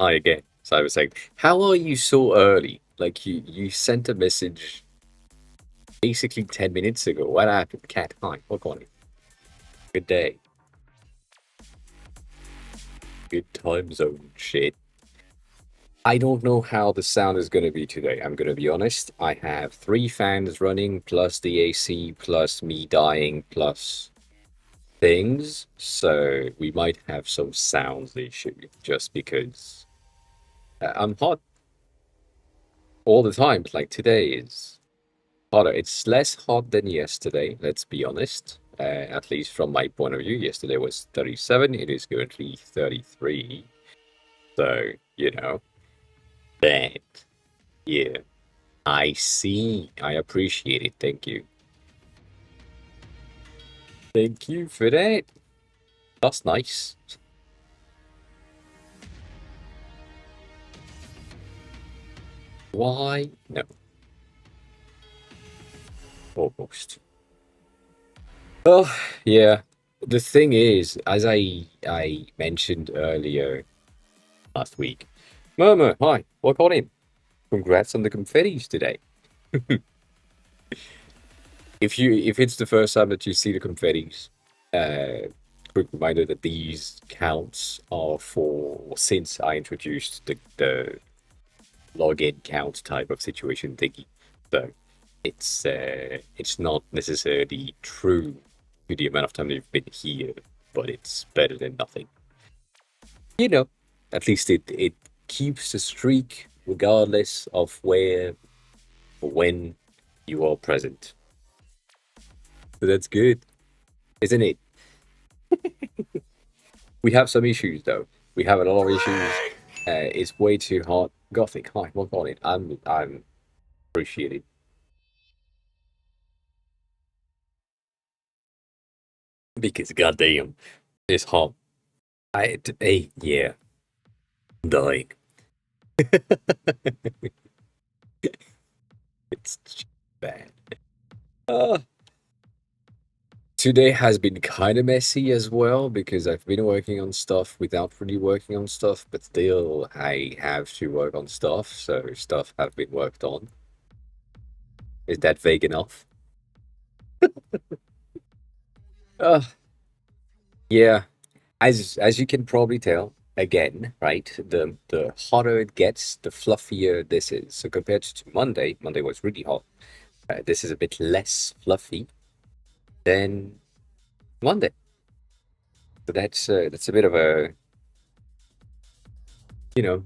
Hi again. So I was saying, how are you so early? Like you sent a message basically 10 minutes ago. What happened? Cat, hi, what on it? Good day. Good time zone shit. I don't know how the sound is gonna be today. I'm gonna be honest. I have 3 fans running, plus the AC, plus me dying, plus things. So we might have some sounds issue just because I'm hot all the time. Like today is hotter. It's less hot than yesterday, let's be honest. At least from my point of view. Yesterday was 37, it is currently 33. So, bad. Yeah. I see. I appreciate it. Thank you. Thank you for that. That's nice. Why? No. Almost. Oh, yeah. The thing is, as I mentioned earlier last week, Murmur, hi, welcome in. Congrats on the confettis today. If it's the first time that you see the confettis, quick reminder that these counts are for since I introduced the login count type of situation thingy. So it's not necessarily true to the amount of time you've been here, but it's better than nothing. You know, at least it keeps the streak regardless of where or when you are present. So that's good, isn't it? We have some issues though. We have a lot of issues. It's way too hot. Gothic, hi, work on it. I'm appreciated. Because goddamn, it's hot. Yeah, I'm dying. It's bad. Uh, Today has been kind of messy as well because I've been working on stuff without really working on stuff, but still I have to work on stuff, so stuff have been worked on. Is that vague enough? Uh, yeah. As you can probably tell, again, right? The hotter it gets, the fluffier this is. So compared to Monday, Monday was really hot. This is a bit less fluffy than Monday. So that's a bit of a you know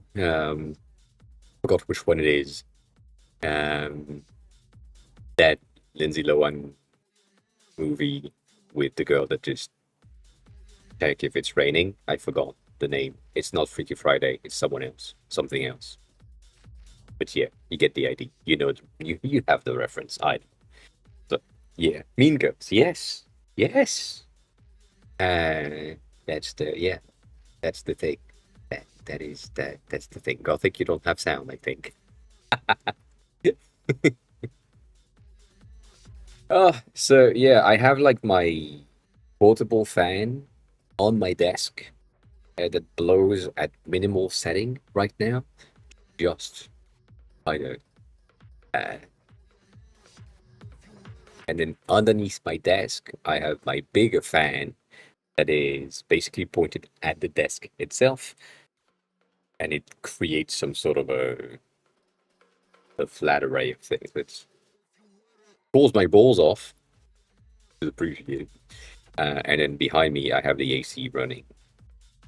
forgot which one it is. Um, that Lindsay Lohan movie with the girl that just check if it's raining. I forgot the name. It's not Freaky Friday. It's someone else, something else. But yeah, you get the idea. You know, you have the reference. I so yeah, Mean Girls. Yes, yes. That's the yeah. That's the thing. That's the thing. Gothic, you don't have sound. I think. So yeah, I have like my portable fan on my desk that blows at minimal setting right now. Just I know. Uh, and then underneath my desk, I have my bigger fan that is basically pointed at the desk itself, and it creates some sort of a flat array of things that pulls my balls off. Is appreciated. And then behind me, I have the AC running,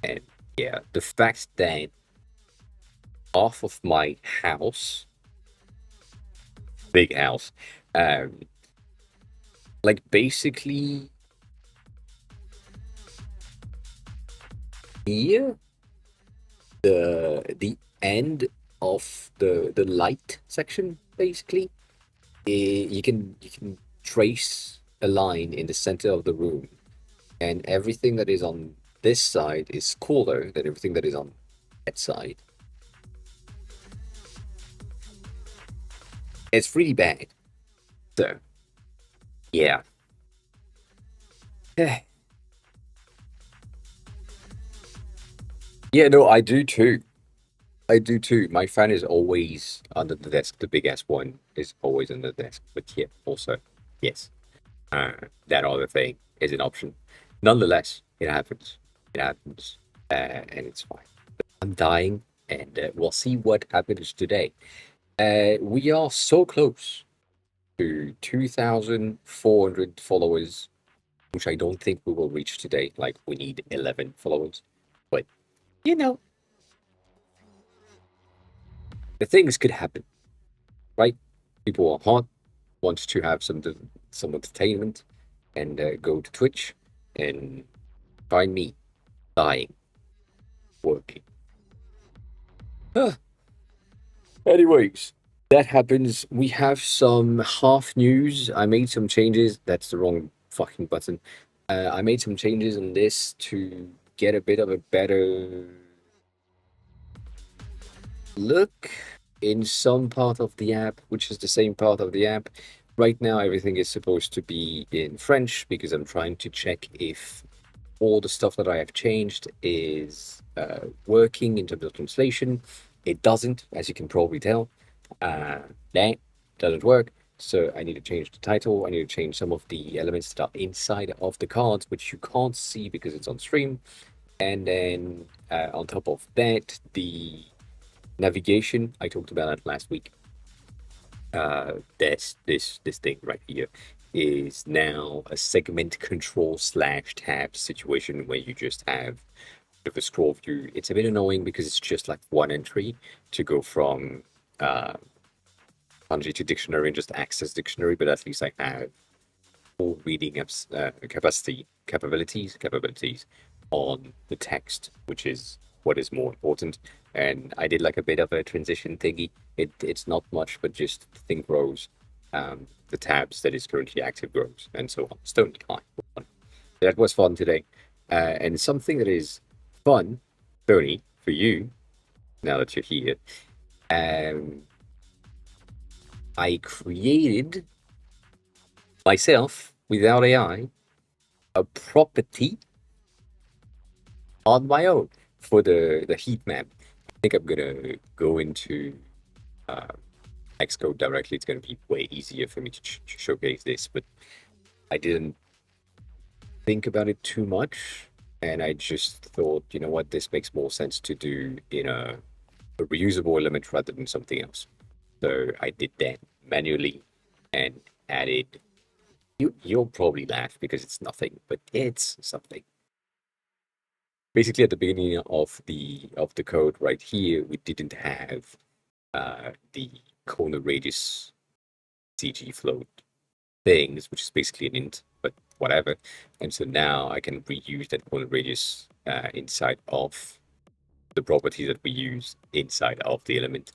and yeah, the fact that half of my house, big house, um, like basically here the end of the light section basically you can trace a line in the center of the room, and everything that is on this side is cooler than everything that is on that side. It's really bad. So yeah. Yeah, no, I do too. I do too. My fan is always under the desk. The big ass one is always under the desk. But yeah, also, yes, uh, that other thing is an option. Nonetheless, it happens. It happens, and it's fine. I'm dying, and we'll see what happens today. We are so close to 2,400 followers, which I don't think we will reach today. Like, we need 11 followers. But, you know, the things could happen, right? People are hot, want to have some entertainment, and go to Twitch and find me dying, working. Anyways, that happens. We have some half news. I made some changes. That's the wrong fucking button. I made some changes in this to get a bit of a better look in some part of the app, which is the same part of the app. Right now, everything is supposed to be in French because I'm trying to check if all the stuff that I have changed is working in terms of translation. It doesn't, as you can probably tell. That doesn't work. So I need to change the title. I need to change some of the elements that are inside of the cards, which you can't see because it's on stream. And then on top of that, the navigation, I talked about that last week. This thing right here is now a segment control slash tab situation where you just have a scroll view. It's a bit annoying because it's just like one entry to go from kanji to dictionary and just access dictionary, but at least I have full reading capabilities on the text, which is what is more important. And I did like a bit of a transition thingy. It's not much, but just the thing grows. The tabs that is currently active grows, and so on. Stone decline. That was fun today. And something that is fun, Tony, for you, now that you're here, um, I created myself without AI a property on my own for the heat map. I think I'm gonna go into Xcode directly. It's gonna be way easier for me to showcase this, but I didn't think about it too much, and I just thought, you know what, this makes more sense to do in a reusable element rather than something else. So I did that manually and added. You'll probably laugh because it's nothing, but it's something. Basically, at the beginning of the code right here, we didn't have the corner radius CG float things, which is basically an int, but whatever. And so now I can reuse that corner radius inside of the properties that we use inside of the element,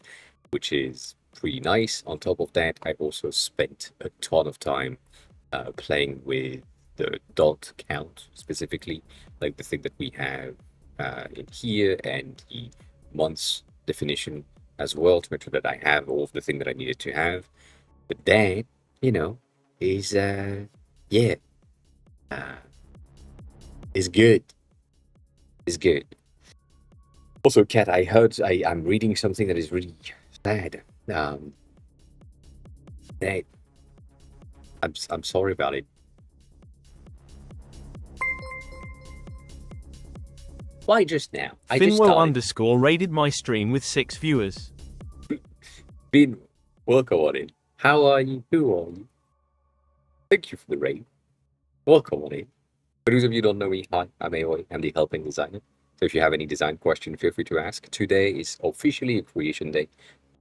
which is pretty nice. On top of that, I also spent a ton of time playing with the dot count specifically, like the thing that we have in here, and the months definition as well, to make sure that I have all of the thing that I needed to have. But that, you know, is yeah, uh, is good. Is good. Also, Kat, I heard I'm reading something that is really sad. That I'm sorry about it. Why just now? I just Finwell started. underscore raided my stream with 6 viewers. Been welcome on in. How are you? Who are you? Thank you for the raid. Welcome on in. For those of you who don't know me, hi, I'm Aoi. I'm the helping designer. So if you have any design question, feel free to ask. Today is officially a creation day,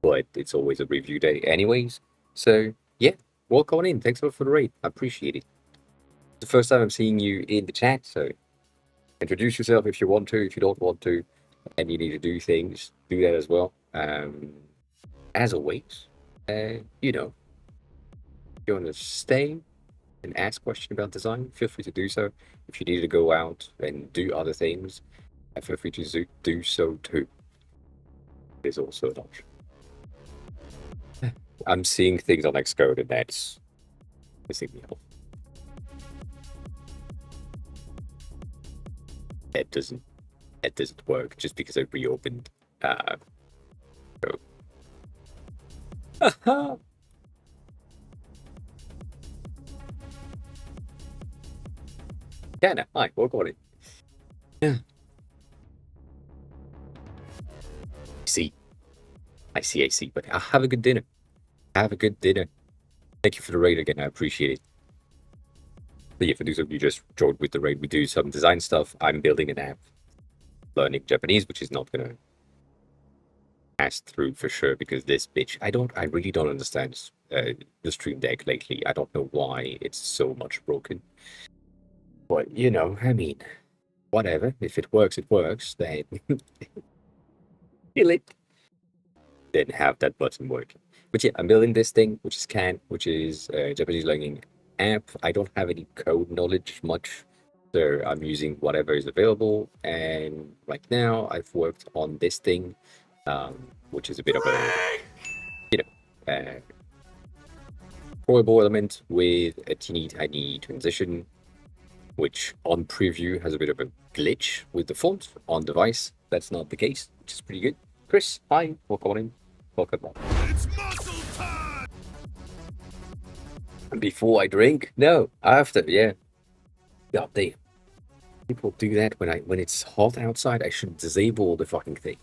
but it's always a review day anyways. So yeah, welcome on in. Thanks a lot for the raid. I appreciate it. It's the first time I'm seeing you in the chat, so introduce yourself if you want to. If you don't want to, and you need to do things, do that as well. As always, you know, if you want to stay and ask questions about design, feel free to do so. If you need to go out and do other things, feel free to do so too. There's also an option. I'm seeing things on Xcode, and that's pissing me off. That doesn't work just because I reopened Yeah, no, hi, work on it. Yeah. See, I see. But have a good dinner. Have a good dinner. Thank you for the raid again. I appreciate it. But yeah, for those of you just joined with the raid, we do some design stuff. I'm building an app, learning Japanese, which is not gonna pass through for sure because this bitch. I really don't understand the Stream Deck lately. I don't know why it's so much broken. But you know, I mean, whatever. If it works, it works. Then kill it. Then have that button work. But yeah, I'm building this thing, which is Can, which is a Japanese learning app. I don't have any code knowledge much, so I'm using whatever is available. And right now, I've worked on this thing, which is a bit of a, you know, deployable element with a teeny tiny transition, which on preview has a bit of a glitch with the font. On device, that's not the case, which is pretty good. Chris, hi, welcome in. Welcome back. It's muscle time! Before I drink? No, after, yeah. God damn. People do that when it's hot outside. I should disable the fucking thing.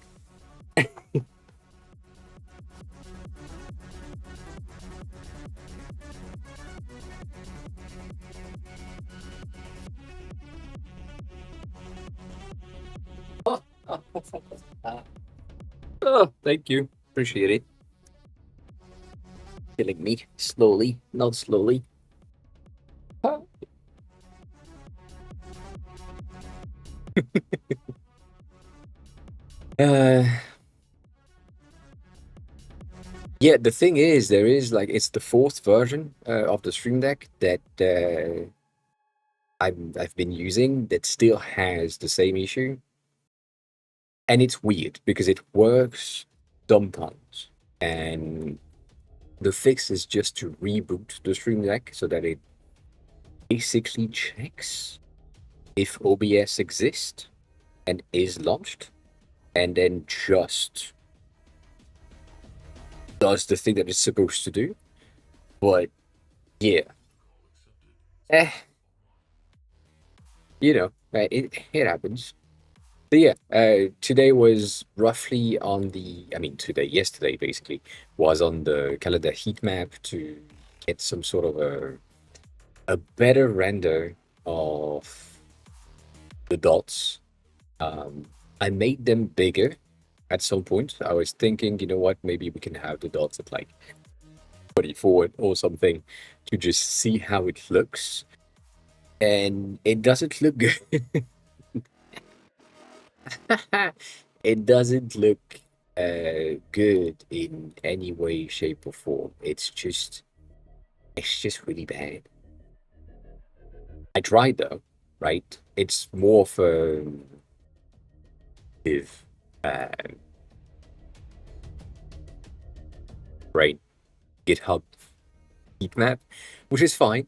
Oh, thank you. Appreciate it. Killing me slowly, not slowly. Uh, yeah, the thing is, there is like it's the fourth version of the Stream Deck that I've been using that still has the same issue, and it's weird because it works sometimes, and the fix is just to reboot the Stream Deck so that it basically checks if OBS exists and is launched, and then just does the thing that it's supposed to do. But yeah, eh, you know, it happens. But yeah, today was roughly on the. I mean, yesterday basically was on the calendar heat map to get some sort of a better render of the dots. I made them bigger at some point. I was thinking, you know what, maybe we can have the dots at like 24 or something to just see how it looks. And it doesn't look good. It doesn't look good in any way, shape, or form. It's just really bad. I tried though, right? It's more for if right GitHub heat map, which is fine,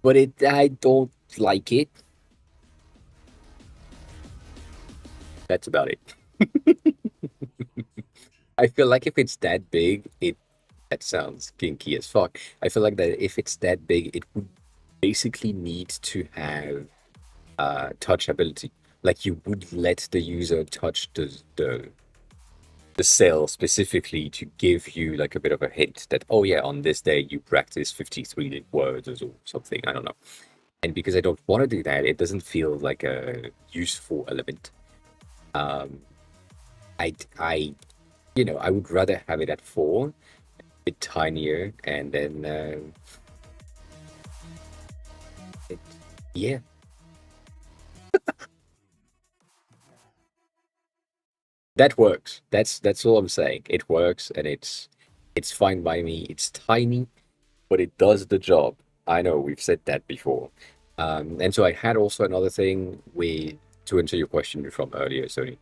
but I don't like it. That's about it. I feel like if it's that big, that sounds kinky as fuck. I feel like that if it's that big, it would basically need to have touch ability. Like you would let the user touch the cell specifically to give you like a bit of a hint that, oh yeah, on this day you practice 53 words or something. I don't know. And because I don't want to do that, it doesn't feel like a useful element. I I would rather have it at 4, a bit tinier, and then it, yeah. That works. That's all I'm saying. It works, and it's fine by me. It's tiny, but it does the job. I know we've said that before. And so I had also another thing with to answer your question from earlier, Sony,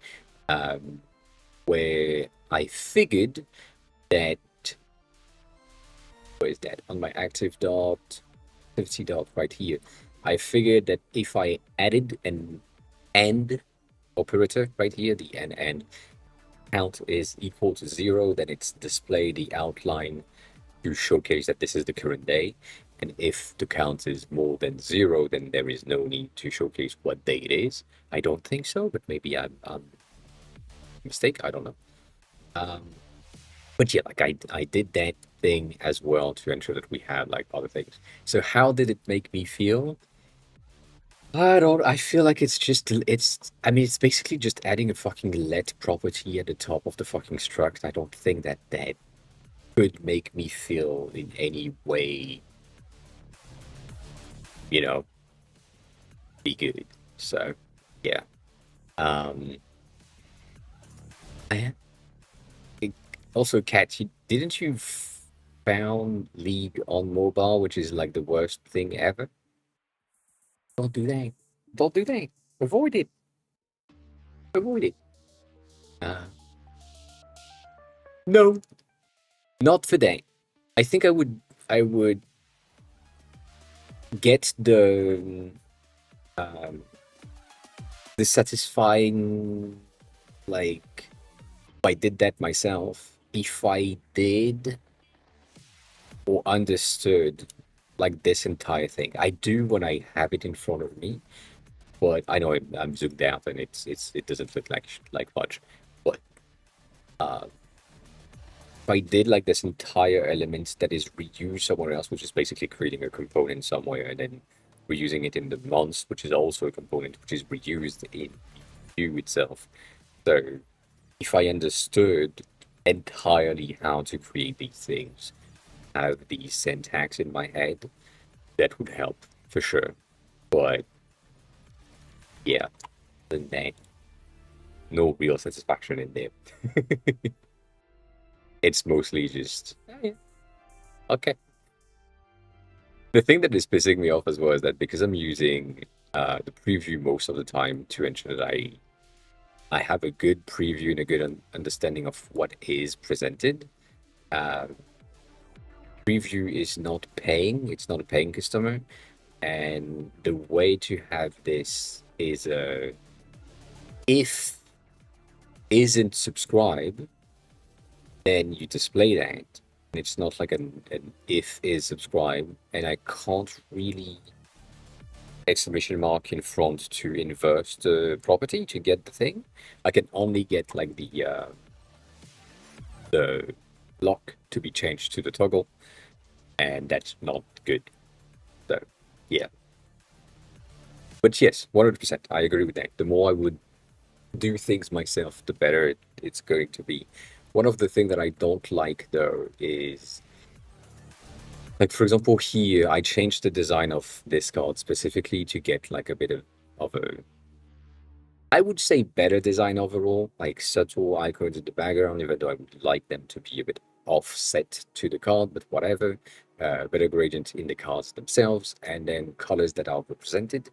where I figured that where is that on my activity dot right here. I figured that if I added an AND operator right here, the AND count is equal to 0, then it's display the outline to showcase that this is the current day. And if the count is more than 0, then there is no need to showcase what day it is. I don't think so, but maybe I'm mistaken. I don't know. Um, but yeah, like I did that thing as well to ensure that we have like other things. So how did it make me feel? I feel like I mean, it's basically just adding a fucking let property at the top of the fucking struct. I don't think that that could make me feel in any way, you know, be good. So, yeah. Um, I also, Kat, didn't you found League on mobile, which is like the worst thing ever? Don't do that. Don't do that. Avoid it. Avoid it. Uh, no, not for that. I think I would get um the satisfying, like, if I did that myself, if I did or understood like this entire thing. I do when I have it in front of me, but I know I'm zoomed out and it doesn't look like much. But uh, if I did like this entire element that is reused somewhere else, which is basically creating a component somewhere and then reusing it in the months, which is also a component which is reused in Vue itself. So if I understood entirely how to create these things, have the syntax in my head, that would help for sure. But yeah, the that, no real satisfaction in there. It's mostly just, oh, yeah, okay. The thing that is pissing me off as well is that because I'm using the preview most of the time to ensure that I have a good preview and a good understanding of what is presented. Uh, preview is not paying; it's not a paying customer, and the way to have this is if isn't subscribe, then you display that. It's not like an if is subscribe, and I can't really exclamation mark in front to invert the property to get the thing. I can only get like the lock to be changed to the toggle, and that's not good. So yeah. But yes, 100%, I agree with that. The more I would do things myself, the better it's going to be. One of the things that I don't like though is, like, for example, here I changed the design of this card specifically to get like a bit of a, I would say, better design overall, like subtle icons in the background, even though I would like them to be a bit offset to the card, but whatever. Better gradient in the cards themselves, and then colors that are represented.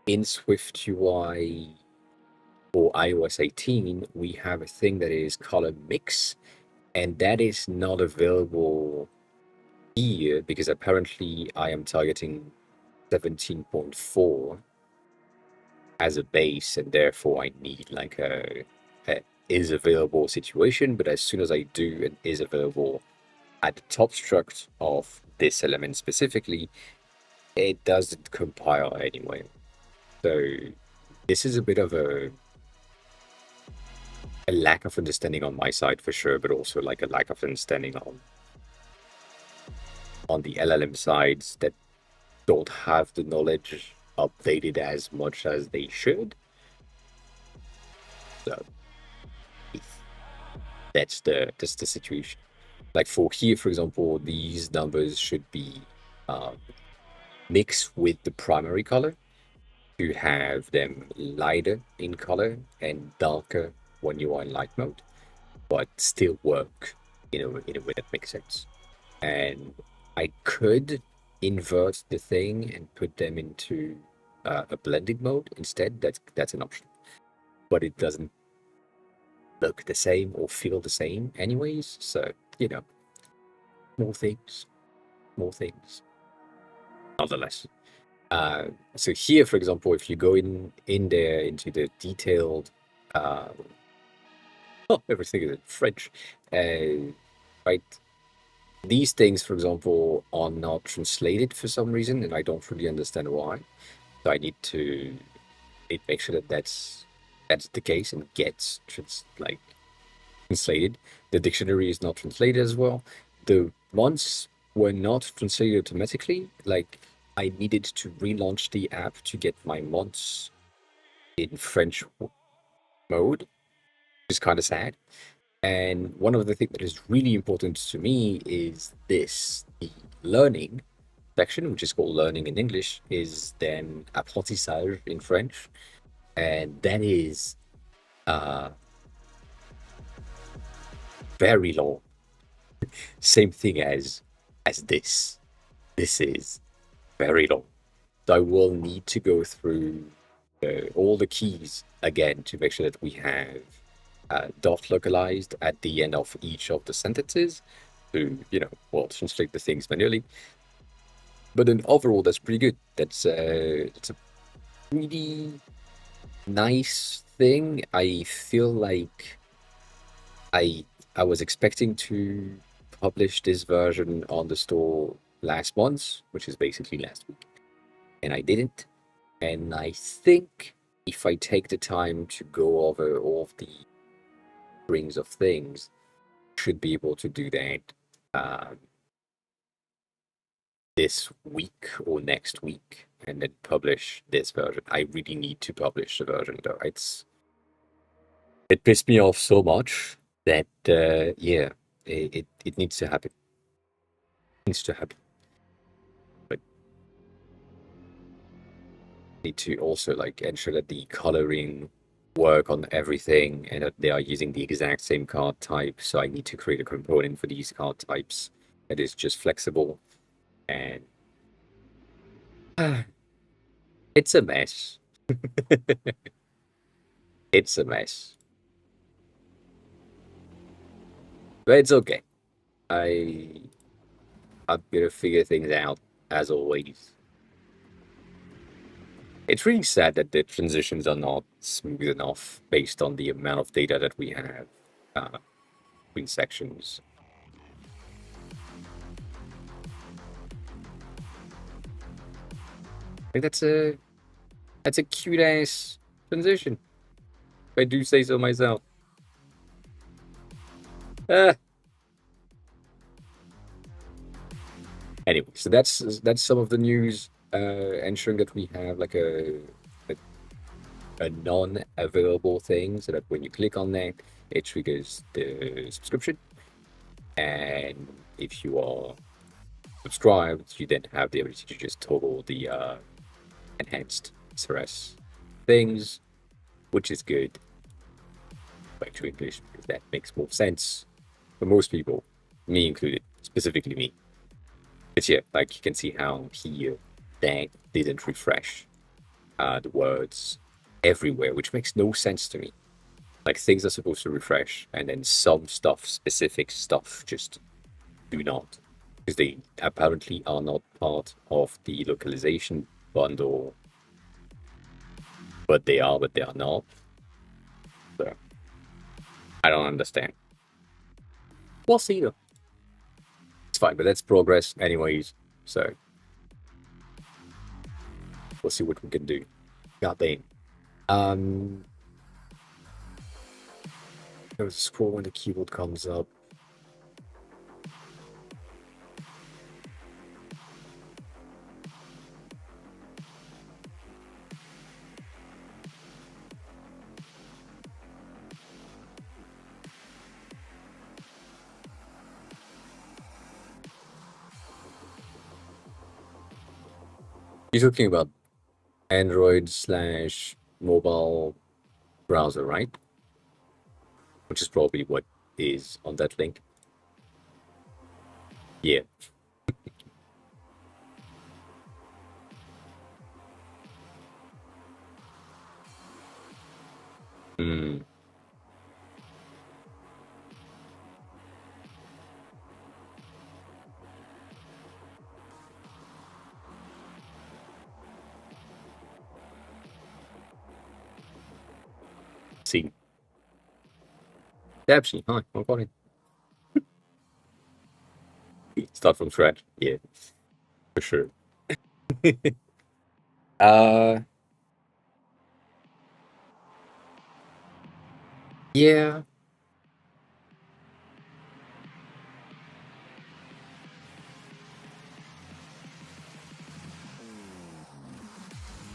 In Swift UI or iOS 18, we have a thing that is color mix, and that is not available here because apparently I am targeting 17.4 as a base, and therefore I need like a is available situation. But as soon as I do an is available at the top struct of this element specifically, it doesn't compile anyway. So this is a bit of a lack of understanding on my side for sure, but also like a lack of understanding on the LLM sides that don't have the knowledge updated as much as they should. So that's the situation. Like for here, for example, these numbers should be mixed with the primary color to have them lighter in color and darker when you are in light mode, but still work in a way that makes sense. And I could invert the thing and put them into a blended mode instead. That's an option, but it doesn't look the same or feel the same anyways. So more things, more things. Nonetheless. So here, for example, if you go in there into the detailed, not everything is in French. Right? These things, for example, are not translated for some reason, and I don't really understand why. So I need to make sure that that's the case and gets translated. The dictionary is not translated as well. The ones were not translated automatically. Like I needed to relaunch the app to get my mods in French mode, which is kind of sad. And one of the things that is really important to me is this: the learning section, which is called learning in English, is then apprentissage in French, and that is uh very long. Same thing as this. This is very long. So I will need to go through all the keys again to make sure that we have dot localized at the end of each of the sentences to, well, translate the things manually. But then overall, that's pretty good. It's a pretty nice thing. I feel like I I was expecting to publish this version on the store last month, which is basically last week, and I didn't. And I think if I take the time to go over all of the strings of things, should be able to do that um, this week or next week, and then publish this version. I really need to publish the version though. It pissed me off so much that yeah, it needs to happen. It needs to happen. But need to also like ensure that the coloring work on everything and that they are using the exact same card type. So I need to create a component for these card types that is just flexible, and it's a mess. It's a mess. But it's okay. I I'm gonna figure things out as always. It's really sad that the transitions are not smooth enough based on the amount of data that we have between sections. I think that's a cute ass transition. If I do say so myself. Ah. Anyway, so that's some of the news. Ensuring that we have like a non-available thing, so that when you click on that, it triggers the subscription. And if you are subscribed, you then have the ability to just toggle the enhanced SRS things, which is good. Back to English, because that makes more sense for most people, me included, specifically me. But yeah, like you can see how here that didn't refresh the words everywhere, which makes no sense to me. Like things are supposed to refresh, and then some stuff, specific stuff, just do not, because they apparently are not part of the localization bundle, but they are not. So I don't understand. We'll see though. It's fine, but that's progress anyways. So we'll see what we can do. God damn. There was a scroll when the keyboard comes up. You're talking about Android slash mobile browser, right? Which is probably what is on that link. Yeah. Mm, see, Caption, hi, I'm calling. Start from scratch. Yeah, for sure. uh, yeah.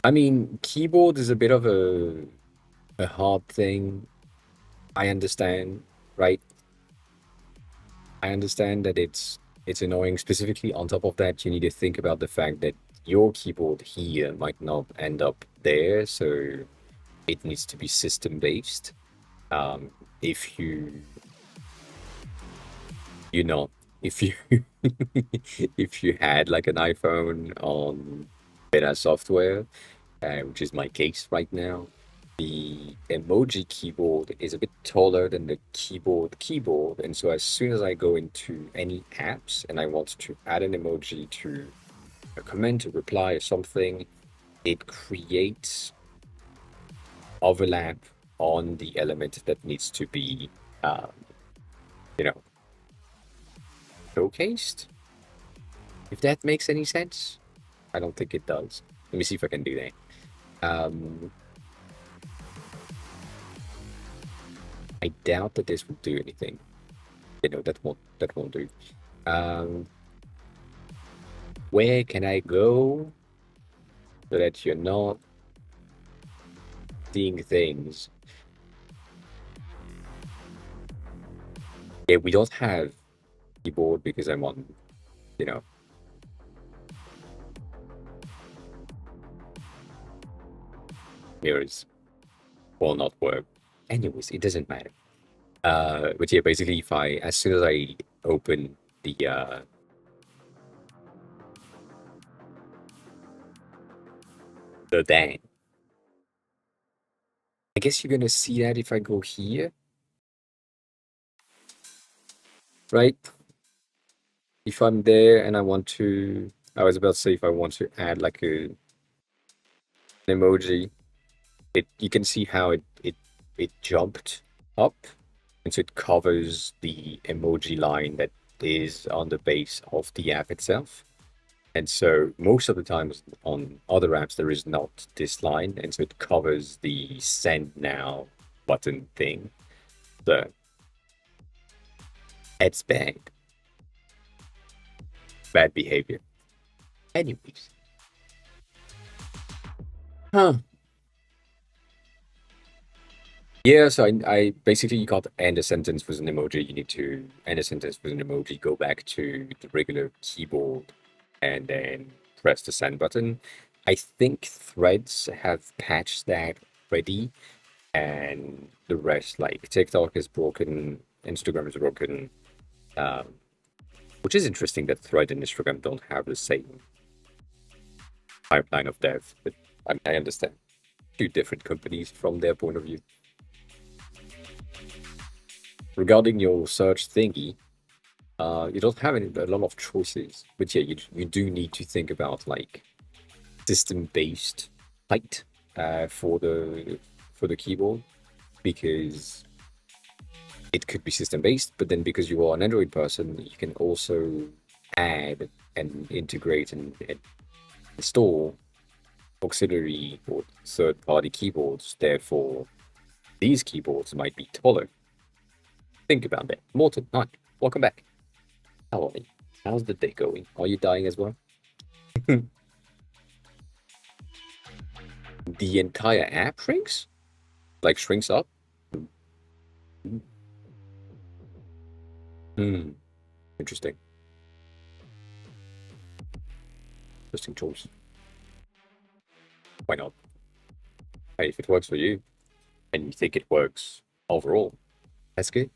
I mean, keyboard is a bit of a hard thing. I understand, right? I understand that it's annoying. Specifically, on top of that, you need to think about the fact that your keyboard here might not end up there, so it needs to be system based. If you know if you if you had like an iPhone on better software, which is my case right now, the emoji keyboard is a bit taller than the keyboard, and so as soon as I go into any apps and I want to add an emoji to a comment, a reply, or something, it creates overlap on the element that needs to be, um, you know, showcased. If that makes any sense, I don't think it does. Let me see if I can do that. Um, I doubt that this will do anything. That won't do. Um, where can I go so that you're not seeing things? Yeah, we don't have keyboard because I'm on, you know, mirrors will not work. Anyways, it doesn't matter. But yeah, basically, if I as soon as I open the Dan, I guess you're gonna see that if I go here, right? If I'm there and I want to, I was about to say if I want to add like an emoji, you can see how it jumped up, and so it covers the emoji line that is on the base of the app itself. And so most of the times on other apps there is not this line, and so it covers the send now button thing. So it's bad behavior. Anyways, huh? Yeah, so I basically you got end a sentence with an emoji. You need to end a sentence with an emoji, go back to the regular keyboard, and then press the send button. I think Threads have patched that already, and the rest, like TikTok is broken, Instagram is broken, um, which is interesting that Thread and Instagram don't have the same pipeline of dev, but I understand. Two different companies from their point of view. Regarding your search thingy, you don't have a lot of choices, but yeah, you do need to think about like system-based height for the keyboard, because it could be system-based, but then because you are an Android person, you can also add and integrate and install auxiliary or third-party keyboards. Therefore, these keyboards might be taller. Think about that. Morton, hi, welcome back. How are you? How's the day going? Are you dying as well? The entire app shrinks? Like shrinks up? Hmm. Interesting. Interesting choice. Why not? Hey, if it works for you and you think it works overall, that's good.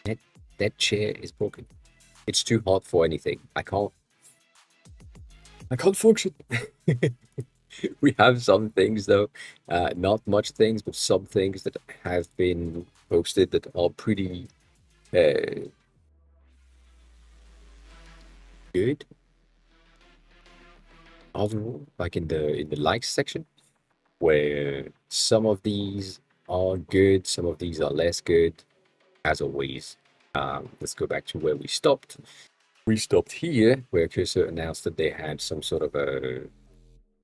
That that chair is broken. It's too hot for anything. I can't function. We have some things though, not much things, but some things that have been posted that are pretty uh, good overall, like in the likes section, where some of these are good, some of these are less good. As always, let's go back to where we stopped. We stopped here, where Cursor announced that they had some sort of a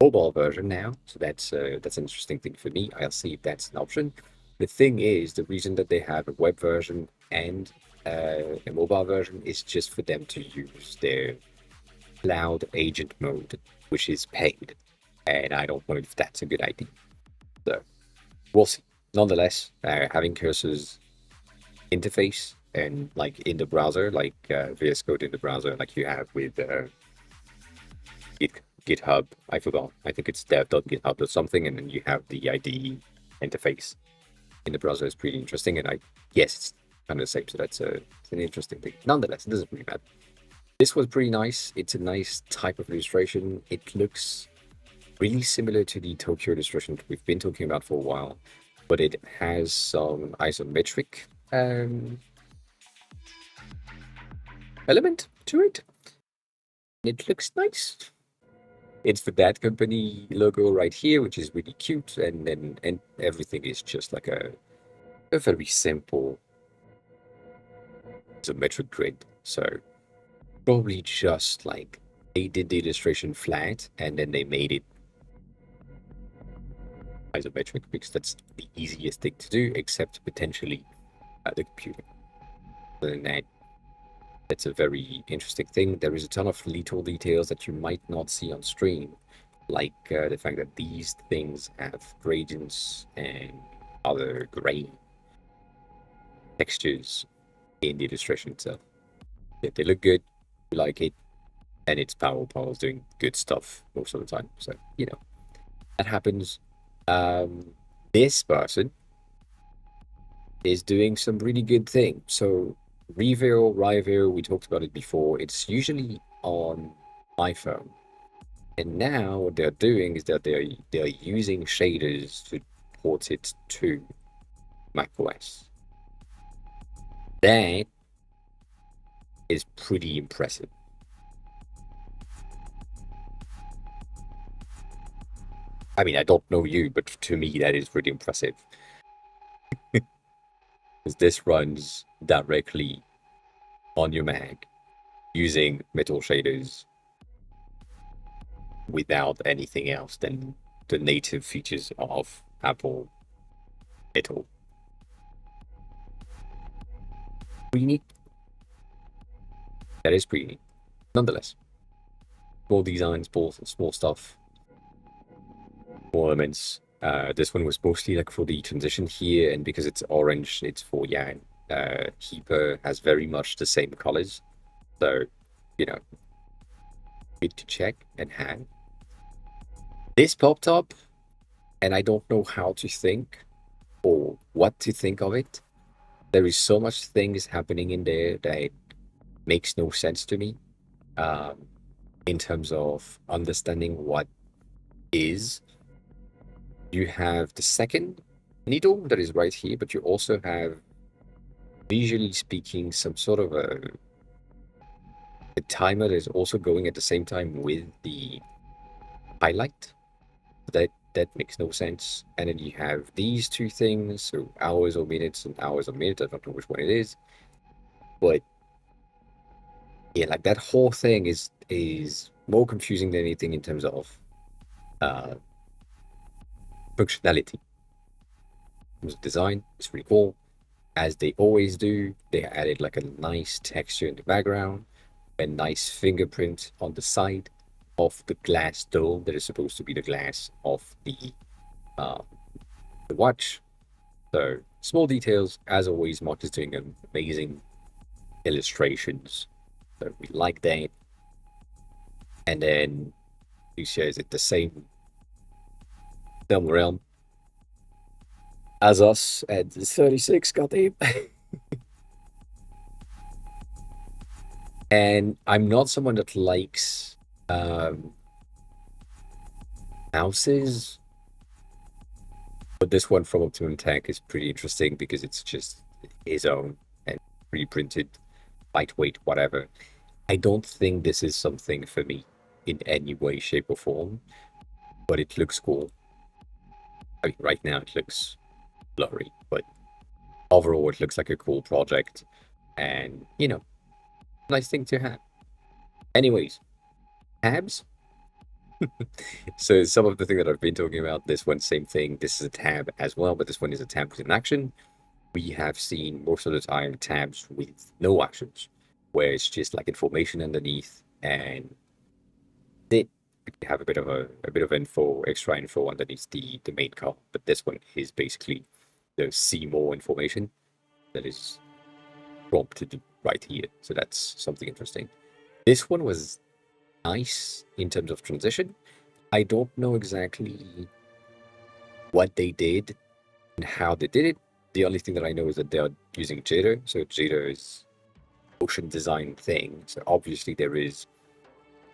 mobile version now. So that's an interesting thing for me. I'll see if that's an option. The thing is, the reason that they have a web version and a mobile version is just for them to use their cloud agent mode, which is paid. And I don't know if that's a good idea. So we'll see. Nonetheless, having Cursor's interface and like in the browser, like VS Code in the browser, like you have with GitHub. I forgot. I think it's dev.github or something, and then you have the IDE interface in the browser is pretty interesting. And I guess it's kind of the same, so it's an interesting thing. Nonetheless, it doesn't really matter. This was pretty nice. It's a nice type of illustration. It looks really similar to the Tokyo illustration we've been talking about for a while, but it has some isometric element to it. It looks nice. It's the That Company logo right here, which is really cute, and everything is just like a very simple isometric grid. So probably just like they did the illustration flat and then they made it isometric because that's the easiest thing to do, except potentially the computer. Other than that, that's a very interesting thing. There is a ton of little details that you might not see on stream, like the fact that these things have gradients and other grain textures in the illustration itself. They look good, you like it, and it's Powell's doing good stuff most of the time. So, you know, that happens. This person is doing some really good thing. So Review, we talked about it before. It's usually on iPhone, and now what they're doing is that they're using shaders to port it to macOS. That is pretty impressive. I mean, I don't know you, but to me that is pretty impressive. Because this runs directly on your Mac using metal shaders without anything else than the native features of Apple Metal. Pretty neat. That is pretty neat. Nonetheless, small designs, small stuff, small elements. This one was mostly like for the transition here, and because it's orange, it's for Yan. Keeper has very much the same colors, so you know, good to check and have. This popped up, and I don't know how to think or what to think of it. There is so much things happening in there that makes no sense to me, in terms of understanding what is. You have the second needle that is right here, but you also have, visually speaking, some sort of a timer that is also going at the same time with the highlight. That makes no sense. And then you have these two things, so hours or minutes and hours or minutes. I don't know which one it is, but yeah, like that whole thing is more confusing than anything in terms of functionality. In terms of design, it's pretty cool. As they always do, they added like a nice texture in the background, a nice fingerprint on the side of the glass dome that is supposed to be the glass of the watch. So small details, as always. Mark is doing amazing illustrations, so we like that. And then Lucia is at the same film realm as us at 36, goddamn. And I'm not someone that likes houses, but this one from Optimum Tech is pretty interesting because it's just his own and pre-printed, lightweight, whatever. I don't think this is something for me in any way, shape, or form, but it looks cool. I mean, right now it looks blurry, but overall it looks like a cool project, and nice thing to have. Anyways, tabs. So some of the thing that I've been talking about, this one, same thing. This is a tab as well, but this one is a tab with an action. We have seen most of the time tabs with no actions, where it's just like information underneath, and they have a bit of info, extra info underneath the main column. But this one is basically the see more information that is prompted right here. So that's something interesting. This one was nice in terms of transition. I don't know exactly what they did and how they did it. The only thing that I know is that they're using jitter. So jitter is motion design thing. So obviously there is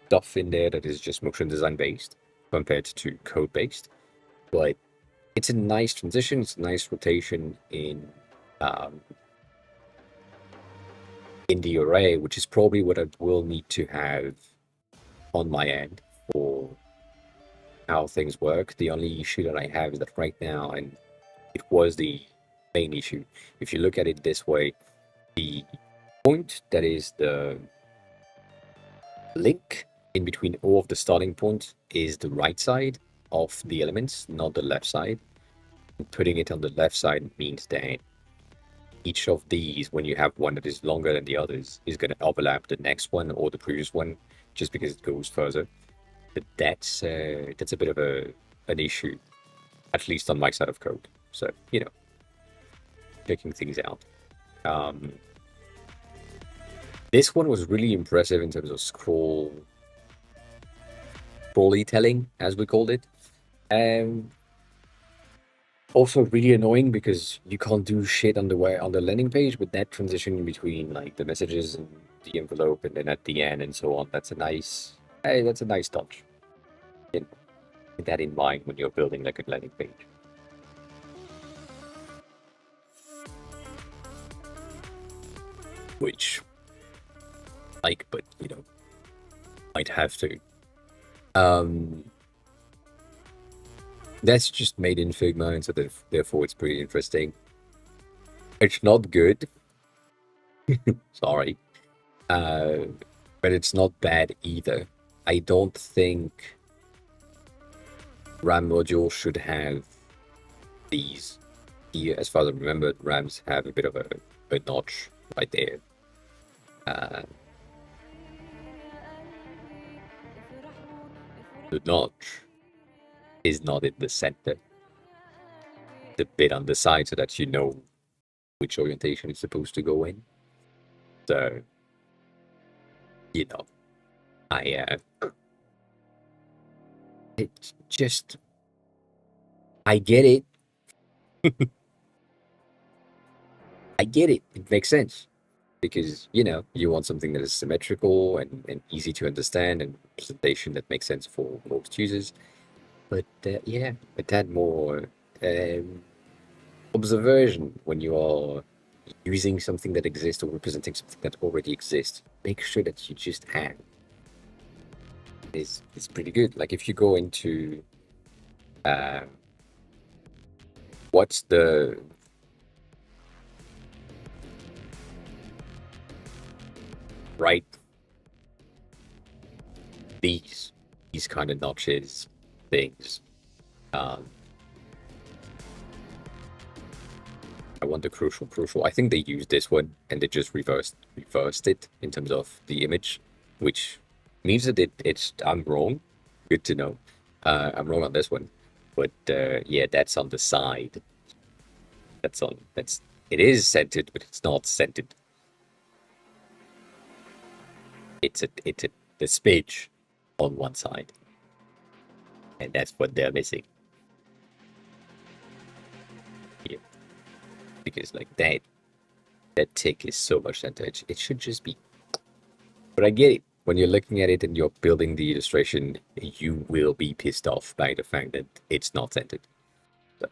stuff in there that is just motion design based compared to code based. But it's a nice transition. It's a nice rotation um, in the array, which is probably what I will need to have on my end for how things work. The only issue that I have is that right now, and it was the main issue, if you look at it this way, the point that is the link in between all of the starting points is the right side of the elements, not the left side. And putting it on the left side means that each of these, when you have one that is longer than the others, is going to overlap the next one or the previous one, just because it goes further. But that's a bit of an issue, at least on my side of code. So checking things out. This one was really impressive in terms of scrolly telling, as we called it. Also really annoying because you can't do shit on the landing page, but that transition in between like the messages and the envelope and then at the end and so on, that's a nice touch. Keep that in mind when you're building like a landing page. Which but might have to. That's just made in Figma, and so therefore it's pretty interesting. It's not good. Sorry. But it's not bad either. I don't think RAM module should have these here. As far as I remember, RAMs have a bit of a notch right there. The notch is not in the center. The bit on the side so that you know which orientation it's supposed to go in. So, it's just, I get it. I get it. It makes sense. Because, you want something that is symmetrical and easy to understand and presentation that makes sense for most users. But but add more observation when you are using something that exists or representing something that already exists. Make sure that you just add. It's pretty good. Like if you go into what's the right, these kind of notches things. I want the crucial. I think they used this one and they just reversed it in terms of the image, which means that I'm wrong. Good to know. I'm wrong on this one, but yeah, that's on the side. It is centered, but it's not centered. It's a smidge on one side, and that's what they're missing. Yeah, because like that tick is so much centered. It should just be. But I get it. When you're looking at it and you're building the illustration, you will be pissed off by the fact that it's not centered. So,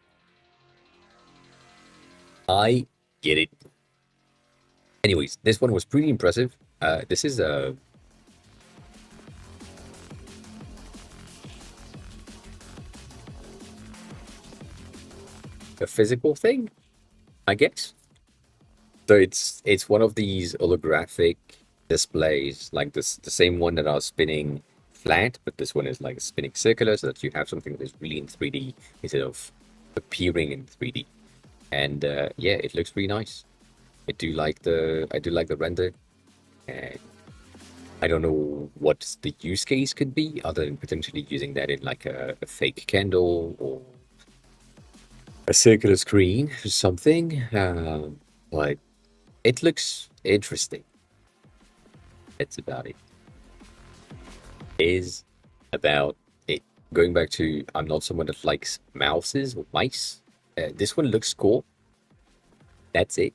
I get it. Anyways, this one was pretty impressive. This is a a physical thing, I guess. So it's one of these holographic displays, like this the same one that I was spinning flat, but this one is like spinning circular, so that you have something that is really in 3D instead of appearing in 3D. And yeah, it looks really nice. I do like the render, and I don't know what the use case could be other than potentially using that in like a fake candle or a circular screen or something. But it looks interesting. It's about it. Is about it. Going back to, I'm not someone that likes mouses or mice. This one looks cool. That's it.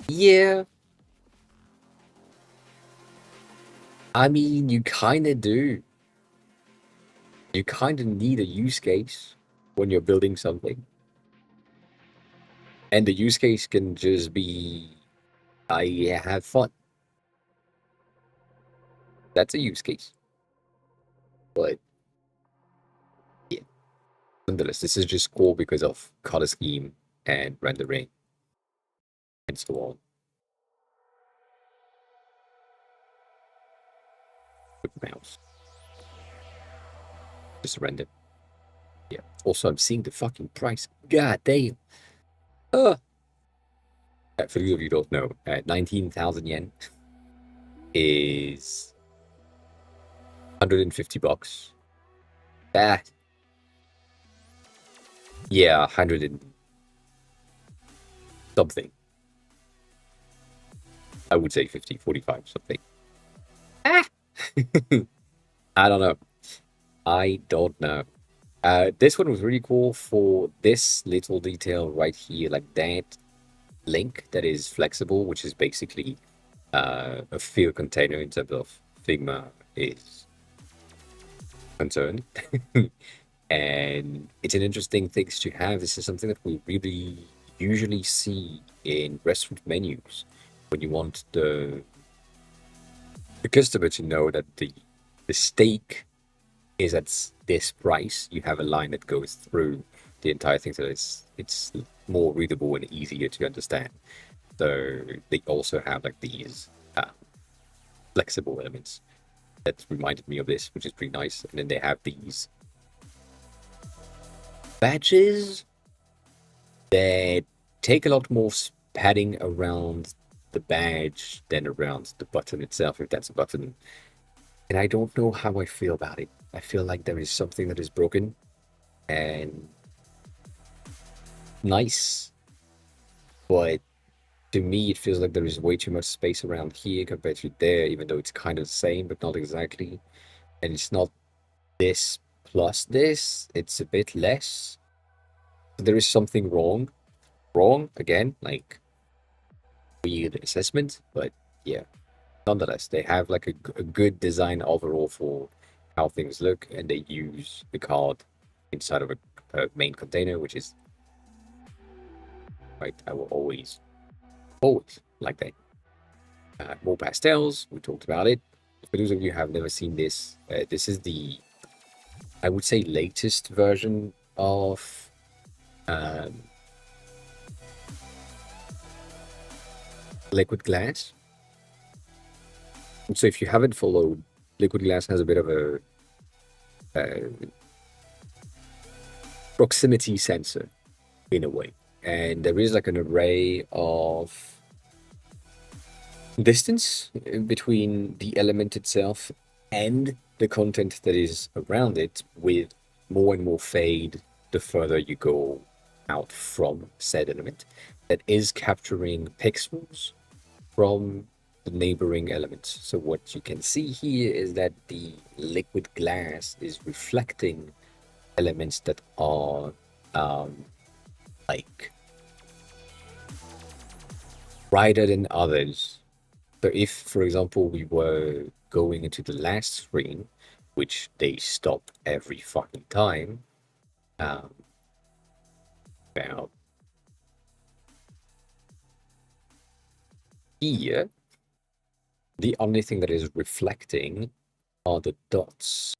Yeah, I mean, you kind of do. You kind of need a use case when you're building something. And the use case can just be, I have fun. That's a use case. But yeah, nonetheless, this is just cool because of color scheme and rendering and so on. With mouse. Just render. Yeah. Also, I'm seeing the fucking price. God damn. For those of you who don't know, 19,000 yen is 150 bucks. That. Yeah, 100 and something. I would say 50, 45, something. Ah! I don't know. I don't know. This one was really cool for this little detail right here, like that link that is flexible, which is basically a field container in terms of Figma is concerned. And it's an interesting thing to have. This is something that we really usually see in restaurant menus when you want the customer to know that the steak is at this price. You have a line that goes through the entire thing, so it's more readable and easier to understand. So they also have like these flexible elements that reminded me of this, which is pretty nice. And then they have these badges that take a lot more padding around the badge than around the button itself, if that's a button. And I don't know how I feel about it. I feel like there is something that is broken and nice, but to me it feels like there is way too much space around here compared to there, even though it's kind of the same, but not exactly. And it's not this plus this, it's a bit less. There is something wrong. Wrong, again, like weird assessment, but yeah. Nonetheless, they have like a good design overall for how things look, and they use the card inside of a main container, which is right. I will always like that. More pastels. We talked about it. For those of you who have never seen this, this is the, I would say, latest version of liquid glass. So if you haven't followed, liquid glass has a bit of a proximity sensor in a way, and there is like an array of distance between the element itself and the content that is around it, with more and more fade the further you go out from said element, that is capturing pixels from the neighboring elements. So what you can see here is that the liquid glass is reflecting elements that are like brighter than others. So if, for example, we were going into the last screen, which they stop every fucking time, about here, the only thing that is reflecting are the dots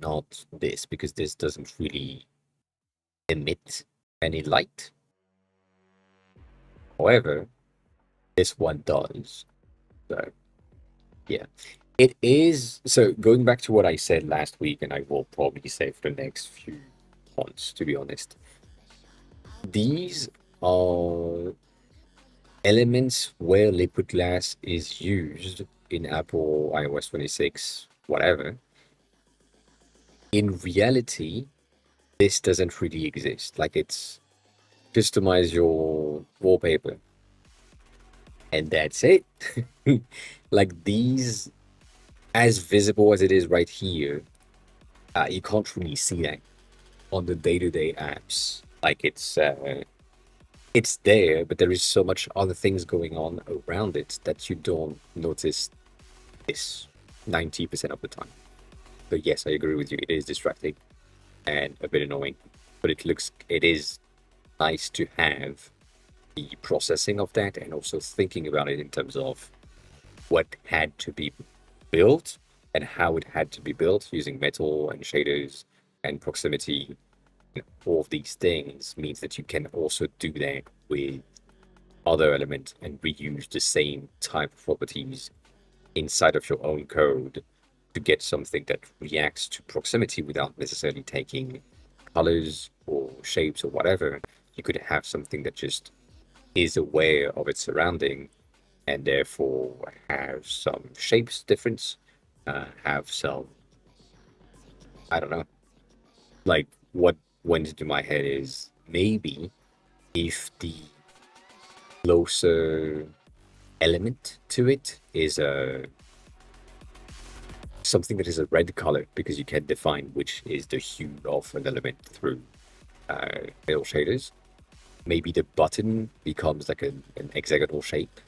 not this, because this doesn't really emit any light. However, this one does. So yeah. It is, so going back to what I said last week, and I will probably say for the next few months, to be honest. These are elements where liquid glass is used in Apple iOS 26, whatever. In reality, this doesn't really exist. Like, it's customize your wallpaper, and that's it. Like, these, as visible as it is right here, you can't really see that on the day-to-day apps. Like, it's there, but there is so much other things going on around it that you don't notice this 90% of the time. So yes, I agree with you. It is distracting and a bit annoying, but it is nice to have the processing of that, and also thinking about it in terms of what had to be built and how it had to be built using metal and shaders and proximity. All of these things means that you can also do that with other elements and reuse the same type of properties inside of your own code to get something that reacts to proximity without necessarily taking colors or shapes or whatever. You could have something that just is aware of its surrounding, and therefore have some shapes difference, have some, I don't know, like what went into my head is maybe if the closer element to it is something that is a red color, because you can define which is the hue of an element through metal shaders. Maybe the button becomes like an hexagonal shape,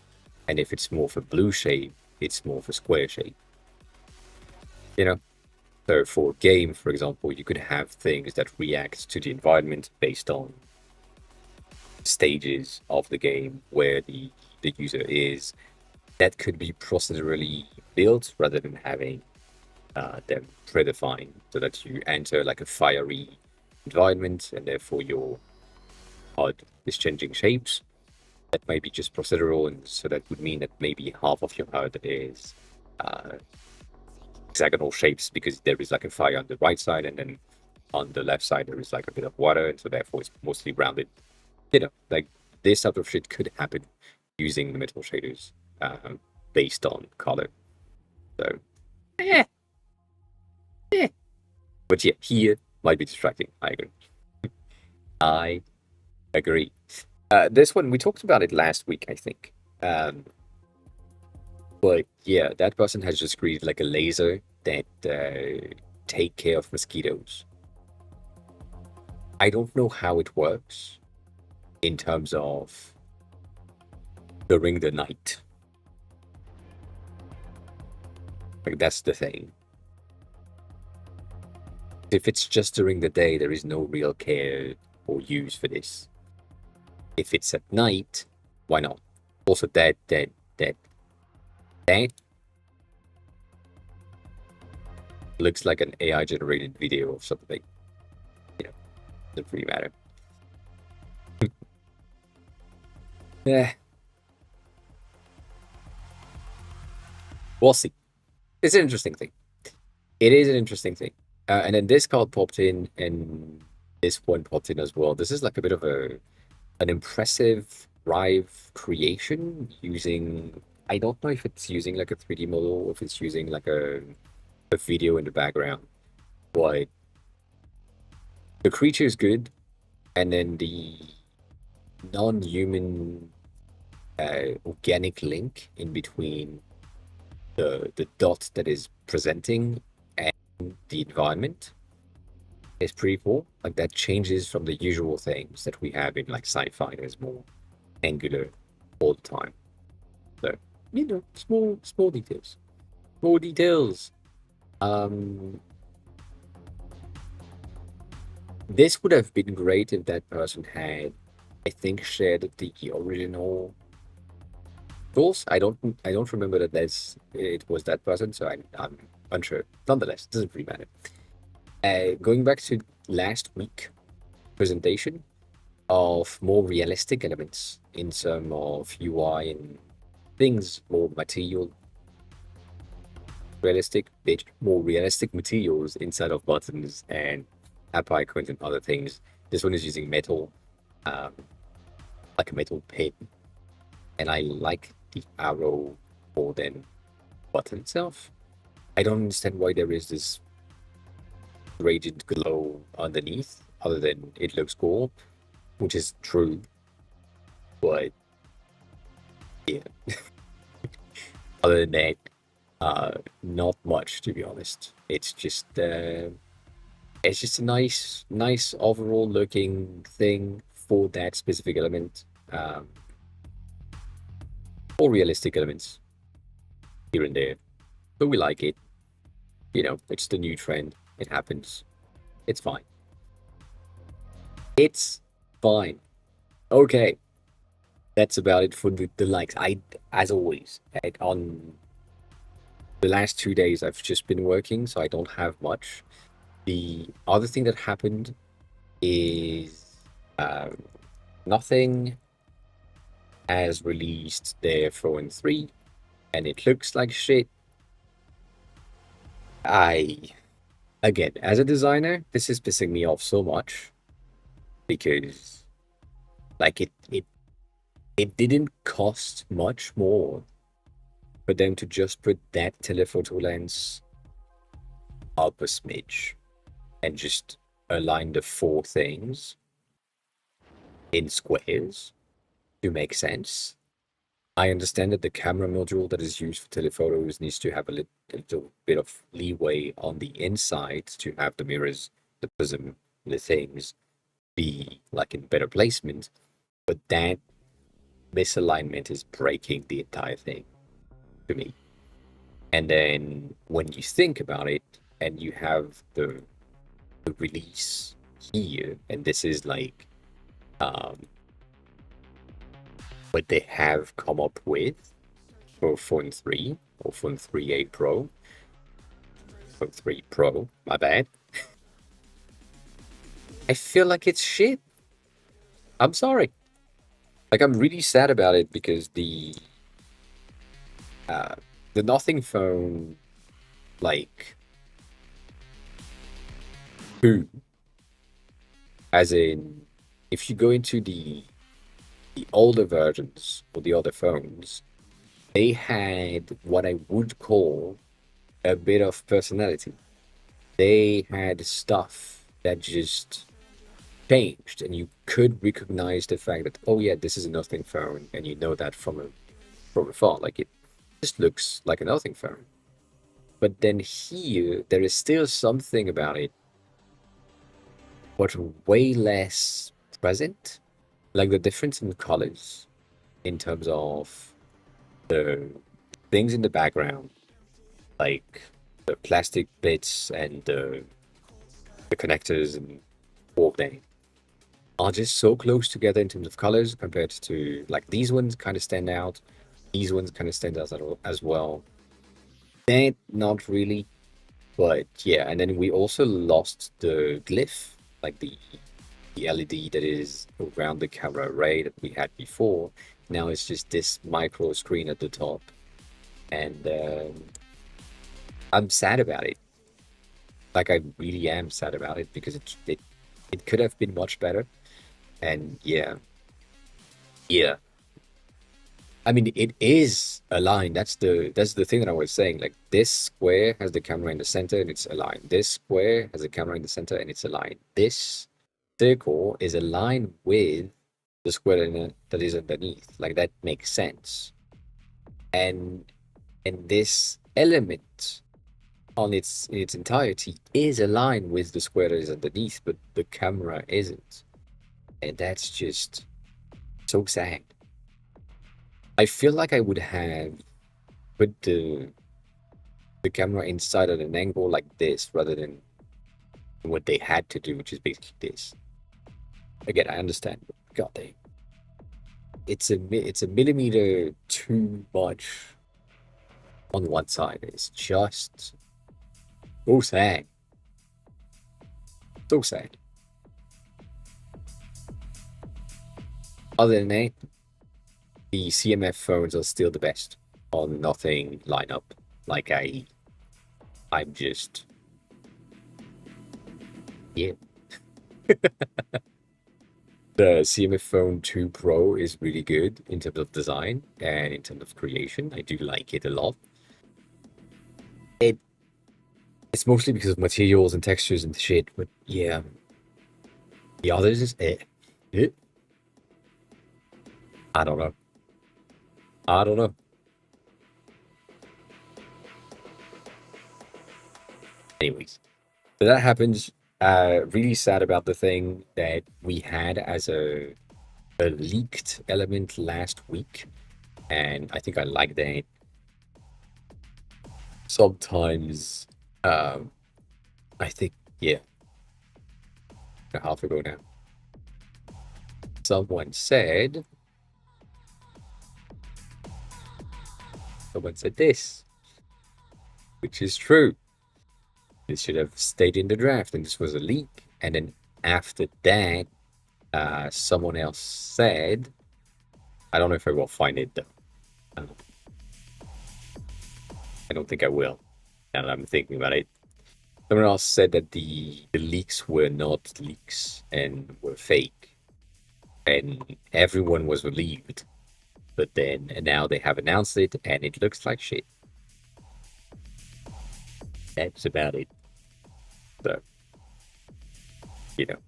and if it's more of a blue shape, it's more of a square shape. You know, so for a game, for example, you could have things that react to the environment based on stages of the game where the user is. That could be procedurally built rather than having them predefined, so that you enter like a fiery environment and therefore your HUD is changing shapes. That might be just procedural, and so that would mean that maybe half of your HUD is hexagonal shapes because there is like a fire on the right side, and then on the left side there is like a bit of water, and so therefore it's mostly rounded. Like this type of shit could happen using the metal shaders based on color. So, but yeah, here might be distracting. I agree. I agree. This one, we talked about it last week, I think. But yeah, that person has just created like a laser that take care of mosquitoes. I don't know how it works in terms of during the night. Like, that's the thing. If it's just during the day, there is no real care or use for this. If it's at night, why not? Also, that looks like an AI generated video of something. Doesn't really matter. Yeah. We'll see. It's an interesting thing. It is an interesting thing. And then this card popped in, and this one popped in as well. This is like a bit of an impressive Rive creation using, I don't know if it's using like a 3D model or if it's using like a video in the background, but the creature is good, and then the non-human organic link in between the dot that is presenting and the environment is pretty cool. Like, that changes from the usual things that we have in like sci-fi. There's more angular all the time. So, small details. Small details. This would have been great if that person had, I think, shared the original rules. I don't remember that it was that person, so I'm unsure. Nonetheless, it doesn't really matter. Going back to last week presentation of more realistic elements in terms of UI and things, more material, more realistic materials inside of buttons and app icons and other things. This one is using metal, um, like a metal pin, and I like the arrow more than button itself. I don't understand why there is this radiant glow underneath, other than it looks cool, which is true. But yeah, other than that, not much to be honest. It's just a nice overall looking thing for that specific element. Or realistic elements here and there, but we like it. You know, it's the new trend. It happens. It's fine. It's fine. Okay, that's about it for the likes. As always, on the last 2 days, I've just been working, so I don't have much. The other thing that happened is um, nothing has released their Phone 3, and it looks like shit. Again, as a designer, this is pissing me off so much because, like, it didn't cost much more for them to just put that telephoto lens up a smidge and just align the four things in squares to make sense. I understand that the camera module that is used for telephotos needs to have a little bit of leeway on the inside to have the mirrors, the prism, the things be like in better placement, but that misalignment is breaking the entire thing to me. And then when you think about it, and you have the release here, and this is like what they have come up with for Phone 3 or Phone 3A Pro. Phone 3 Pro, my bad. I feel like it's shit. I'm sorry. Like, I'm really sad about it because the Nothing Phone, like, 2, as in, if you go into the older versions or the other phones, they had what I would call a bit of personality. They had stuff that just changed, and you could recognize the fact that, oh yeah, this is a Nothing Phone, and you know that from afar. Like, it just looks like a Nothing Phone. But then here, there is still something about it, but way less present. Like the difference in colors, in terms of the things in the background, like the plastic bits and the connectors and all that, are just so close together in terms of colors compared to, like, these ones kind of stand out. These ones kind of stand out as well. That not really, but yeah. And then we also lost the glyph, like the LED that is around the camera array that we had before. Now it's just this micro screen at the top, and I'm sad about it. Like, I really am sad about it because it could have been much better. And yeah, I mean, it is aligned. That's the thing that I was saying. Like, this square has the camera in the center and it's aligned. This square has the camera in the center and it's aligned. This circle is aligned with the square that is underneath. Like, that makes sense. And this element on in its entirety is aligned with the square that is underneath, but the camera isn't. And that's just so sad. I feel like I would have put the camera inside at an angle like this rather than what they had to do, which is basically this. Again, I understand, but god dang, it's a millimeter too much on one side. It's just so sad. So sad. Other than that, the CMF phones are still the best on nothing lineup. Like I'm just, yeah. The CMF Phone 2 Pro is really good in terms of design and in terms of creation. I do like it a lot. It's mostly because of materials and textures and shit, but yeah. The others is eh. I don't know. I don't know. Anyways, so that happens. Really sad about the thing that we had as a leaked element last week, and I think I like that. Sometimes, I think, yeah, a half ago now, someone said this, which is true. This should have stayed in the draft, and this was a leak. And then after that, someone else said, I don't know if I will find it though. I don't think I will. Now that I'm thinking about it, someone else said that the leaks were not leaks and were fake, and everyone was relieved. But then and now they have announced it, and it looks like shit. That's about it. So, you know.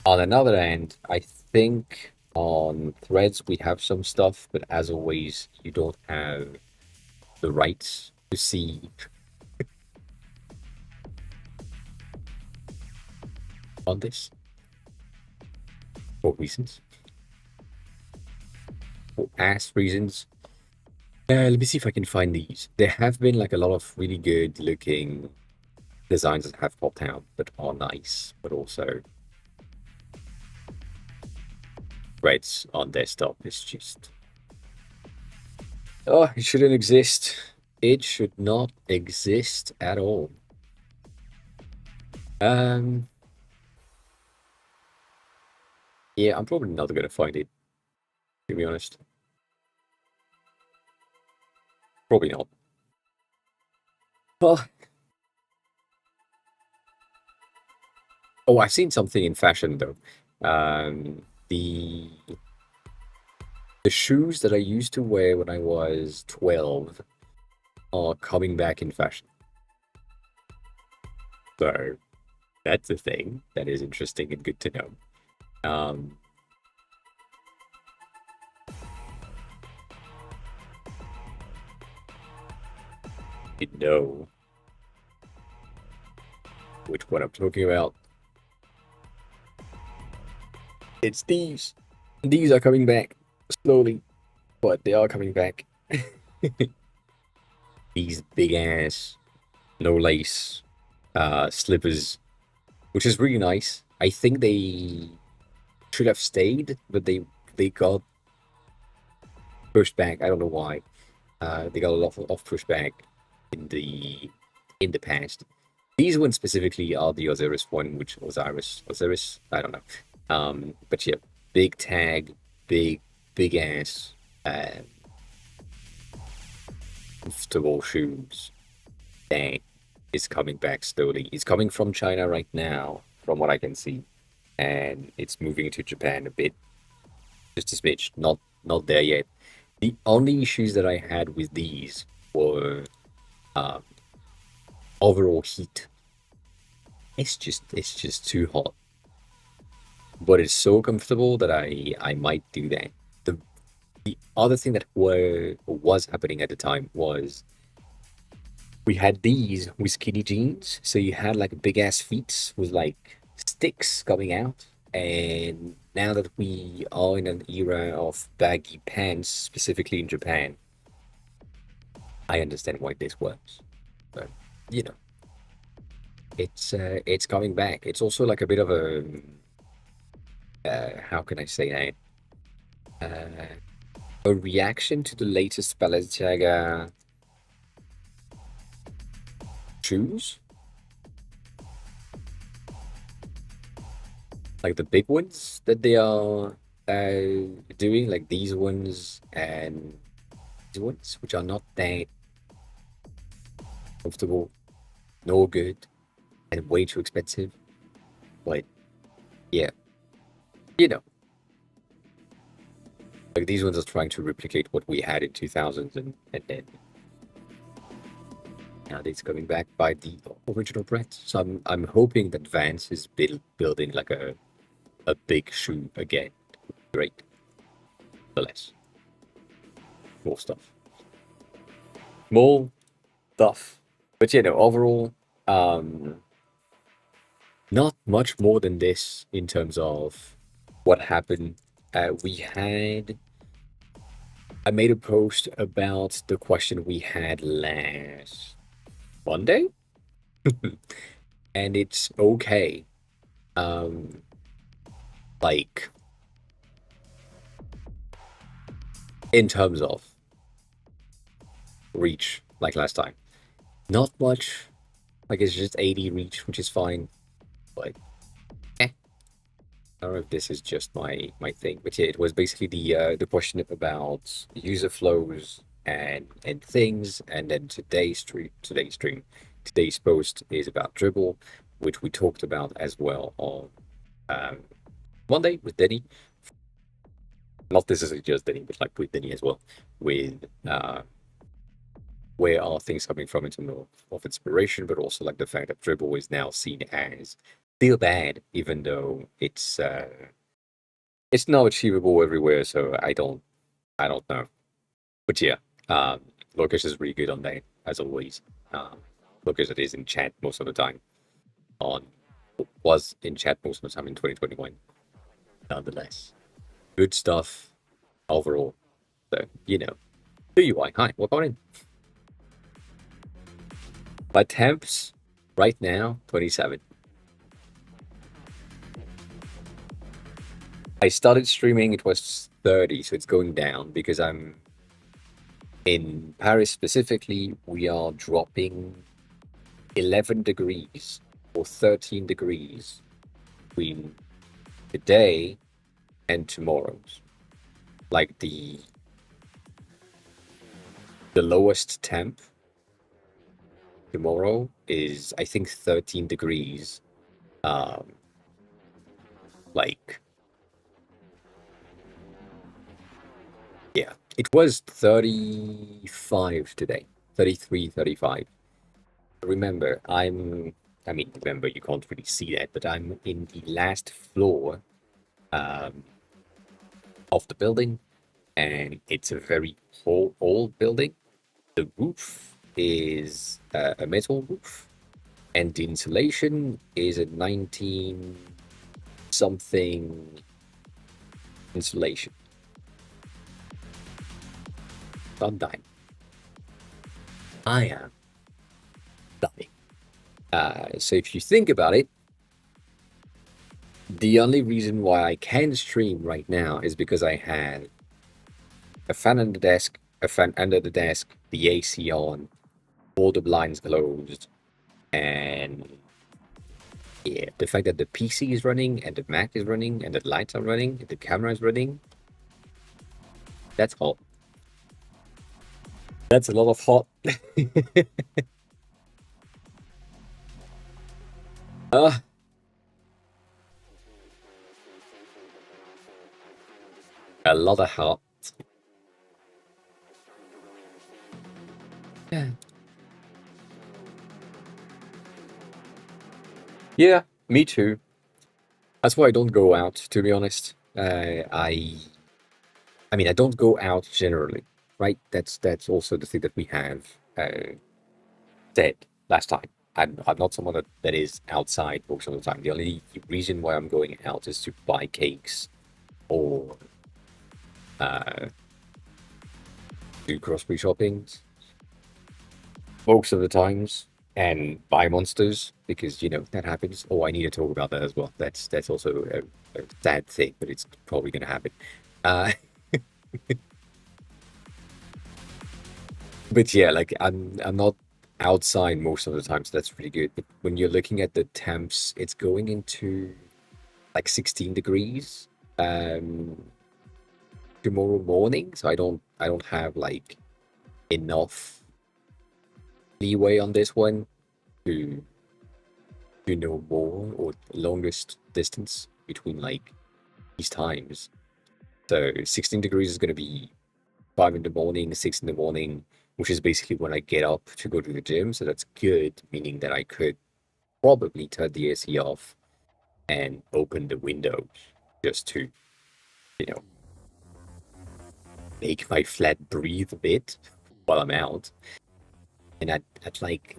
On another hand, I think on Threads we have some stuff, but as always, you don't have the rights to see on this for reasons. For ass reasons. Let me see if I can find these. There have been like a lot of really good looking designs that have popped out, but are nice, but also Threads on desktop is just, oh, it shouldn't exist. It should not exist at all. Yeah, I'm probably not gonna find it, to be honest. Probably not. Well, oh, I've seen something in fashion though. The shoes that I used to wear when I was 12 are coming back in fashion. So that's a thing that is interesting and good to know. You know which one I'm talking about. It's these. These are coming back slowly, but they are coming back. These big ass, no lace slippers, which is really nice. I think they should have stayed, but they got pushed back. I don't know why. They got a lot of pushback in the past. These ones specifically are the Osiris one, which Osiris, I don't know. But yeah, big tag, big ass, comfortable shoes. That is coming back slowly. It's coming from China right now, from what I can see, and it's moving to Japan a bit, just a smidge. Not there yet. The only issues that I had with these were overall heat. It's just too hot. But it's so comfortable that I might do that. The other thing that was happening at the time was we had these with skinny jeans, so you had like big ass feet with like sticks coming out. And now that we are in an era of baggy pants, specifically in Japan, I understand why this works. But you know, it's coming back. It's also like a bit of a how can I say that? A reaction to the latest Balenciaga shoes. like the big ones that they are doing, like these ones and these ones, which are not that comfortable nor good and way too expensive. But yeah, you know, like these ones are trying to replicate what we had in 2000s, and then now it's coming back by the original brand. So I'm hoping that Vans is building like a big shoe again. Great. But less. More stuff. More stuff. But overall, not much more than this in terms of what happened. I made a post about the question we had last Monday, and it's okay. Like in terms of reach, like last time, not much. Like it's just 80 reach, which is fine, but I don't know if this is just my thing. But yeah, it was basically the question about user flows and things, and then today's post is about dribble, which we talked about as well on um, Monday with Denny. Not necessarily just Denny, but like with Denny as well, with where are things coming from in terms of inspiration, but also like the fact that dribble is now seen as still bad, even though it's not achievable everywhere. So I don't know. But yeah, Lucas is really good on that as always. Lucas it is in chat most of the time. Was in chat most of the time in 2021. Nonetheless, good stuff overall. So who you are? Hi, welcome in. My temps right now 27. I started streaming, it was 30, so it's going down because I'm in Paris specifically. We are dropping 11 degrees or 13 degrees between today and tomorrow's. Like the lowest temp tomorrow is I think 13 degrees. Like yeah, it was 35 today. 33, 35. Remember, remember you can't really see that, but I'm in the last floor of the building, and it's a very old building. The roof is a metal roof, and the insulation is a 19 something insulation. I'm dying. I am dying. So if you think about it, the only reason why I can stream right now is because I had a fan on the desk, a fan under the desk, the AC on, all the blinds closed, and yeah, the fact that the PC is running and the Mac is running and the lights are running and the camera is running, that's hot. That's a lot of hot. A lot of hot. Yeah. Yeah, me too. That's why I don't go out, to be honest. I mean, I don't go out generally, right? That's also the thing that we have said last time. I'm not someone that is outside most of the time. The only reason why I'm going out is to buy cakes or do grocery shopping most of the times and buy monsters because that happens. Oh, I need to talk about that as well. That's also a sad thing, but it's probably going to happen. But yeah, like I'm not outside most of the time, so that's really good. But when you're looking at the temps, it's going into like 16 degrees tomorrow morning, so I don't have like enough leeway on this one to know more or longest distance between like these times. So 16 degrees is going to be 5 in the morning, 6 in the morning, which is basically when I get up to go to the gym. So that's good, meaning that I could probably turn the AC off and open the window just to, you know, make my flat breathe a bit while I'm out. And at like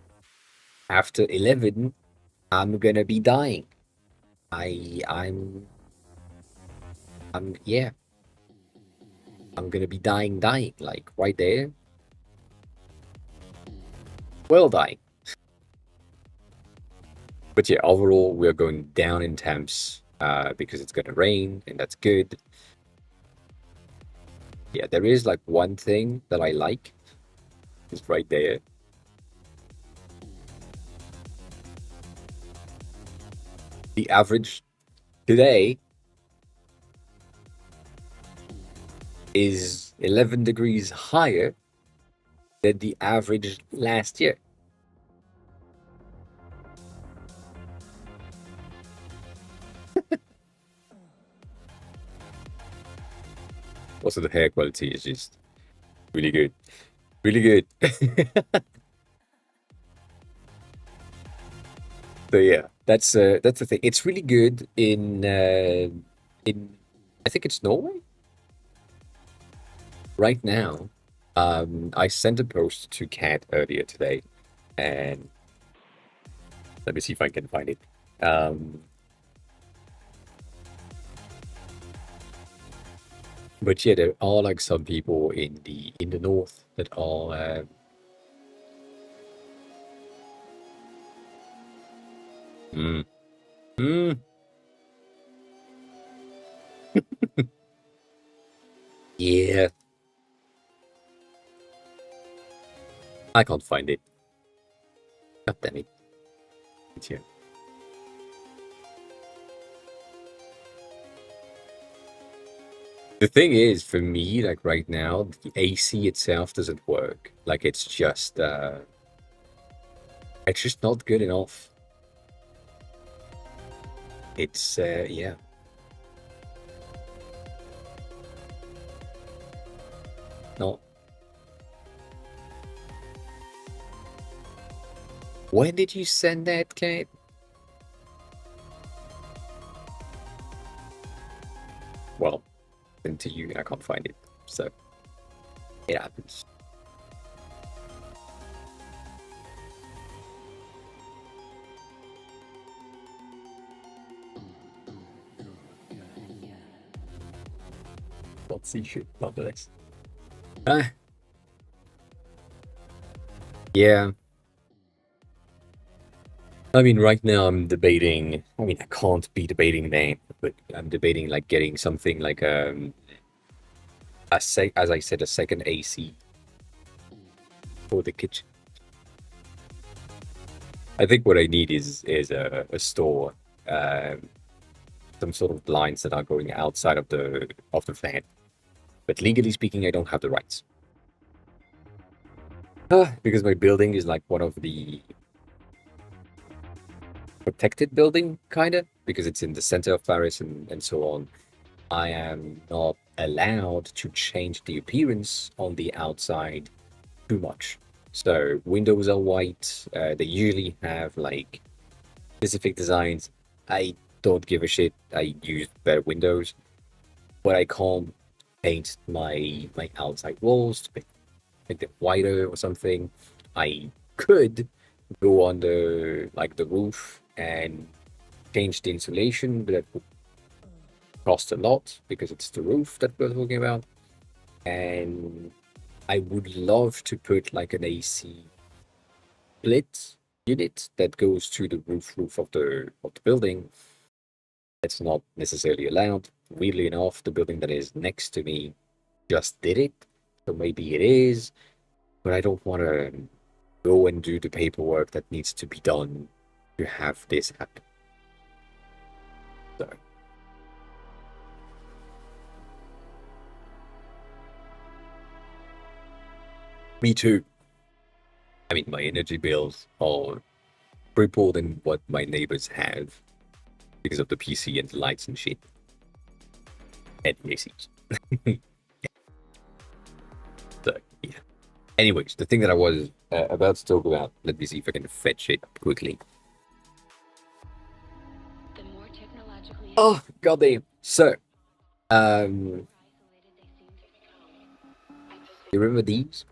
after 11, I'm gonna be dying. I I'm yeah, I'm gonna be dying, like right there. Well dying. But yeah, overall we're going down in temps because it's gonna rain and that's good. Yeah, there is like one thing that I like. It's right there. The average today is 11 degrees higher than the average last year. Also, the hair quality is just really good. Really good. So yeah, that's the thing. It's really good in I think it's Norway right now. I sent a post to Kat earlier today, and let me see if I can find it. Um, but yeah, there are like some people in the north that are mm, mm, yeah, I can't find it. God damn it. It's here. The thing is, for me, like right now, the AC itself doesn't work. Like it's just not good enough. It's yeah. No. When did you send that, Kate? Well, sent to you and I can't find it. So it happens. Not see shit, nonetheless. Ah, yeah. I mean, right now I'm debating. I mean, I can't be debating that, but I'm debating like getting something like as I said, a second AC for the kitchen. I think what I need is a store, um, some sort of blinds that are going outside of the fan. But legally speaking, I don't have the rights. Because my building is like one of the protected building, kind of, because it's in the center of Paris and so on. I am not allowed to change the appearance on the outside too much. So windows are white. They usually have like specific designs. I don't give a shit. I use better windows, but I can't paint my outside walls to make them whiter or something. I could go on the roof and change the insulation, but that would cost a lot because it's the roof that we're talking about. And I would love to put like an AC split unit that goes to the roof of the building. It's not necessarily allowed. Weirdly enough, the building that is next to me just did it, so maybe it is, but I don't want to go and do the paperwork that needs to be done to have this happen. So Me too. I mean, my energy bills are triple than what my neighbors have because of the PC and the lights and shit. And the ACs. So, yeah. Anyways, the thing that I was about to talk about, let me see if I can fetch it quickly. Oh, goddamn. So, you remember these?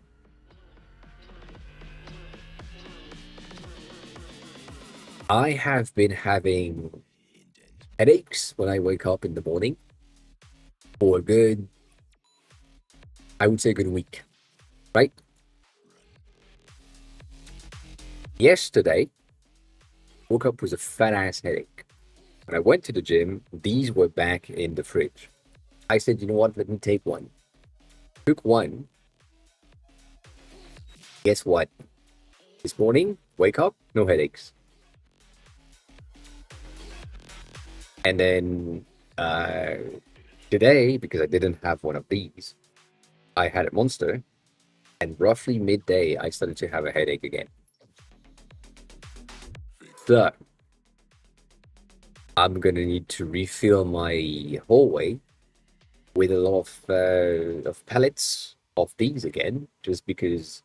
I have been having headaches when I wake up in the morning for a good, I would say a good week, right? Yesterday, woke up with a fat ass headache. When I went to the gym, these were back in the fridge. I said, you know what, let me take one. Took one. Guess what? This morning, wake up, no headaches. And then today, because I didn't have one of these, I had a Monster, and roughly midday, I started to have a headache again. So, I'm gonna need to refill my hallway with a lot of pellets of these again, just because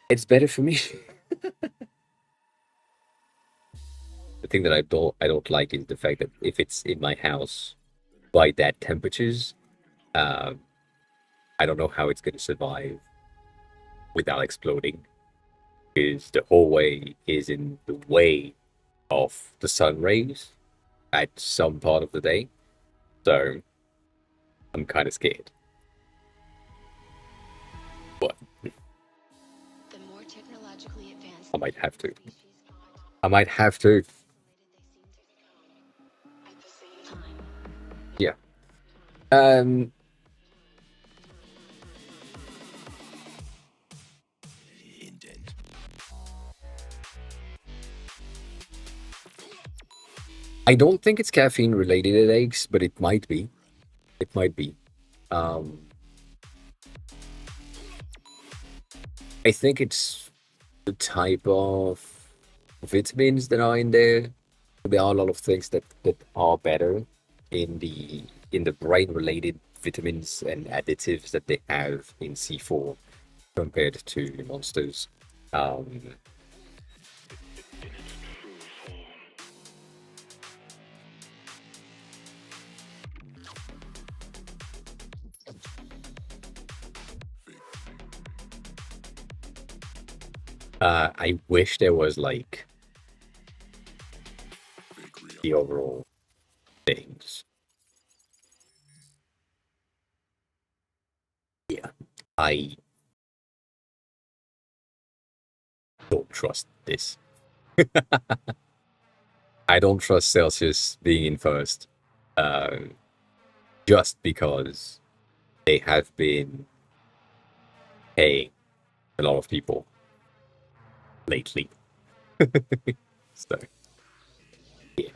it's better for me. The thing that I don't like is the fact that if it's in my house by that temperatures, um, I don't know how it's gonna survive without exploding, because the hallway is in the way of the sun rays at some part of the day. So I'm kind of scared. But I might have to. I might have to. Yeah. Um. I don't think it's caffeine related headaches, but it might be. It might be. Um. I think it's the type of vitamins that are in there. There are a lot of things that are better in the brain related vitamins and additives that they have in C4 compared to monsters. Um, I wish there was like the overall things. Yeah, I don't trust this. I don't trust Celsius being in first, uh, just because they have been paying a lot of people lately. So yeah,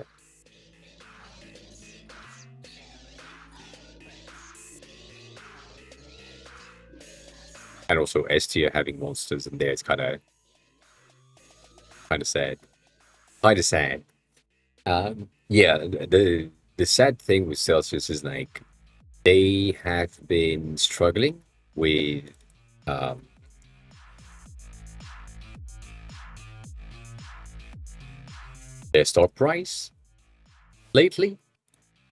and also S tier having monsters in there is kind of sad. Kind of sad. Yeah, the sad thing with Celsius is like they have been struggling with um, their stock price lately,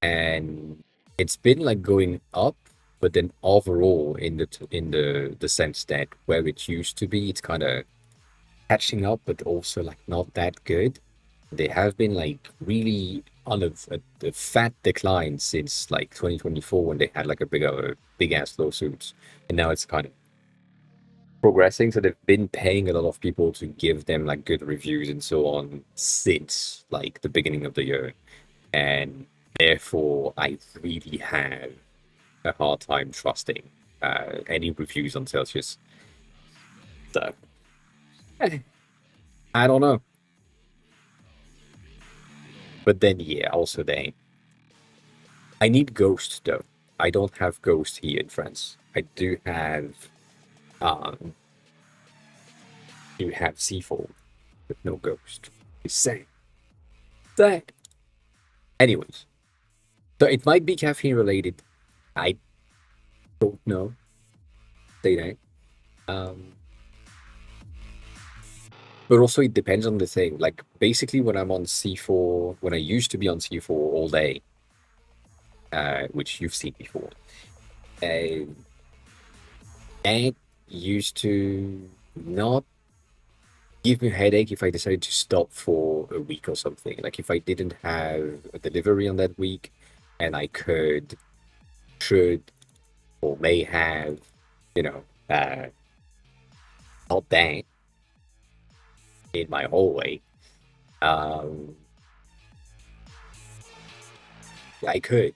and it's been like going up, but then overall in the sense that where it used to be, it's kind of catching up, but also like not that good. They have been like really on a fat decline since like 2024 when they had like a big ass lawsuits, and now it's kind of progressing. So they've been paying a lot of people to give them like good reviews and so on since like the beginning of the year, and therefore I really have a hard time trusting any reviews on Celsius. So I don't know. But then yeah, also I need Ghost though. I don't have Ghost here in France. I do have Um, you have C4 with no ghost. It's sad. Sad. Anyways, so it might be caffeine related. I don't know. Say that. Um, but also it depends on the thing. Like basically, when I'm on C4, when I used to be on C4 all day, which you've seen before, uh, that used to not give me a headache if I decided to stop for a week or something. Like if I didn't have a delivery on that week, and I could, should, or may have, you know, not that in my hallway, um, I could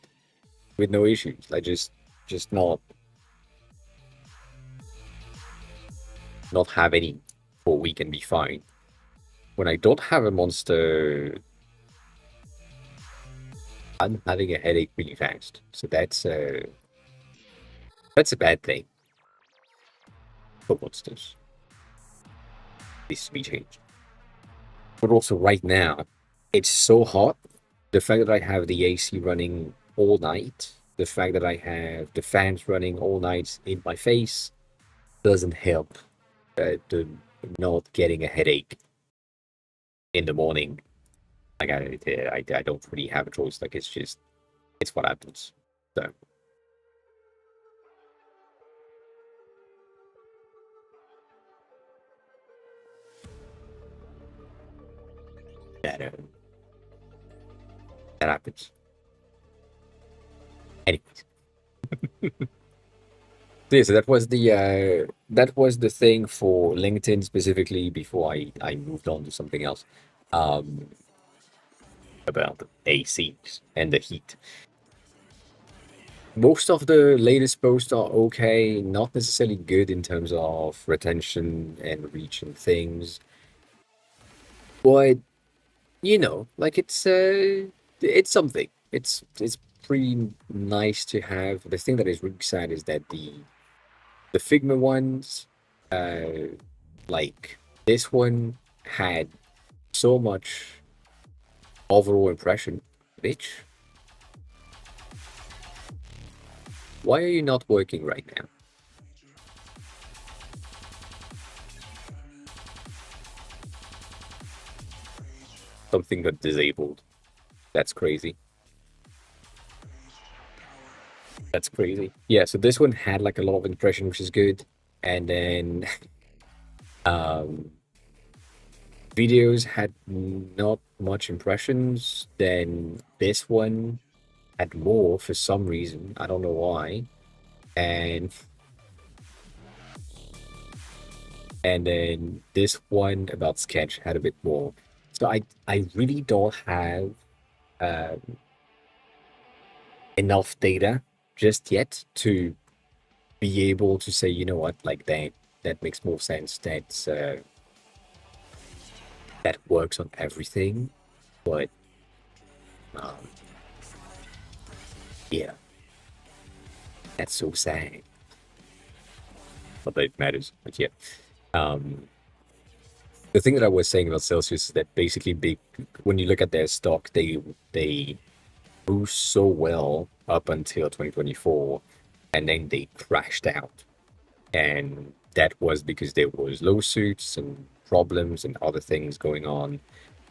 with no issues. Like just not have any for a week and be fine. When I don't have a monster, I'm having a headache really fast. So that's a bad thing for monsters. This to be changed. But also right now, it's so hot. The fact that I have the AC running all night, the fact that I have the fans running all night in my face doesn't help the not getting a headache in the morning. Like I don't really have a choice. Like it's what happens. So that that happens. Anyways, yeah, so that was the thing for LinkedIn specifically before I moved on to something else. Um, about the ACs and the heat. Most of the latest posts are okay, not necessarily good in terms of retention and reach and things, but like it's something. It's pretty nice to have. The thing that is really sad is that the Figma ones, uh, like this one had so much overall impression. Bitch, why are you not working right now? Something got disabled. That's crazy. That's crazy. Yeah, so this one had like a lot of impression, which is good. And then um videos had not much impressions. Then this one had more for some reason. I don't know why. And then this one about sketch had a bit more. So I really don't have um enough data just yet to be able to say, you know what, like that makes more sense. That works on everything. But um, yeah, that's so sad. Not that it matters, but yeah. Um, the thing that I was saying about Celsius is that basically when you look at their stock, they grew so well up until 2024, and then they crashed out. And that was because there was lawsuits and problems and other things going on.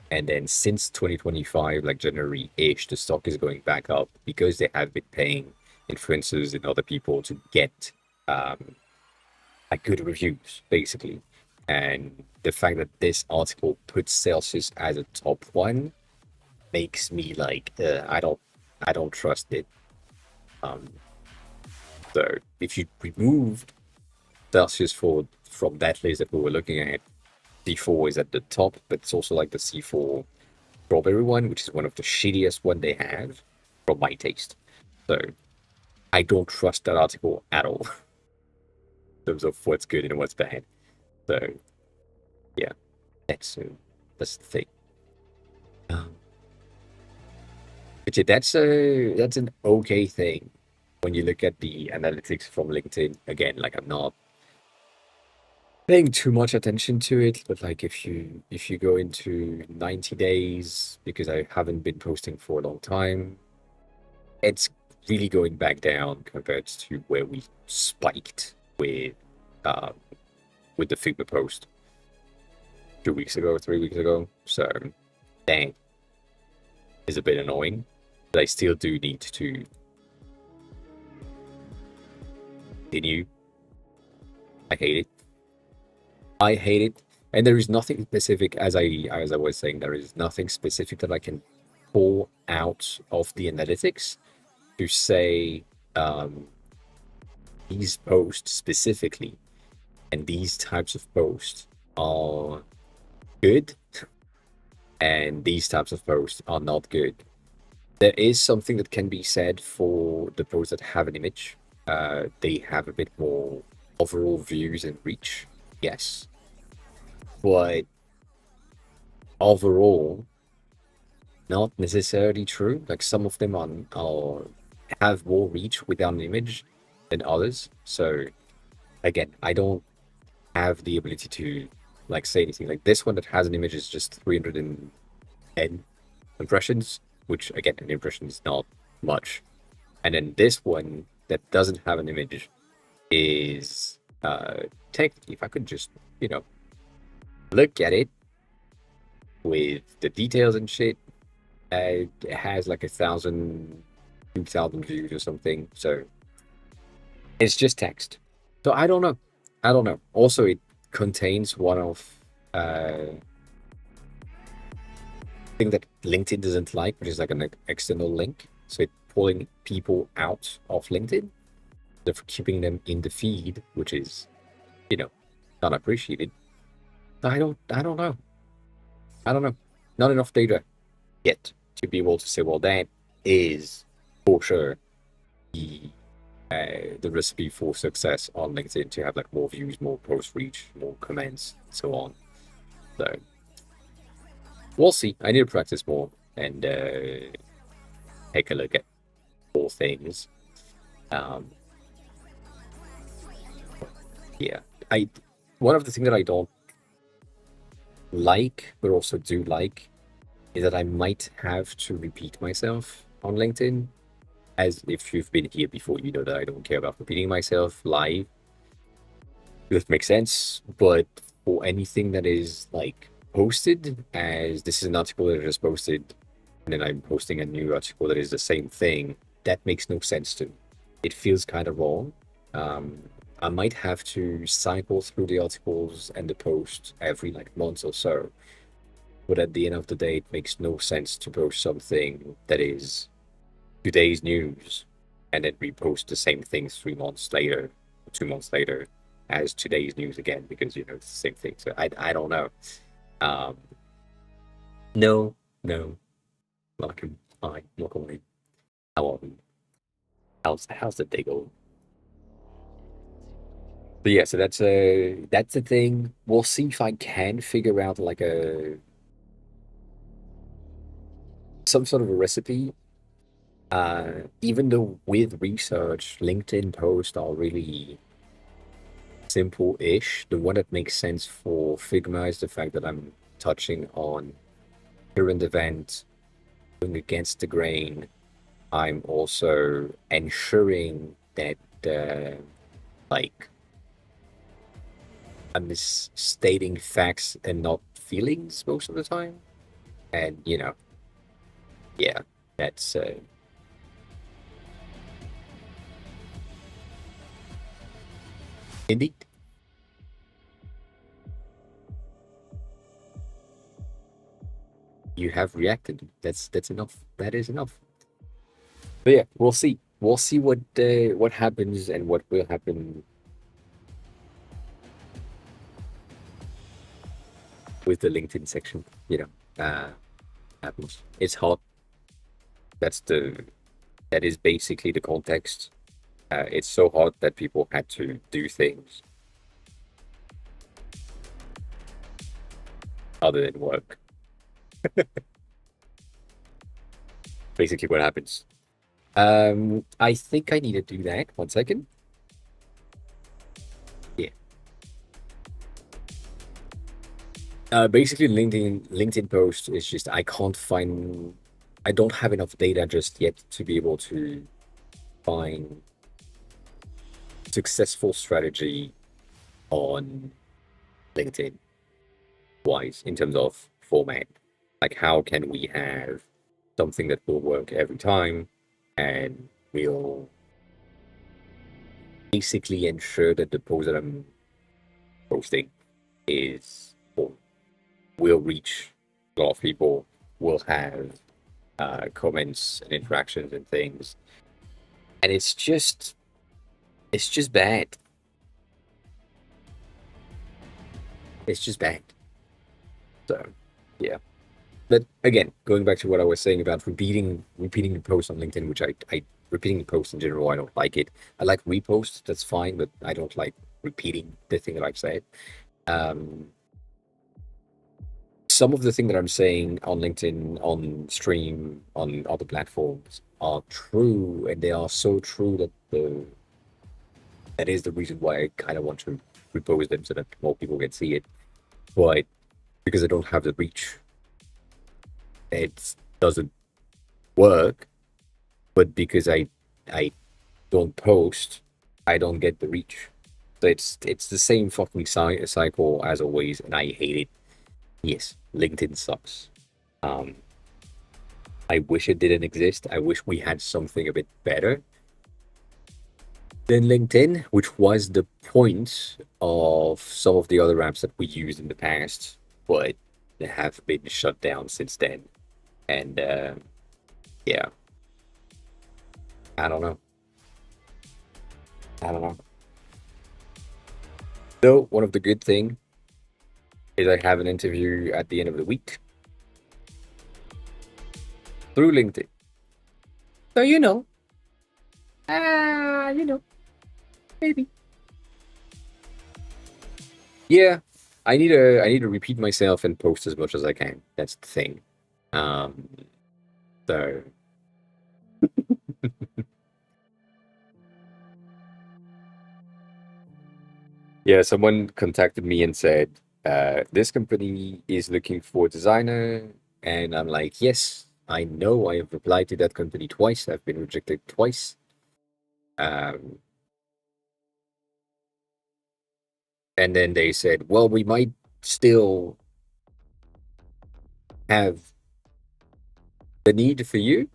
And then since 2025, like January-ish, the stock is going back up because they have been paying influencers and other people to get um, like good reviews, basically. And the fact that this article puts Celsius as a top one makes me like I don't trust it. Um, so if you removed Celsius from that list that we were looking at, C4 is at the top, but it's also like the C4 strawberry one, which is one of the shittiest one they have from my taste. So I don't trust that article at all in terms of what's good and what's bad. So yeah, that's the thing. Um, but yeah, that's an okay thing when you look at the analytics from LinkedIn. Again, like I'm not paying too much attention to it, but like if you go into 90 days, because I haven't been posting for a long time, it's really going back down compared to where we spiked um with the Figma post 2 weeks ago, 3 weeks ago. So that is a bit annoying. But I still do need to continue. I hate it. I hate it. And there is nothing specific, as I was saying, there is nothing specific that I can pull out of the analytics to say these posts specifically and these types of posts are good and these types of posts are not good. There is something that can be said for the posts that have an image. They have a bit more overall views and reach, yes. But overall, not necessarily true. Like some of them are have more reach without an image than others. So again, I don't have the ability to like say anything. Like this one that has an image is just 310 impressions, which again, an impression is not much. And then this one that doesn't have an image is technically, if I could just, look at it with the details and shit, it has like 1,000, 2,000 views or something. So it's just text. So I don't know. I don't know. Also, it contains one of thing that LinkedIn doesn't like, which is like an external link. So it's pulling people out of LinkedIn, therefore keeping them in the feed, which is, not appreciated. I don't know. I don't know. Not enough data yet to be able to say, well, that is for sure the recipe for success on LinkedIn, to have like more views, more post reach, more comments, and so on. So we'll see. I need to practice more and take a look at all things. Yeah, one of the things that I don't like, but also do like, is that I might have to repeat myself on LinkedIn. As if you've been here before, you know that I don't care about repeating myself live. That makes sense. But for anything that is like posted, as this is an article that I just posted, and then I'm posting a new article that is the same thing, that makes no sense to me. It feels kind of wrong. I might have to cycle through the articles and the post every like month or so. But at the end of the day, it makes no sense to post something that is today's news and then repost the same thing 3 months later, 2 months later, as today's news again, because it's the same thing. So I don't know. No, like I not going. How's the day going? But yeah, so that's the thing. We'll see if I can figure out like some sort of a recipe. Even though with research, LinkedIn posts are really simple-ish. The one that makes sense for Figma is the fact that I'm touching on current event, going against the grain. I'm also ensuring that like I'm stating facts and not feelings most of the time. And yeah, that's indeed. You have reacted. That's enough. That is enough. But yeah, we'll see. We'll see what happens and what will happen with the LinkedIn section. Happens. It's hot. That is basically the context. It's so hot that people had to do things other than work. Basically, what happens. I think I need to do that. 1 second. Yeah. Basically, LinkedIn post is just I don't have enough data just yet to be able to find successful strategy on LinkedIn wise in terms of format. Like, how can we have something that will work every time and will basically ensure that the post that I'm posting is will reach a lot of people, will have comments and interactions and things, and it's just bad. It's just bad. So yeah. But again, going back to what I was saying about repeating the post on LinkedIn, which I repeating the post in general, I don't like it. I like reposts, that's fine, but I don't like repeating the thing that I've said. Um, some of the thing that I'm saying on LinkedIn, on stream, on other platforms are true, and they are so true that that is the reason why I kind of want to repost them so that more people can see it. But because I don't have the reach, it doesn't work. But because I don't post, I don't get the reach. So it's the same fucking cycle as always, and I hate it. Yes, LinkedIn sucks. Um, I wish it didn't exist. I wish we had something a bit better than LinkedIn, which was the point of some of the other apps that we used in the past, but they have been shut down since then. And yeah, I don't know. I don't know. Though one of the good thing is I have an interview at the end of the week through LinkedIn. So maybe. Yeah, I need to repeat myself and post as much as I can. That's the thing. Um, so yeah, someone contacted me and said, this company is looking for a designer, and I'm like, yes, I know. I have applied to that company twice. I've been rejected twice. Um, and then they said, well, we might still have the need for you.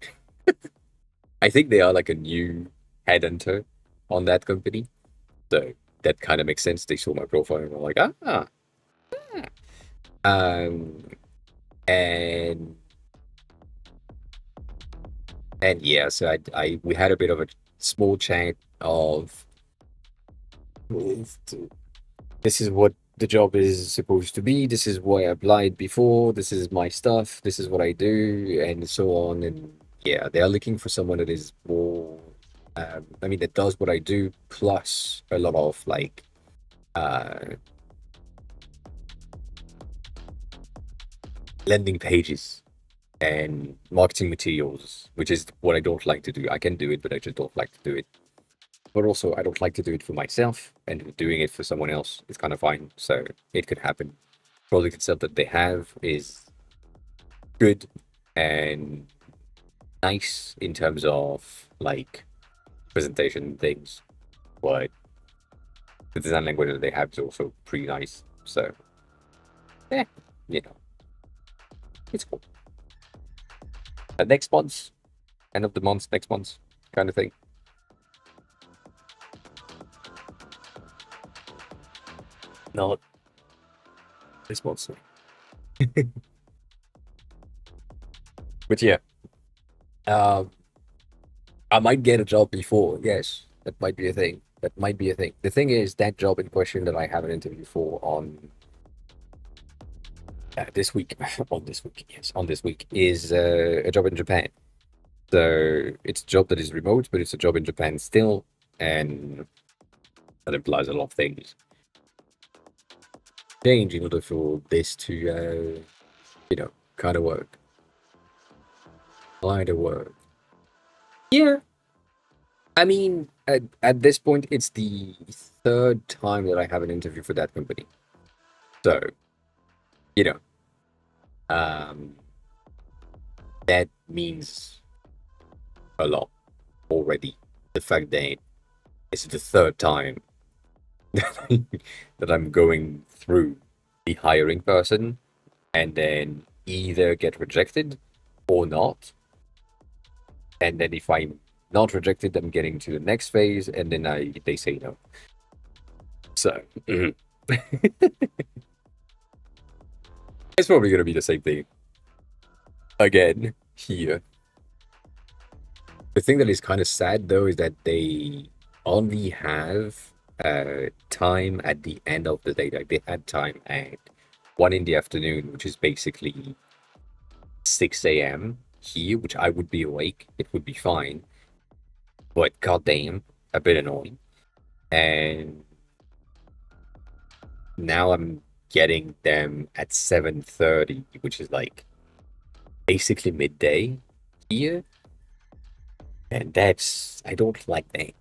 I think they are like a new headhunter on that company. So that kind of makes sense. They saw my profile and were like, ah. Um, and yeah, so I we had a bit of a small chat of this is what the job is supposed to be. This is why I applied before. This is my stuff. This is what I do, and so on. And yeah, they are looking for someone that is more. I mean, that does what I do, plus a lot of like uh, landing pages and marketing materials, which is what I don't like to do. I can do it, but I just don't like to do it. But also, I don't like to do it for myself, and doing it for someone else is kind of fine. So it could happen. Product itself that they have is good and nice in terms of like presentation and things, but the design language that they have is also pretty nice. So yeah, you know, it's cool. Next month, end of the month, next month, kind of thing. Not this month. But yeah, um, I might get a job before. Yes, that might be a thing. That might be a thing. The thing is, that job in question that I have an interview for on this week, on this week, yes, on this week is a job in Japan. So it's a job that is remote, but it's a job in Japan still, and that implies a lot of things change in order for this to, kind of work. Kind of work. Yeah, I mean, at this point, it's the third time that I have an interview for that company. So you know, um, that means a lot already. The fact that it's the third time that I'm going through the hiring person and then either get rejected or not. And then if I'm not rejected, I'm getting to the next phase, and then they say no. So it's probably gonna be the same thing again here. The thing that is kind of sad though is that they only have time at the end of the day. Like they had time at 1 in the afternoon, which is basically 6 a.m. here, which I would be awake. It would be fine, but goddamn, a bit annoying. And now I'm getting them at 7:30, which is like basically midday here, and that's I don't like that.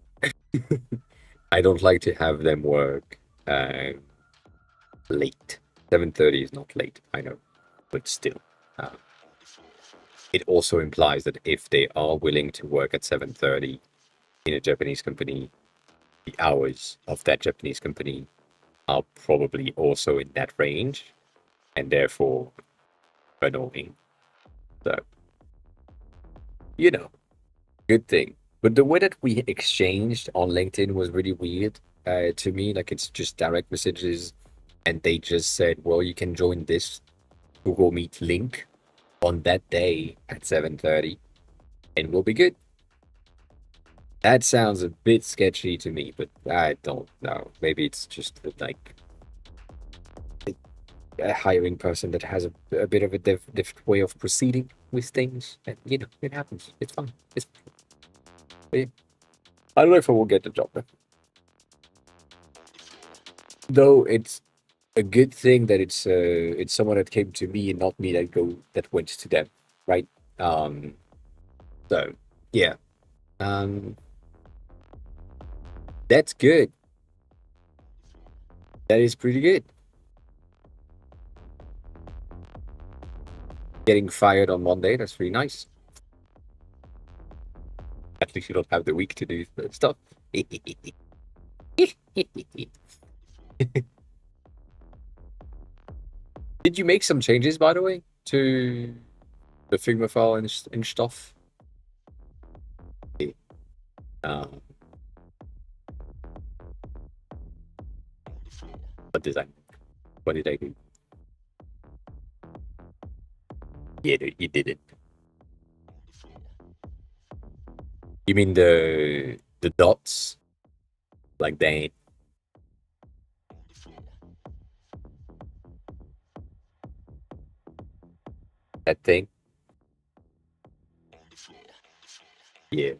I don't like to have them work late. 7:30 is not late, I know, but still. Uh, it also implies that if they are willing to work at 7:30 in a Japanese company, the hours of that Japanese company are probably also in that range, and therefore annoying. So, you know, good thing. But the way that we exchanged on LinkedIn was really weird to me. Like it's just direct messages, and they just said, "Well, you can join this Google Meet link on that day at 7:30, and we'll be good." That sounds a bit sketchy to me, but I don't know. Maybe it's just like a hiring person that has a bit of a different way of proceeding with things, and it happens. It's fine. It's I don't know if I will get the job, though. It's a good thing that it's someone that came to me and not me that went to them, right? Um, so yeah, um, that's good. That is pretty good. Getting fired on Monday, that's really nice. At least you don't have the week to do stuff. Did you make some changes, by the way, to the Figma file and stuff? Um, what design? What did I do? Yeah, you did it. You mean the dots like that thing? Yeah.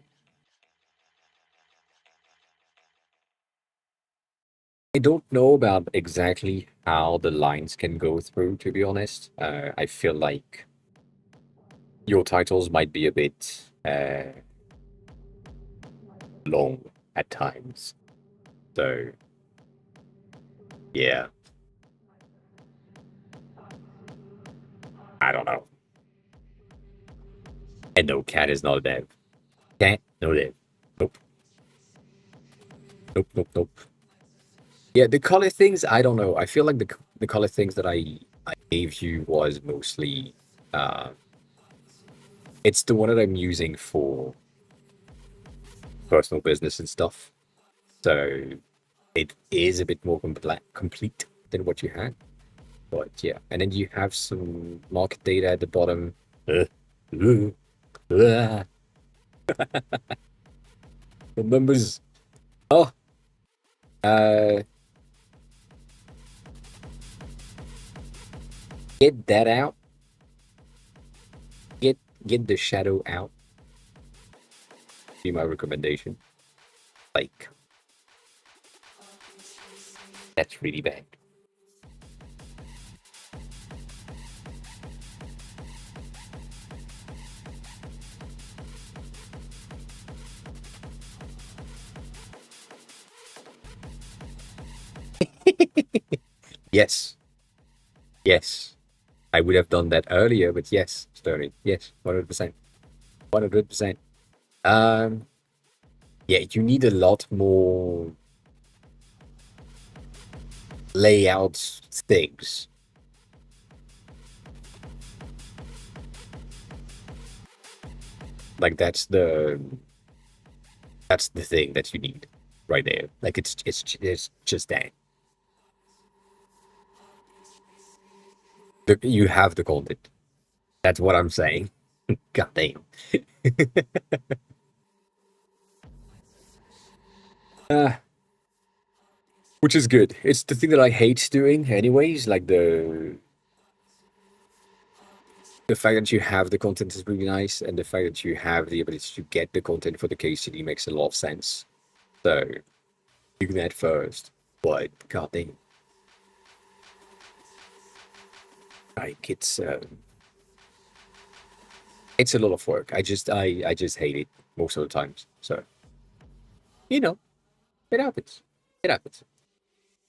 I don't know about exactly how the lines can go through, to be honest. I feel like your titles might be a bit long at times. So, yeah, I don't know. And no, Cat is not a dev. Cat, no dev. Nope. Nope, nope, nope. Yeah, the color things, I don't know. I feel like the color things that I gave you was mostly uh it's the one that I'm using for personal business and stuff. So it is a bit more complete than what you had. But yeah, and then you have some market data at the bottom. Uh, uh, uh, the numbers. Oh, uh, get that out. Get get the shadow out. Be my recommendation. Like that's really bad. Yes, yes. I would have done that earlier, but yes, Sterling, yes, 100%, 100%. Yeah, you need a lot more layout things. Like that's the thing that you need right there. Like it's just that. You have the content. That's what I'm saying. God damn. uh, which is good. It's the thing that I hate doing anyways, like the fact that you have the content is really nice, and the fact that you have the ability to get the content for the case study makes a lot of sense. So do that first. But god damn. Like it's a lot of work. I just hate it most of the times. So you know, it happens. It happens.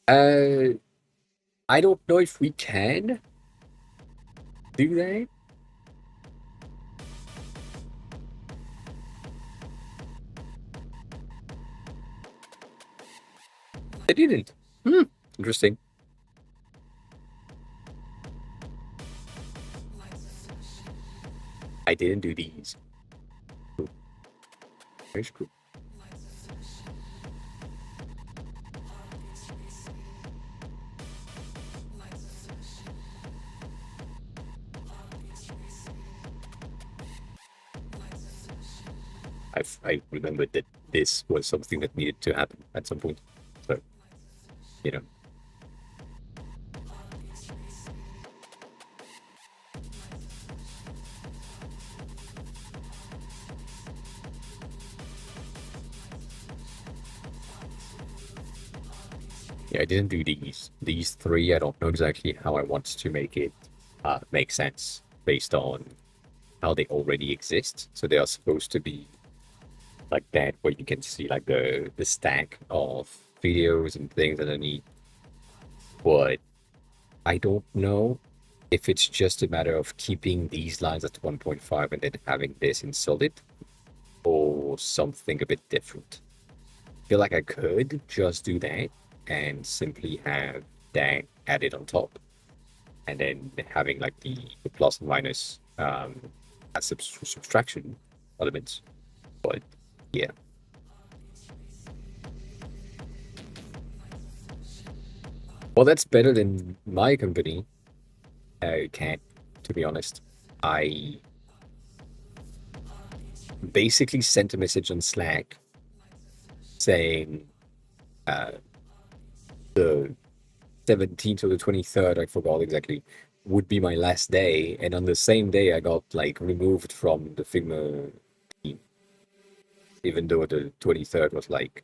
Uh I don't know if we can do that. I didn't. Interesting. I didn't do these. Cool. Very cool. I remembered that this was something that needed to happen at some point. So, you know. Yeah, I didn't do these. These three, I don't know exactly how I want to make it make sense based on how they already exist. So they are supposed to be like that, where you can see like the stack of videos and things underneath. But I don't know if it's just a matter of keeping these lines at 1.5 and then having this in solid, or something a bit different. I feel like I could just do that and simply have that added on top, and then having like the plus and minus as subtraction elements. But yeah. Well, that's better than my company. Can't, to be honest. I basically sent a message on Slack saying uh, the 17th or the 23rd, I forgot exactly, would be my last day. And on the same day, I got like removed from the Figma team, even though the 23rd was like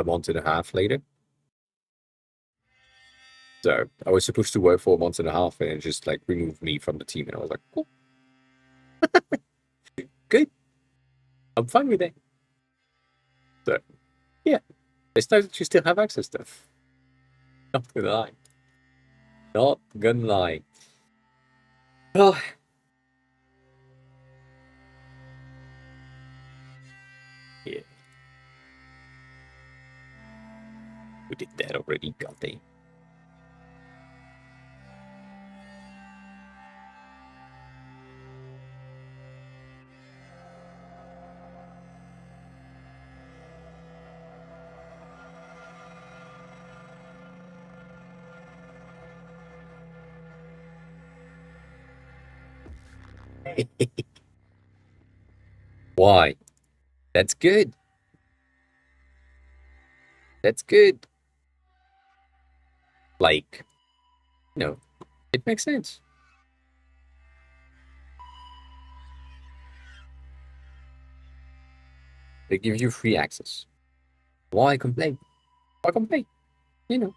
a month and a half later. So I was supposed to work for a month and a half, and it just like removed me from the team. And I was like, cool, good. I'm fine with that. So yeah, it's nice that you still have access to. Not gonna lie. Not gonna lie. Oh, yeah. We did that already, goddamn. Why? That's good. That's good. Like, it makes sense. They give you free access. Why complain? Why complain? You know,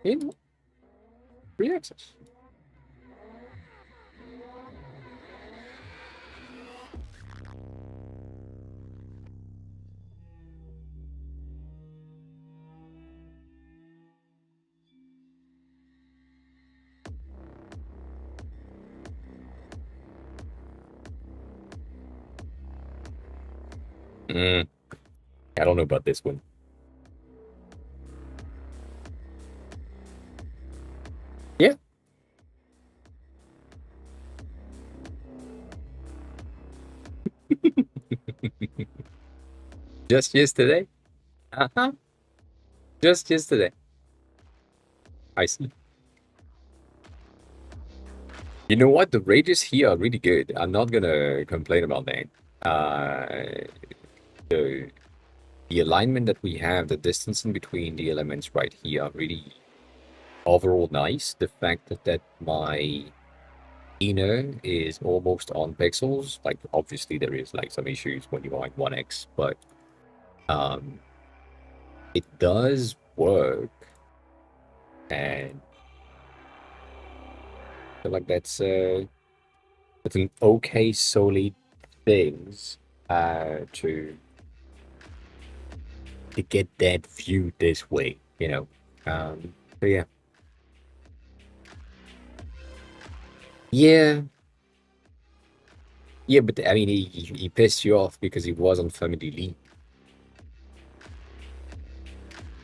you know, free access. I don't know about this one. Yeah. Just yesterday? Uh-huh. Just yesterday. I see. You know what? The ranges here are really good. I'm not gonna complain about that. The the alignment that we have, the distance in between the elements right here are really overall nice. The fact that my inner is almost on pixels, like obviously there is like some issues when you are in 1x, but um it does work, and I feel like that's an okay solid things to get that view this way, you know. So yeah. Yeah, yeah, but I mean, he pissed you off because he was on Family League.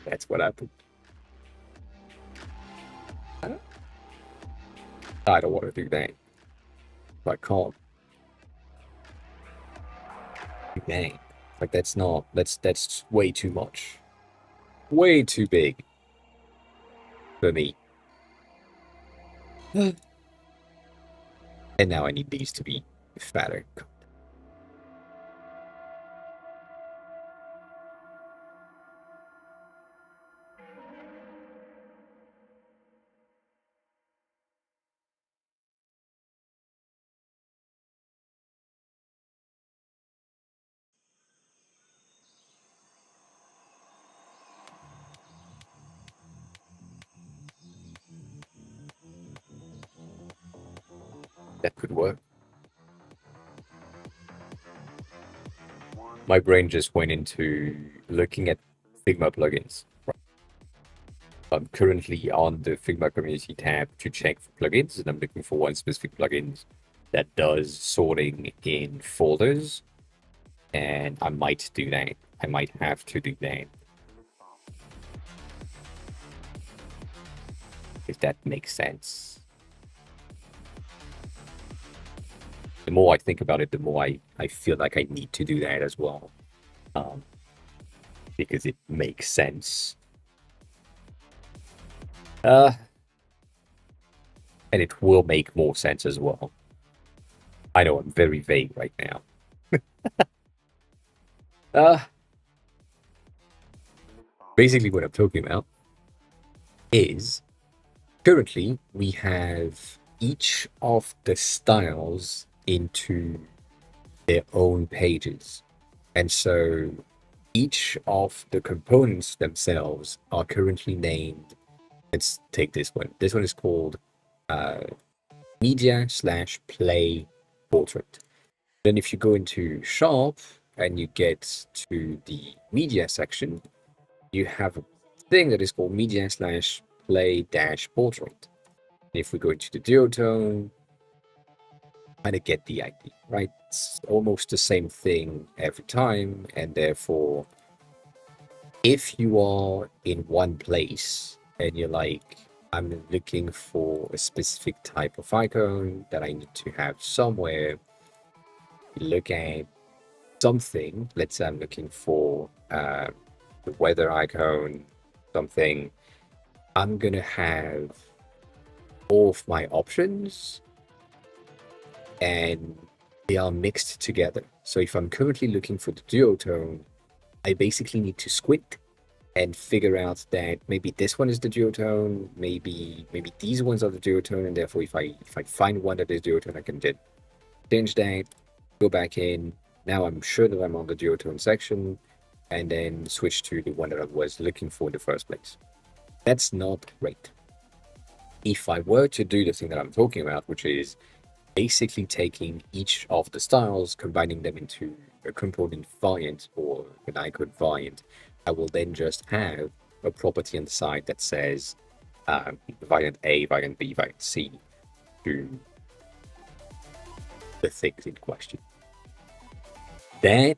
That's what happened. I don't want to do that. I can't do that. Like that's not that's way too much. Way too big for me. And now I need these to be fatter. That could work. My brain just went into looking at Figma plugins. I'm currently on the Figma community tab to check for plugins, and I'm looking for one specific plugin that does sorting in folders, and I might do that. I might have to do that. If that makes sense. The more I think about it, the more I feel like I need to do that as well. Um, because it makes sense. And it will make more sense as well. I know I'm very vague right now. Uh, Basically what I'm talking about is currently we have each of the styles into their own pages. And so each of the components themselves are currently named. Let's take this one. This one is called media/play portrait. Then if you go into Sharp and you get to the media section, you have a thing that is called media/play-portrait. If we go into the duotone, kind of get the idea, right? It's almost the same thing every time, and therefore, if you are in one place and you're like, I'm looking for a specific type of icon that I need to have somewhere, you look at something. Let's say I'm looking for the weather icon, something. I'm gonna have all of my options and they are mixed together. So if I'm currently looking for the duotone, I basically need to squint and figure out that maybe this one is the duotone, maybe these ones are the duotone, and therefore if I find one that is duotone, I can just change that, go back in. Now I'm sure that I'm on the duotone section, and then switch to the one that I was looking for in the first place. That's not great. If I were to do the thing that I'm talking about, which is basically taking each of the styles, combining them into a component variant or an icon variant, I will then just have a property on the side that says variant A, variant B, variant C to the things in question. That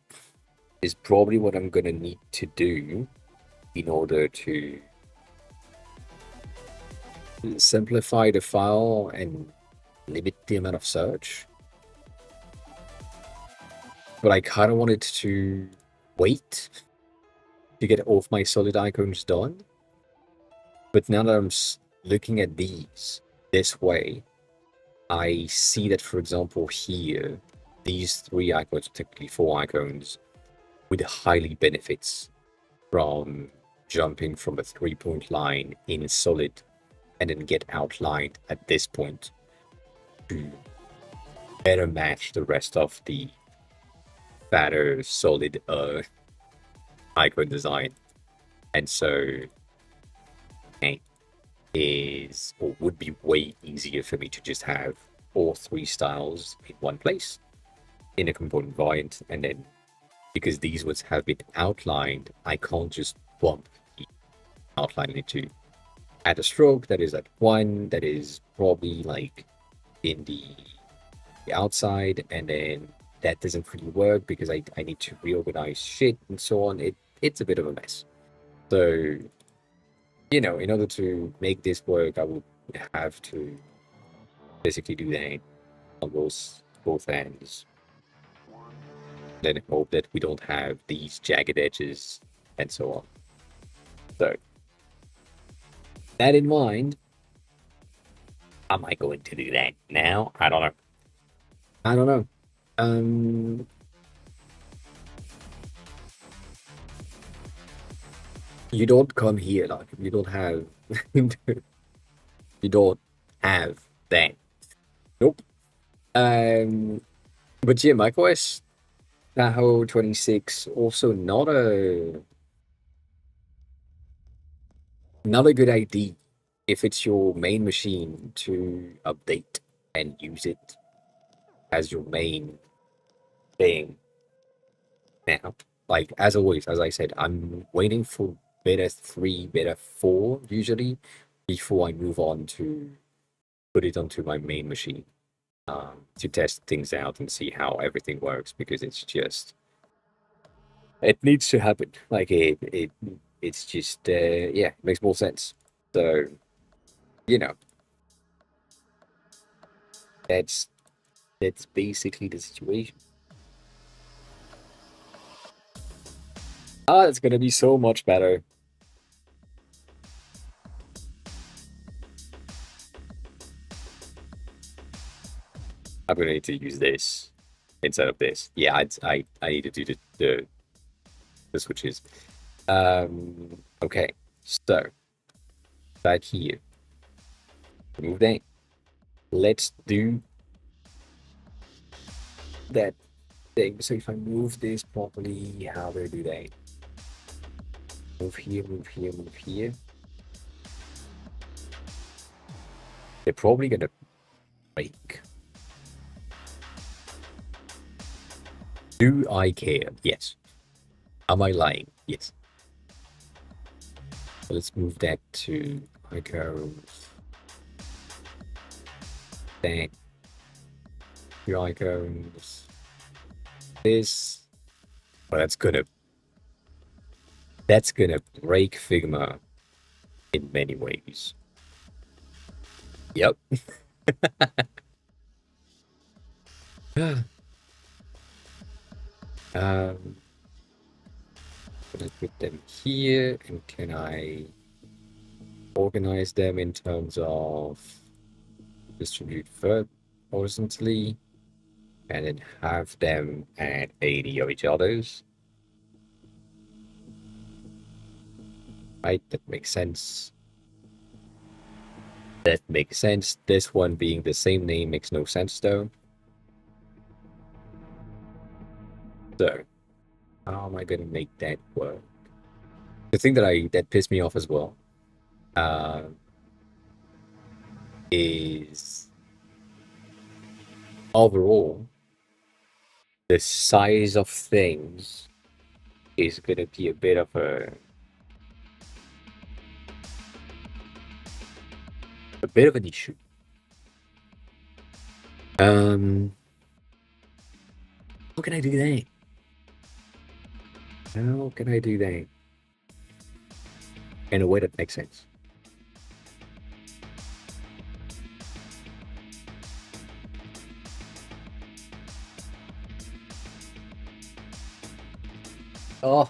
is probably what I'm gonna need to do in order to simplify the file and limit the amount of search. But I kind of wanted to wait to get all of my solid icons done. But now that I'm looking at these this way, I see that, for example, here, these 3 icons, technically 4 icons, would highly benefits from jumping from a 3-point line in solid and then get outlined at this point to better match the rest of the fatter solid icon design. And so it is, or would be, way easier for me to just have all 3 styles in one place in a component variant, and then because these ones have been outlined, I can't just bump the outline into add a stroke that is at 1, that is probably like in the outside, and then that doesn't really work because I need to reorganize shit and so on. It's a bit of a mess. So, in order to make this work, I would have to basically do that on both ends. Then hope that we don't have these jagged edges and so on. So, that in mind, am I going to do that now? I don't know. You don't come here, like, you don't have you don't have that. Nope. But yeah, macOS Tahoe 26 also not a good idea if it's your main machine to update and use it as your main thing now. Like, as always, as I said, I'm waiting for beta 3, beta 4 usually before I move on to put it onto my main machine to test things out and see how everything works, because it's just, it needs to happen. Like, it's just yeah, it makes more sense. So, that's basically the situation. It's gonna be so much better. I'm gonna need to use this instead of this. Yeah, I need to do the switches. Okay, so back here, move that. Let's do that thing. So if I move this properly, how do I do that? Move here, move here, move here. They're probably gonna break. Do I care? Yes. Am I lying? Yes. So let's move that to icons. That. Your icons. This. Well, that's gonna break Figma in many ways. Yep. Can I put them here, and can I organize them in terms of distribute horizontally, and then have them at 80 of each other's? Right, that makes sense. That makes sense. This one being the same name makes no sense though. So, how am I gonna make that work? The thing that pissed me off as well is overall the size of things is gonna be a bit of an issue. How can I do that? How can I do that in a way that makes sense? Oh,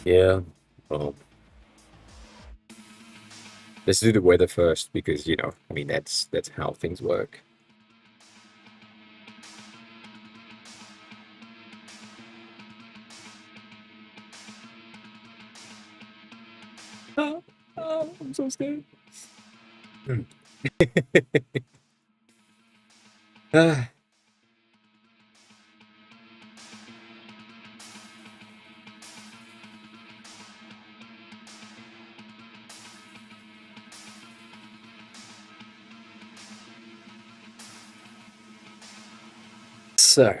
yeah. Well, let's do the weather first because I mean that's how things work. Oh, I'm so scared. Ah, so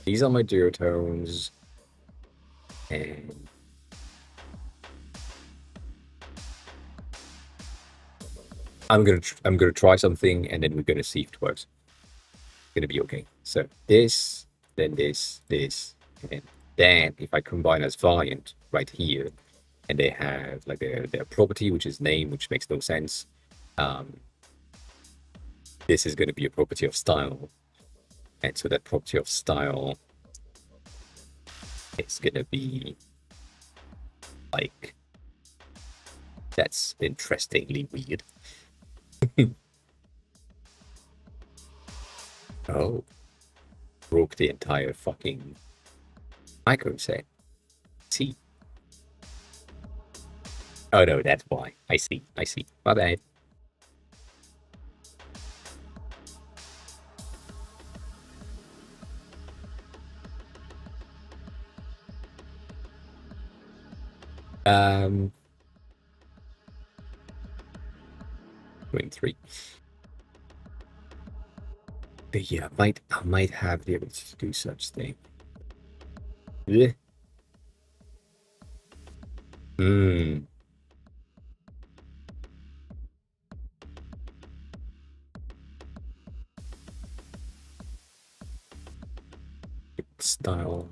these are my duotones, and I'm gonna try something, and then we're gonna see if it works. It's gonna be okay. So this, then this, and then if I combine as variant right here, and they have like their property, which is name, which makes no sense. Um, this is going to be a property of style, and so that property of style is going to be like that's interestingly weird. Oh, broke the entire fucking micro set. See? Oh no, that's why. I see. I see. My bad. Um, 23. But yeah, I might have the ability to do such thing. Yeah. Hmm. Style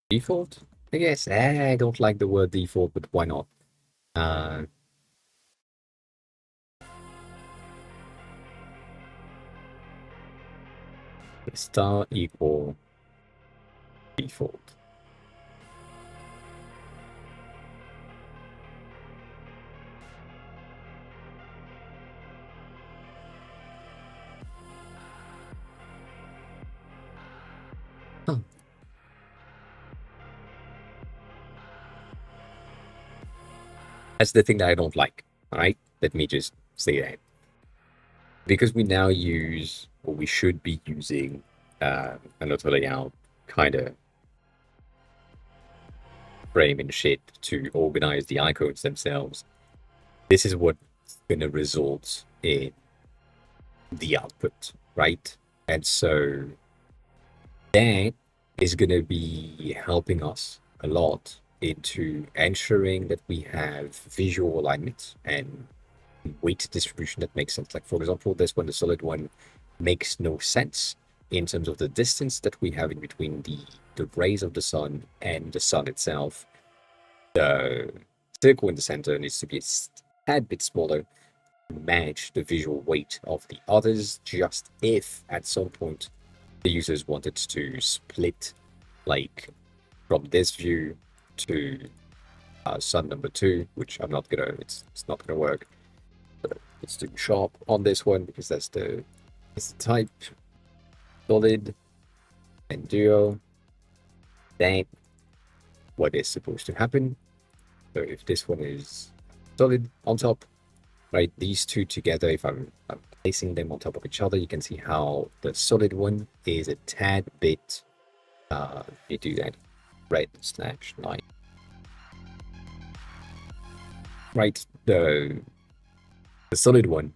default. I guess. I don't like the word default, but why not? Uh, Star equal default. Huh. That's the thing that I don't like. All right, let me just say that because we now use, or we should be using, an auto layout kind of frame and shit to organize the icons themselves. This is what's gonna result in the output, right? And so that is going to be helping us a lot into ensuring that we have visual alignment and weight distribution that makes sense. Like, for example, this one, the solid one, makes no sense in terms of the distance that we have in between the rays of the sun and the sun itself. The circle in the center needs to be a tad bit smaller to manage the visual weight of the others, just if at some point the users wanted to split like from this view to sun number 2, which it's not gonna work. But it's too sharp on this one because it's the type solid and duo. That what is supposed to happen. So if this one is solid on top, right, these two together, if I'm placing them on top of each other, you can see how the solid one is a tad bit you do that red slash line. Right, the solid one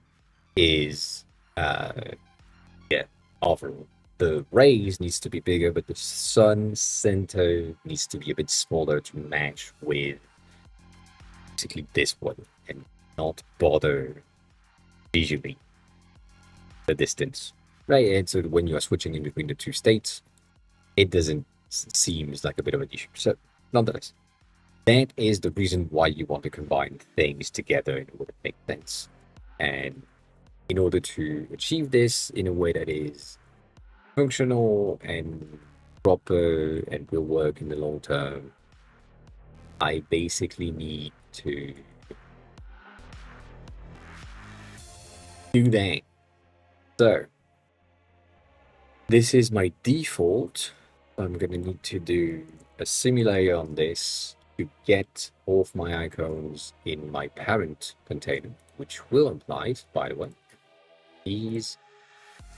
is yeah, overall. The rays needs to be bigger, but the sun center needs to be a bit smaller to match with basically this one and not bother visually. the distance, right? And so when you are switching in between the two states, it doesn't seems like a bit of an issue. So nonetheless, that is the reason why you want to combine things together in order to make sense. And in order to achieve this in a way that is functional and proper and will work in the long term, I basically need to do that. So this is my default. I'm going to need to do a simulator on this to get all of my icons in my parent container, which will imply, by the way, these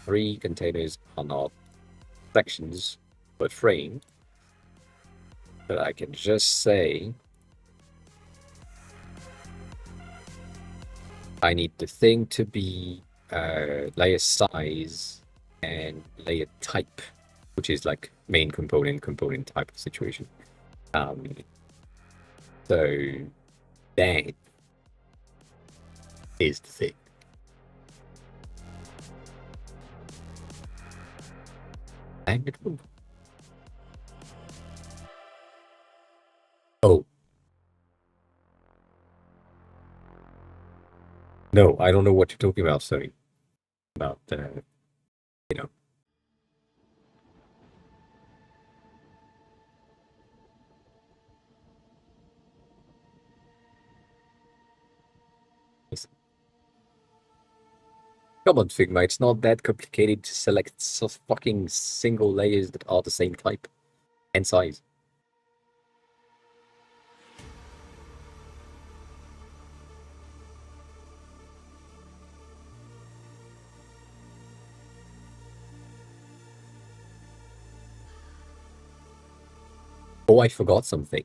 3 containers are not sections, but frame. But I can just say I need the thing to be layer size and layer type, which is like main component type of situation. So that is the thing. And it will. Oh. No, I don't know what you're talking about, sorry. About, you know. Come on, Figma, it's not that complicated to select fucking single layers that are the same type and size. Oh, I forgot something.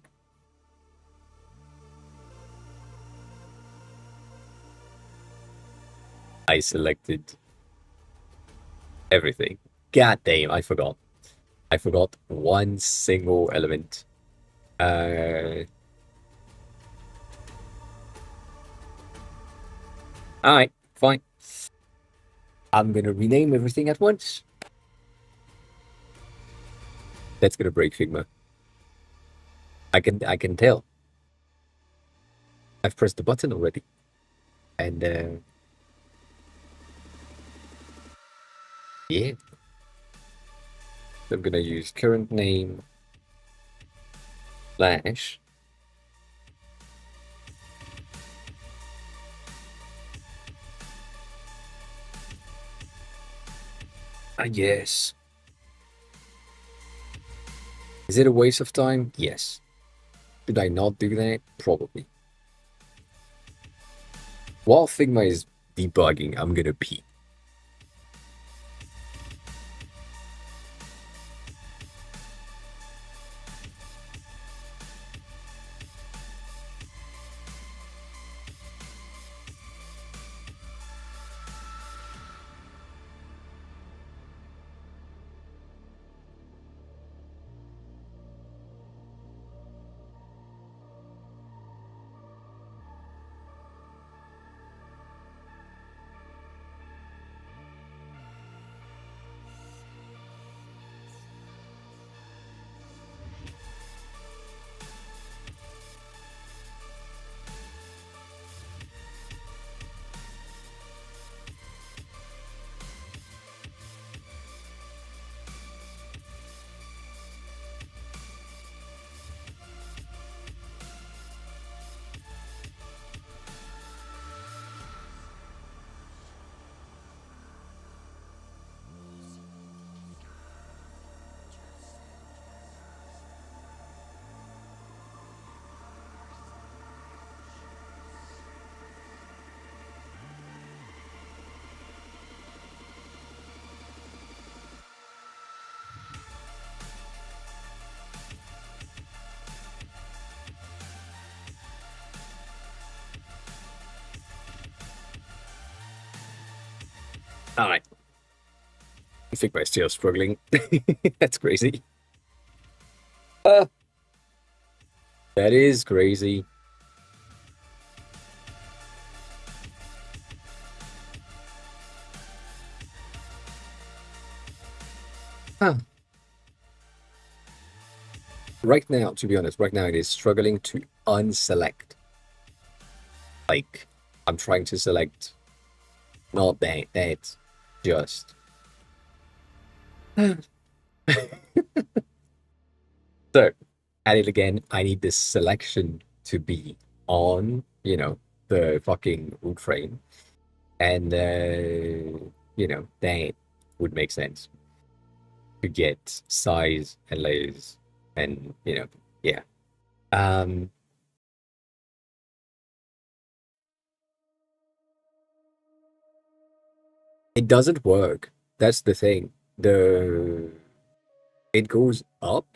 I selected everything. God damn, I forgot. I forgot one single element. Alright, fine. I'm gonna rename everything at once. That's gonna break Figma. I can tell. I've pressed the button already. And yeah. I'm gonna use current name slash yes. Is it a waste of time? Yes. Did I not do that? Probably. While Figma is debugging, I'm gonna pee. Alright. I think my still struggling. That's crazy. That is crazy. Right now, to be honest, right now it is struggling to unselect. Like, I'm trying to select not that, just. So, at it again, I need this selection to be on, the fucking wood frame. And, that would make sense to get size and layers and, yeah. Um, it doesn't work. That's the thing. It goes up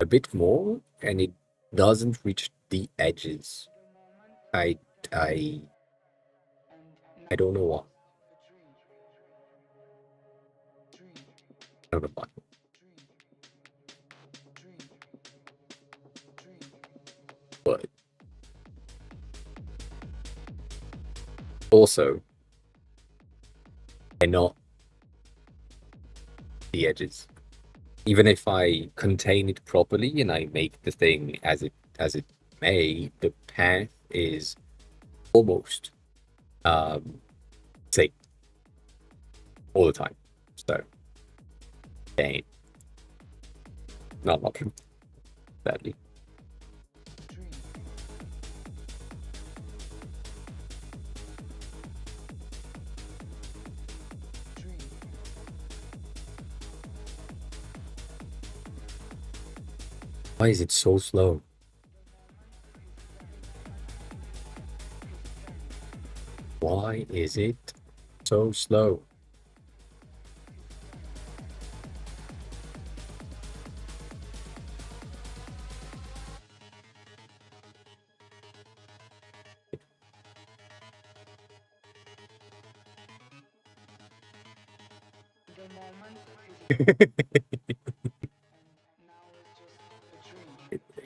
a bit more and it doesn't reach the edges. I I I don't know why. I don't know why. But also, they're not the edges. Even if I contain it properly and I make the thing as it may, the path is almost same all the time. So they ain't not much badly. Why is it so slow? Why is it so slow?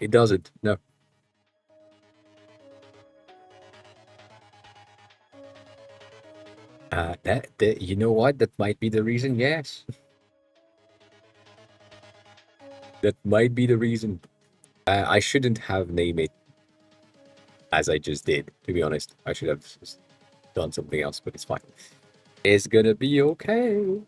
It doesn't. No. That you know what? That might be the reason. Yes, that might be the reason. I shouldn't have named it as I just did. To be honest, I should have just done something else, but it's fine. It's gonna be okay.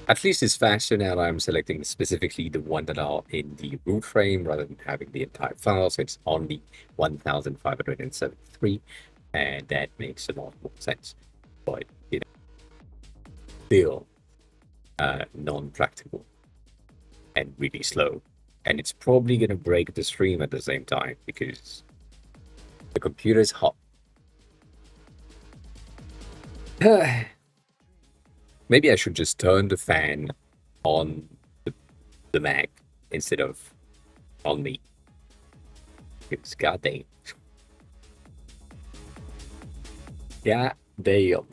At least it's faster now that I'm selecting specifically the one that are in the root frame rather than having the entire file. So it's only 1573, and that makes a lot more sense. But still non-practical and really slow. And it's probably gonna break the stream at the same time because the computer is hot. Maybe I should just turn the fan on the Mac instead of on me. It's goddamn. Goddamn.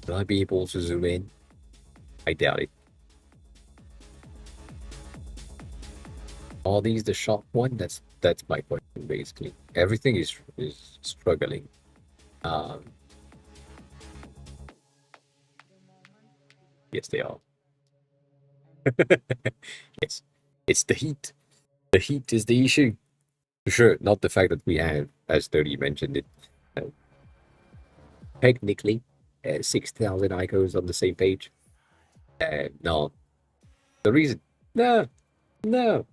Will I be able to zoom in? I doubt it. Are these the sharp one? That's my question basically. Everything is struggling. Yes, they are. Yes, it's the heat. The heat is the issue. For sure, not the fact that we have, as 30 mentioned it, uh, technically 6,000 icons on the same page. No, the reason, no, no.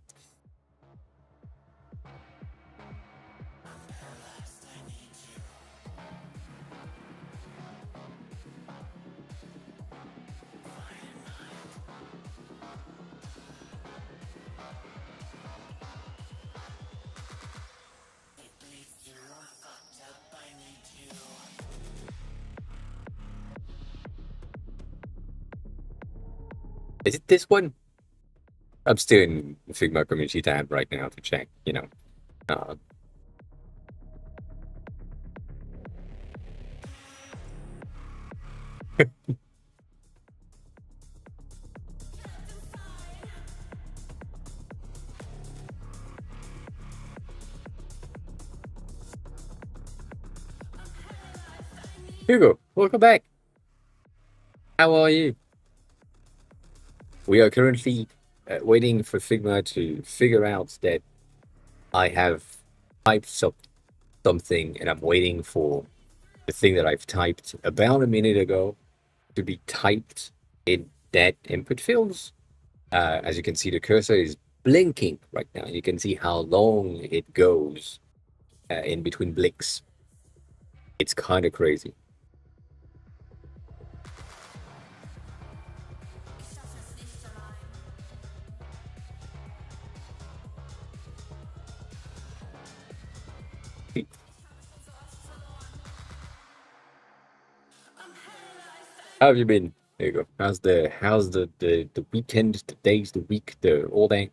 Is it this one? I'm still in Figma community tab right now to check, Uh, Hugo, welcome back. How are you? We are currently waiting for Figma to figure out that I have typed something and I'm waiting for the thing that I've typed about a minute ago to be typed in that input fields. As you can see, the cursor is blinking right now. You can see how long it goes in between blinks. It's kind of crazy. How have you been? There you go. How's the weekend, the days, the week, the all that?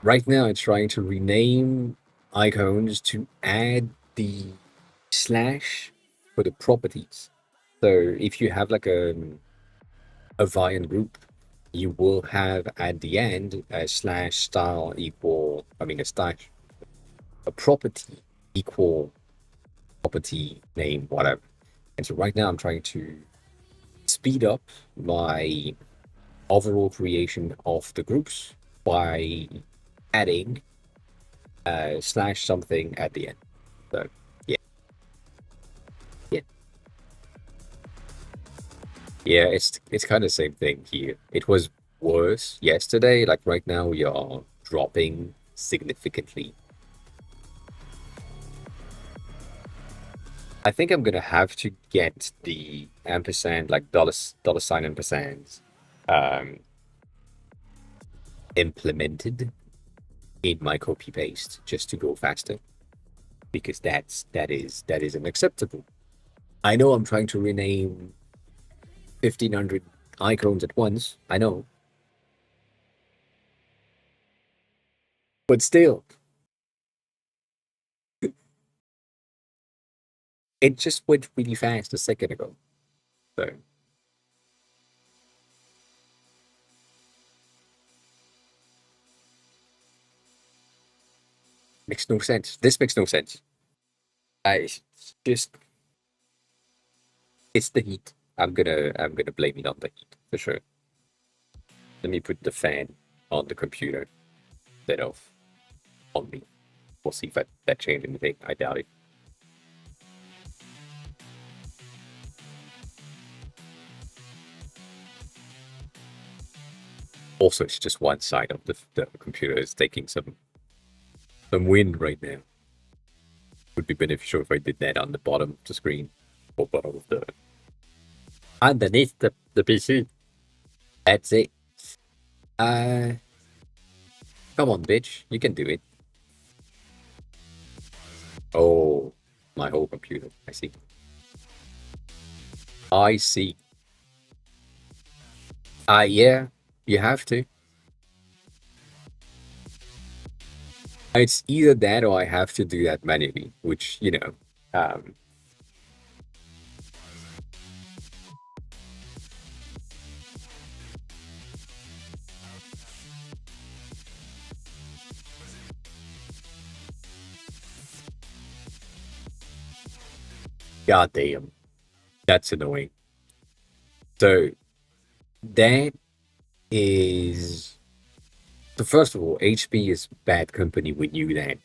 Right now, it's trying to rename icons to add the slash for the properties. So if you have like a variant group, you will have at the end a slash style equal, I mean a slash, a property equal property name, whatever. And so right now I'm trying to speed up my overall creation of the groups by adding slash something at the end. So yeah, yeah, yeah. It's kind of the same thing here. It was worse yesterday. Like right now, we are dropping significantly. I think I'm gonna have to get the ampersand, like dollar sign ampersands, um, implemented in my copy paste just to go faster because that is unacceptable. I know I'm trying to rename 1,500 icons at once. I know, but still, it just went really fast a second ago. So makes no sense. This makes no sense. I just it's the heat. I'm gonna blame it on the heat for sure. Let me put the fan on the computer instead of on me. We'll see if that changed anything. I doubt it. Also, it's just one side of the computer is taking some wind right now. Would be beneficial if I did that on the bottom of the screen or bottom of the underneath the PC. That's it. Uh, Come on, bitch, you can do it. Oh, my whole computer. I see. I see. Yeah, you have to. It's either that or I have to do that manually, which, um, goddamn, that's annoying. So that is so first of all, HP is bad company. We knew that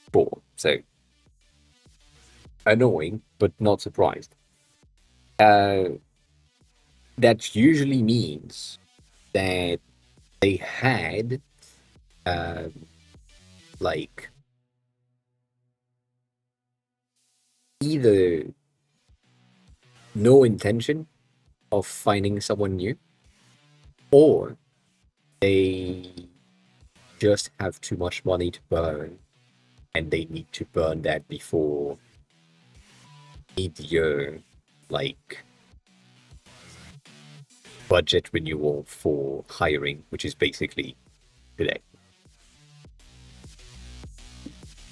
before. So annoying, but not surprised. Uh, that usually means that they had um, like either no intention of finding someone new, or they just have too much money to burn, and they need to burn that before mid-year, like budget renewal for hiring, which is basically today.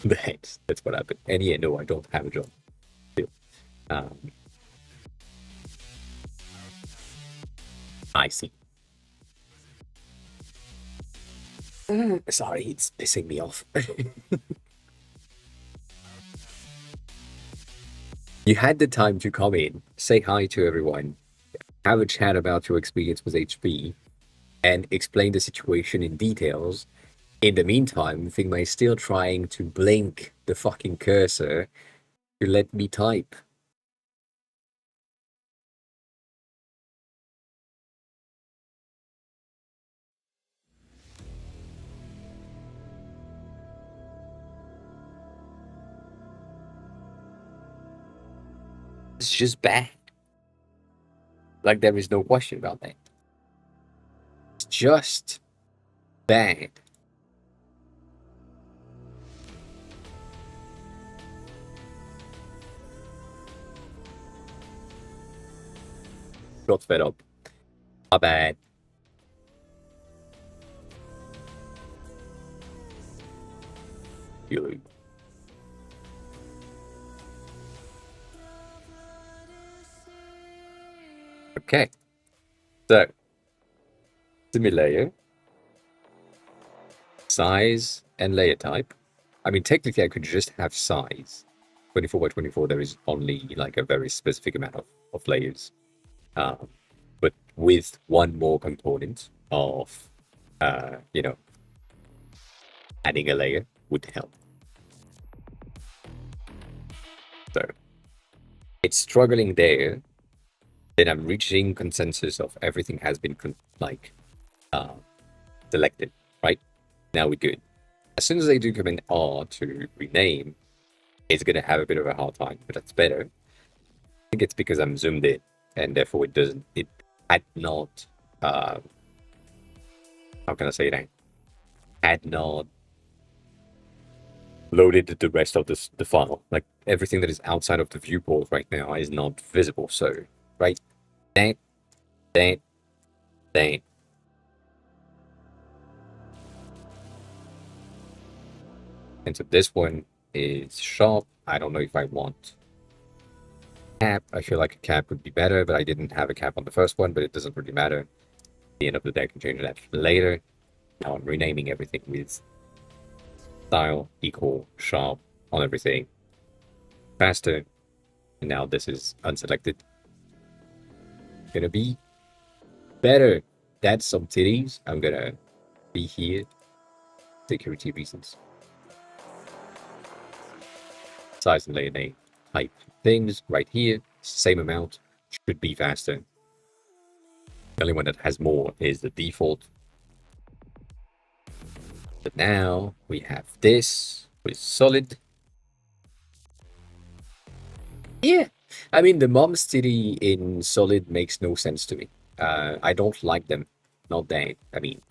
That's what happened. And yeah, no, I don't have a job still. Um, I see. Sorry, it's pissing me off. You had the time to come in, say hi to everyone, have a chat about your experience with HP, and explain the situation in details. In the meantime, Figma is still trying to blink the fucking cursor to let me type. It's just bad. Like, there is no question about that. It's just bad. Got fed up. My bad. You. Okay. So, simulator, size, and layer type. I mean, technically, I could just have size. 24 by 24, there is only like a very specific amount of layers. But with one more component of, adding a layer would help. So it's struggling there. Then I'm reaching consensus of everything has been selected, right? Now we're good. As soon as I do Command R to rename, it's gonna have a bit of a hard time, but that's better. I think it's because I'm zoomed in, and therefore it had not, how can I say that? Had not loaded the rest of the file. Like everything that is outside of the viewport right now is not visible. So, right, that, that, that. And so this one is sharp. I don't know if I want cap. I feel like a cap would be better, but I didn't have a cap on the first one, but it doesn't really matter. At the end of the day, I can change that later. Now I'm renaming everything with style equal sharp on everything. Faster. And now this is unselected. Gonna be better. That's some titties. I'm gonna be here. Security reasons. Size and layer name type things right here. Same amount. Should be faster. The only one that has more is the default. But now we have this with solid. Yeah. I mean, the mom's titty in solid makes no sense to me. I don't like them. Not that. I mean,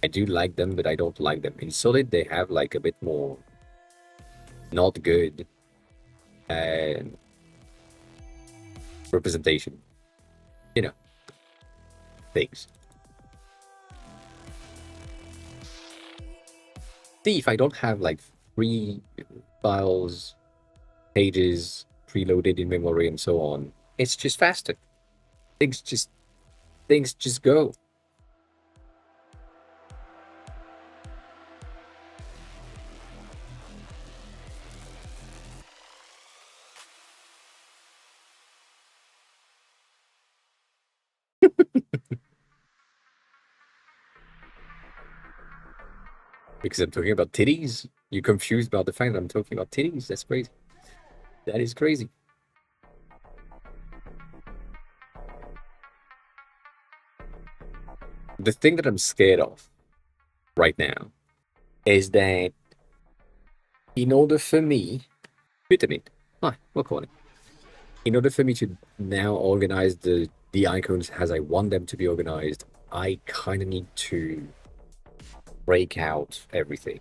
I do like them, but I don't like them. In solid, they have like a bit more not good representation. You know, things. See, if I don't have like free files, pages preloaded in memory and so on, it's just faster. Things just go. Because I'm talking about titties? You're confused about the fact that I'm talking about titties? That's crazy. That is crazy. The thing that I'm scared of right now is that in order for me, vitamin, hi, welcome. In order for me to now organize the icons as I want them to be organized, I kind of need to break out everything,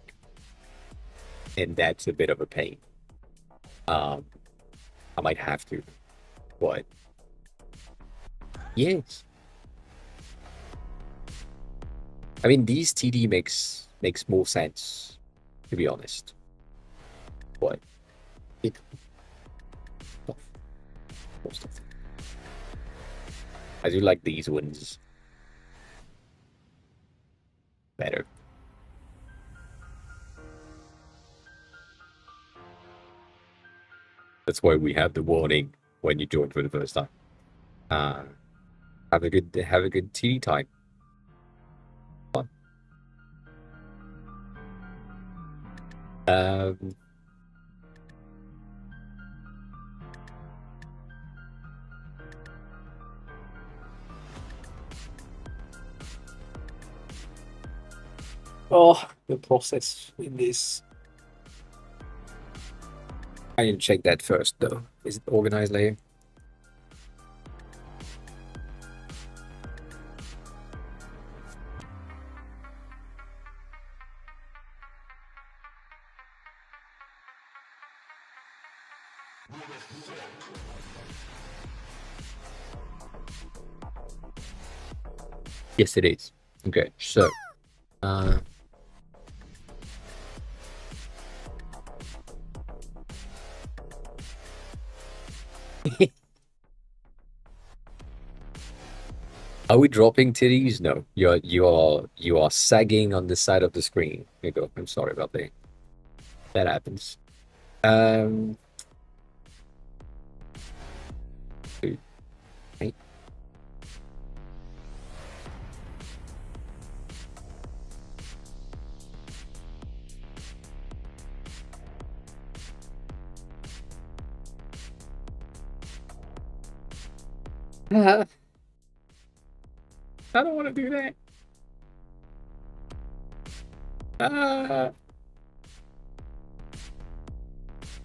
and that's a bit of a pain. I might have to, but yes. I mean, these TD makes more sense, to be honest. But it most of it. I do like these ones better. That's why we have the warning. when you join for the first time. Have a good tea time. Fun. Um, oh, the process in this. I need to check that first, though. Is it organized layer? Yes, it is. Okay, so are we dropping titties? No, you are sagging on the side of the screen. Here you go. I'm sorry about that. That happens. Um, okay. I don't want to do that.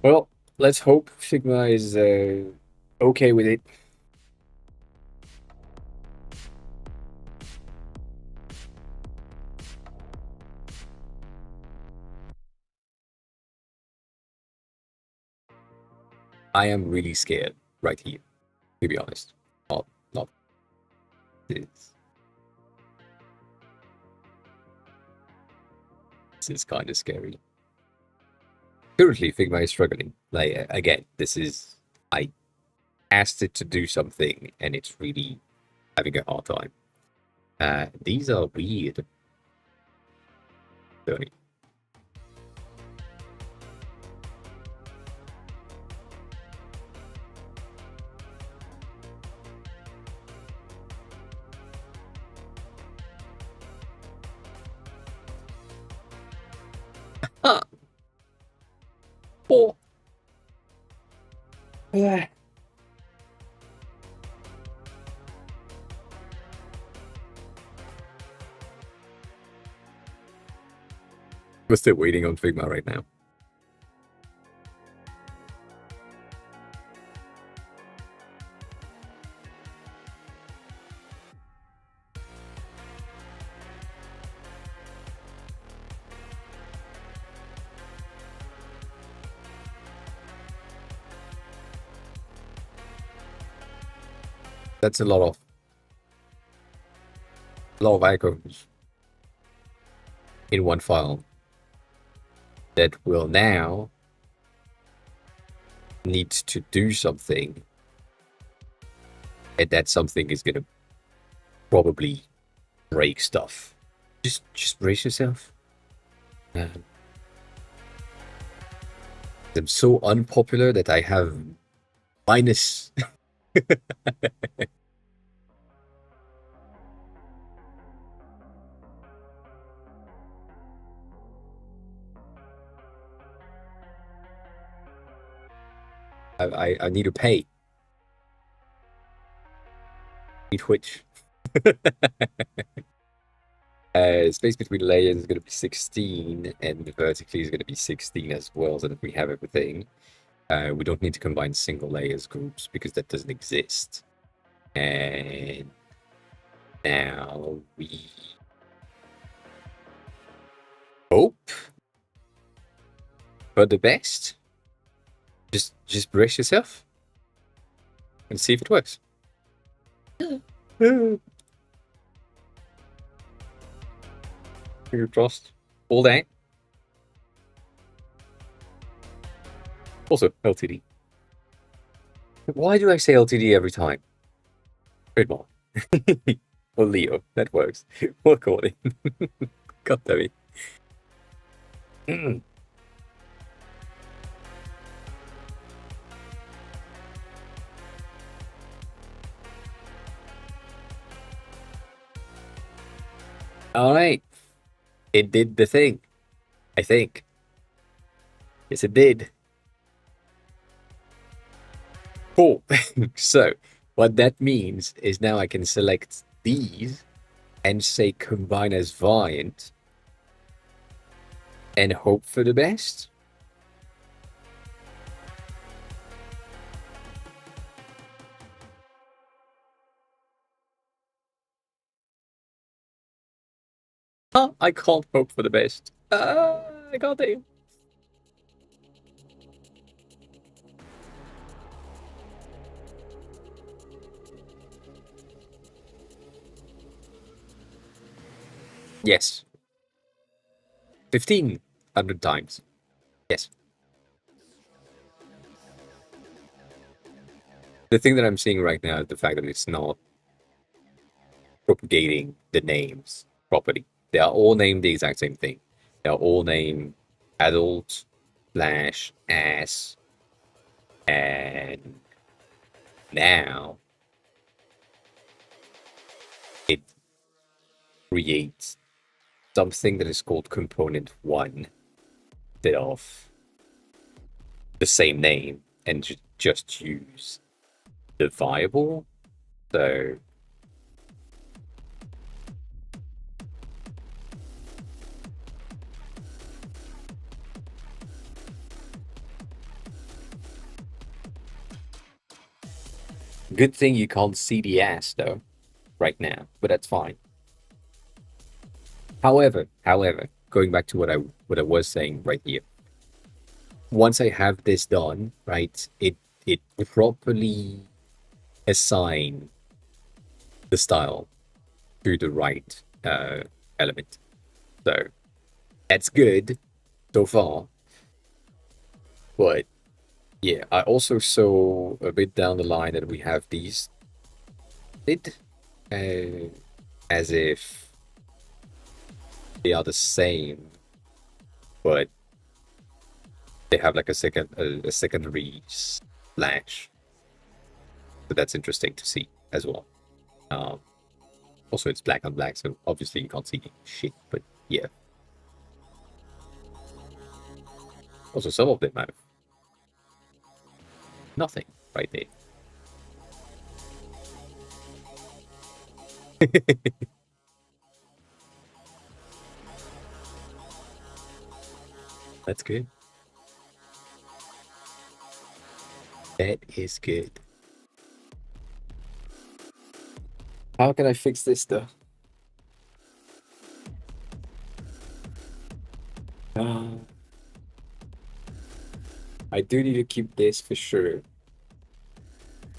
Well, let's hope Figma is okay with it. I am really scared right here, to be honest. Not this. This is kind of scary. Currently, Figma is struggling. Like again, I asked it to do something, and it's really having a hard time. These are weird. Sorry. Huh. Oh. Yeah. We're still waiting on Figma right now. That's a lot of icons in one file that will now need to do something, and that something is gonna probably break stuff. Just brace yourself. I'm so unpopular that I have minus. I need to pay. Twitch. Space between layers is going to be 16, and vertically is going to be 16 as well, so that we have everything. We don't need to combine single layers groups because that doesn't exist. And now we hope for the best. Just brace yourself and see if it works. Finger crossed. All day. Also, LTD. Why do I say LTD every time? Trademark. Or Leo. That works. We'll call it. God damn it. All right. It did the thing, I think. Yes, it did. Cool. So, what that means is now I can select these and say combine as variant and hope for the best. Huh? I can't hope for the best. I can't do. Yes. 1,500 times. Yes. The thing that I'm seeing right now is the fact that it's not propagating the names properly. They are all named the exact same thing. They are all named adult slash ass, and now it creates something that is called component one instead of the same name and just use the variable. So good thing you can't see the ass though right now, but that's fine. However, going back to what I was saying right here, once I have this done, right, it properly assign the style to the right element. So that's good so far. But yeah, I also saw a bit down the line that we have these it as if they are the same, but they have like a secondary slash. So that's interesting to see as well. Um, Also, it's black on black, so obviously you can't see shit, but yeah. Also, some of them have nothing right there. That's good. That is good. How can I fix this though? Uh, I do need to keep this for sure.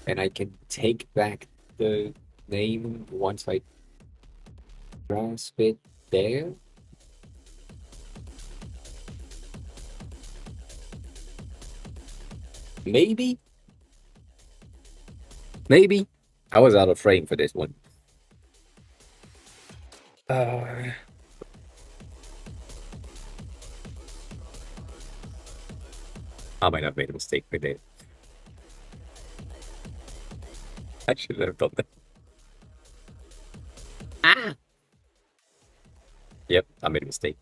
And I can take back the name once I grasp it there. Maybe? Maybe? I was out of frame for this one. Uh, I might have made a mistake with it. I should have done that. Ah! Yep, I made a mistake.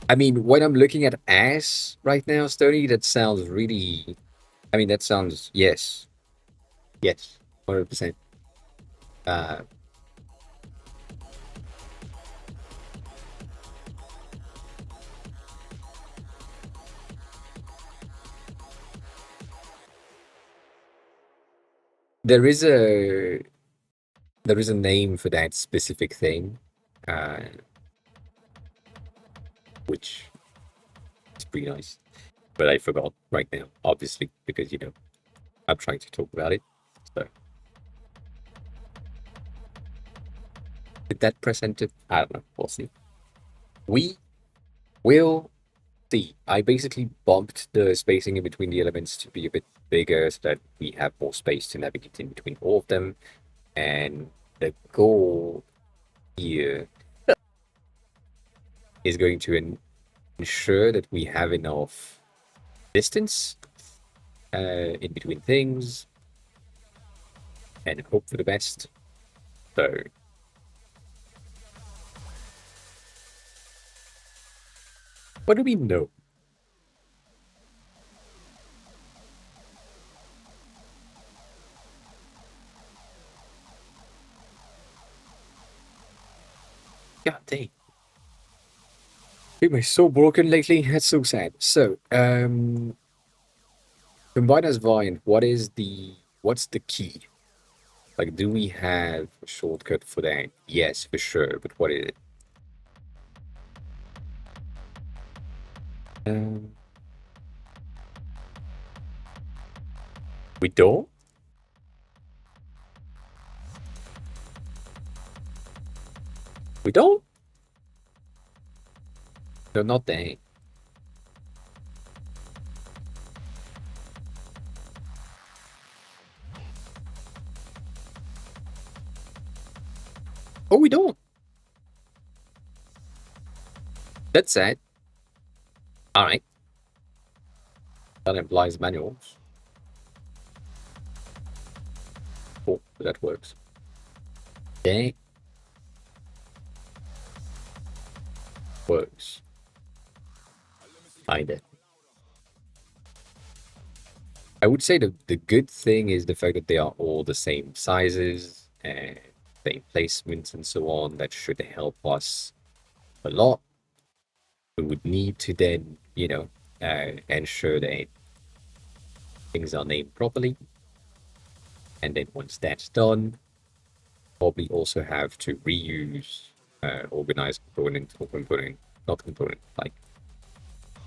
I mean, when I'm looking at ass right now, Stony, that sounds really. I mean, that sounds yes, yes, 100%. Uh, there is a name for that specific thing, uh, which is pretty nice, but I forgot right now, obviously, because I'm trying to talk about it. So did that press enter? I don't know. We'll see. We will see. I basically bumped the spacing in between the elements to be a bit bigger so that we have more space to navigate in between all of them. And the goal here is going to ensure that we have enough distance in between things and hope for the best. So what do we know? God dang. Figma is so broken lately. That's so sad. So, combine as Vine, what's the key? Like, do we have a shortcut for that? Yes, for sure. But what is it? Um, we don't? We don't? No, not that. Oh, we don't. That's sad. All right. That implies manuals. Cool. That works. That works. Kinda. I would say the good thing is the fact that they are all the same sizes and same placements and so on. That should help us a lot. We would need to then, ensure that things are named properly. And then once that's done, probably also have to reuse organize component or component, not component, like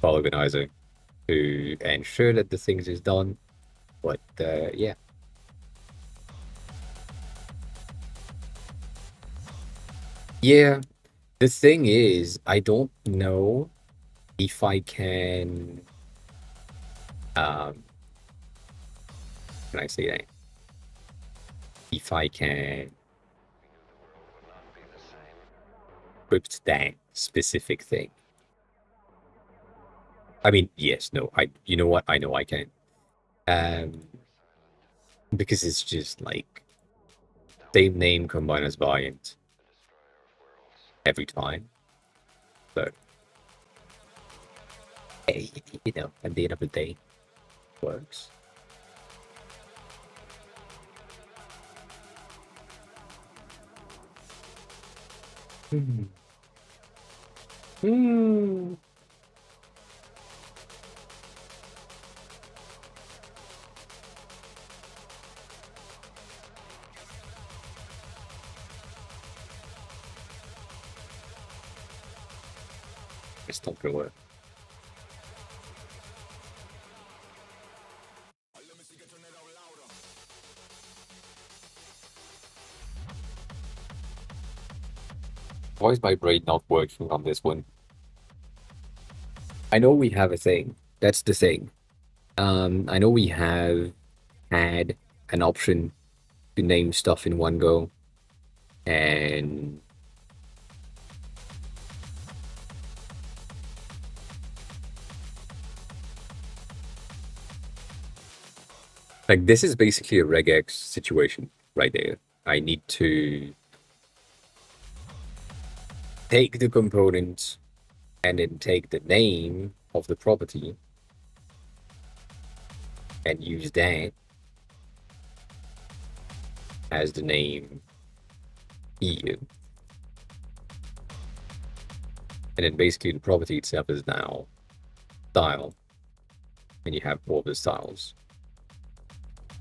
file organizer to ensure that the things is done. But yeah. Yeah, the thing is, I don't know if I um, can I say that? If I can script that specific thing. I mean, yes, no, you know what? I know I can. Um, because it's just like same name combined as variant every time. So, hey, at the end of the day, it works. Hmm. Hmm. It's not gonna work. Why is my brain not working on this one? I know we have a thing. That's the thing. I know we have had an option to name stuff in one go, and like this is basically a regex situation right there. I need to take the component and then take the name of the property and use that as the name EU. And then basically the property itself is now style, and you have all the styles.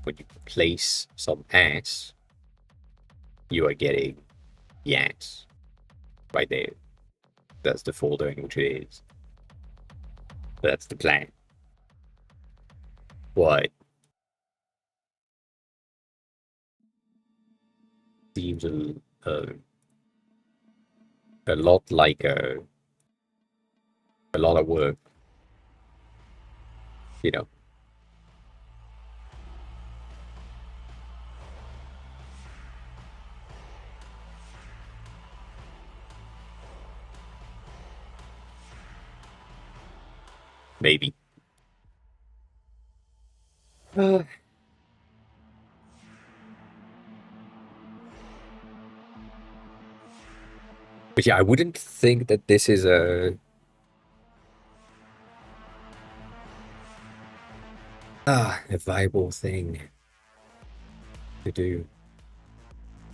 When you place some ads, you are getting the ads right there. That's the folder in which it is. That's the plan. What seems a lot like a lot of work, you know. Maybe. Uh, but yeah, I wouldn't think that this is a viable thing to do.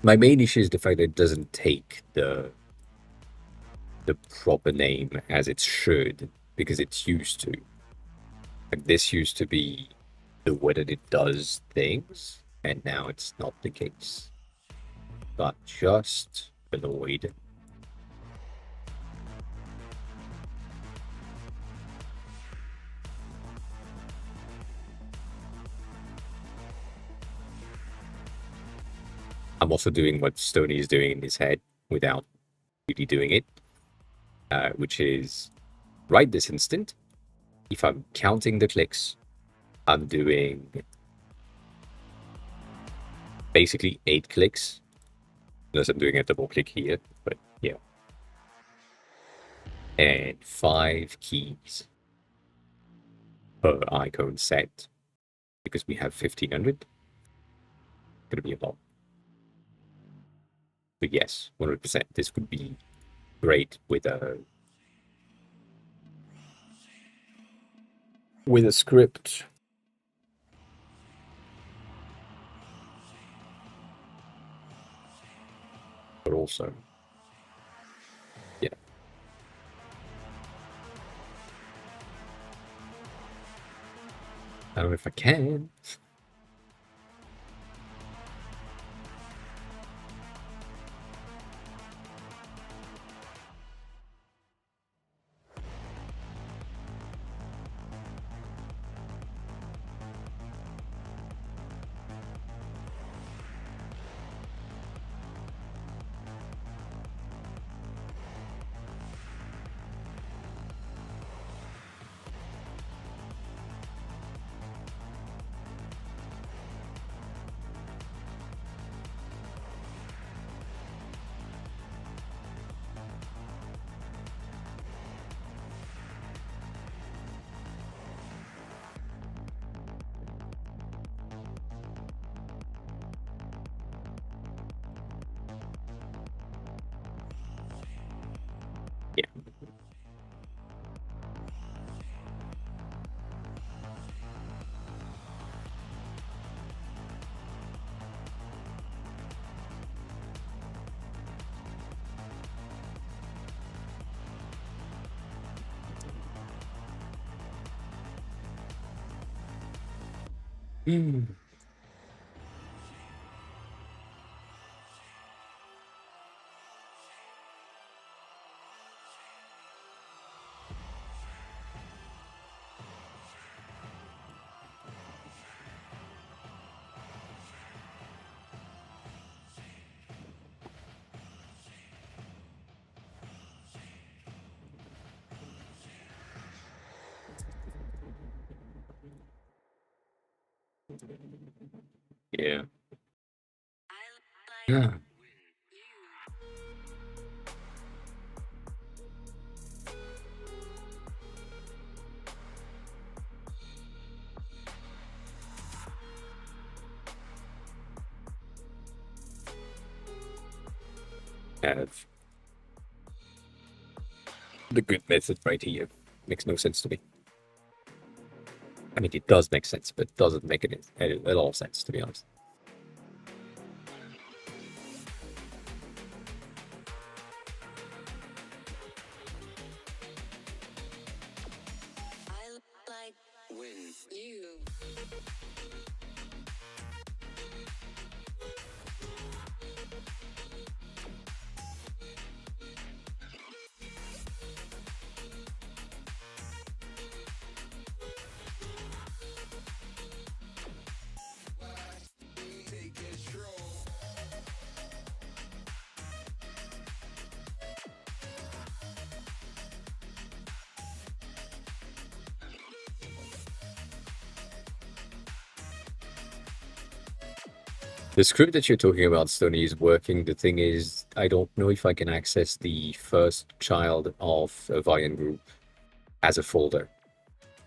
My main issue is the fact that it doesn't take the proper name as it should, because it's used to. Like this used to be the way that it does things, and now it's not the case. Got just annoyed. I'm also doing what Stoney is doing in his head without really doing it, which is right this instant. If I'm counting the clicks, I'm doing basically 8 clicks, unless I'm doing a double click here, but yeah. And 5 keys per icon set, because we have 1500. Gonna be a lot. But yes, 100%. This would be great with a script. But also, yeah. I don't know if I can. Yeah. Mm. Yeah. Yeah. Have the good method right here. Makes no sense to me. I mean, it does make sense, but it doesn't make it at all sense, to be honest. The script that you're talking about, Stony, is working. The thing is, I don't know if I can access the first child of a Vian group as a folder,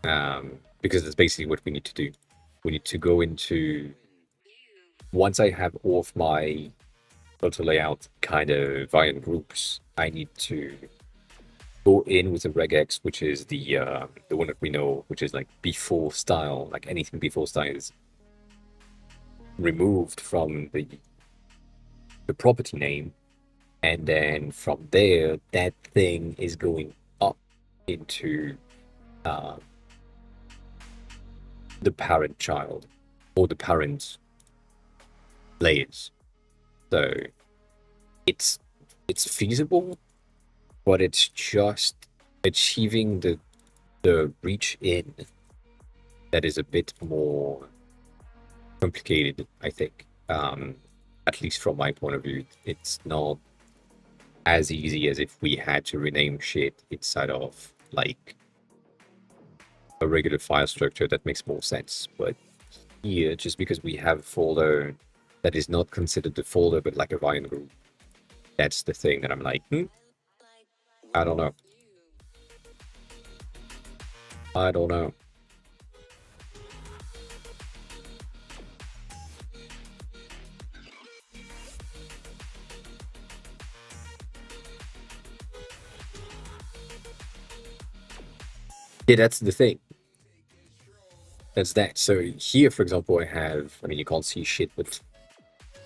because that's basically what we need to do. we need to go into, once I have all of my filter layout kind of variant groups, I need to go in with the regex, which is the one that we know, which is like before style, like anything before style is removed from the property name, and then from there, that thing is going up into uh, the parent child or the parent layers. So it's feasible, but it's just achieving the reach in that is a bit more complicated, I think. At least from my point of view, it's not as easy as if we had to rename shit inside of like a regular file structure. That makes more sense. But here, just because we have a folder that is not considered the folder but like a variant group, that's the thing that I'm like, I don't know. I don't know. Yeah, that's the thing. That's that. So here, for example, I mean, you can't see shit, but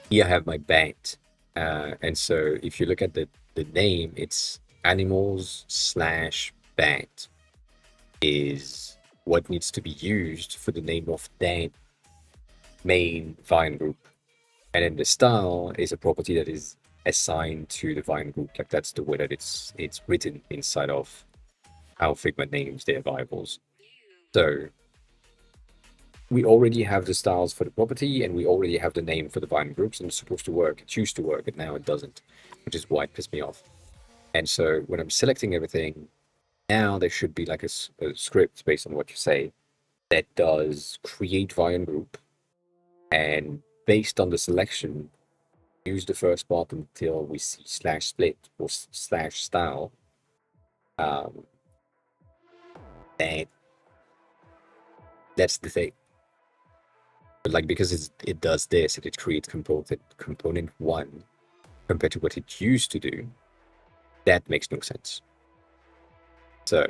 here I have my band. And so if you look at the name, it's animals slash band is what needs to be used for the name of that main vine group. And then the style is a property that is assigned to the vine group. Like that's the way that it's written inside of how Figma names their variables. So we already have the styles for the property and we already have the name for the vine groups, and it's supposed to work. It used to work, and now it doesn't, which is why it pissed me off. And so when I'm selecting everything, now there should be like a script based on what you say that does create vine group, and based on the selection, use the first part until we see slash split or slash style. Um, and that's the thing. But like because it does this and it creates component one compared to what it used to do, that makes no sense. So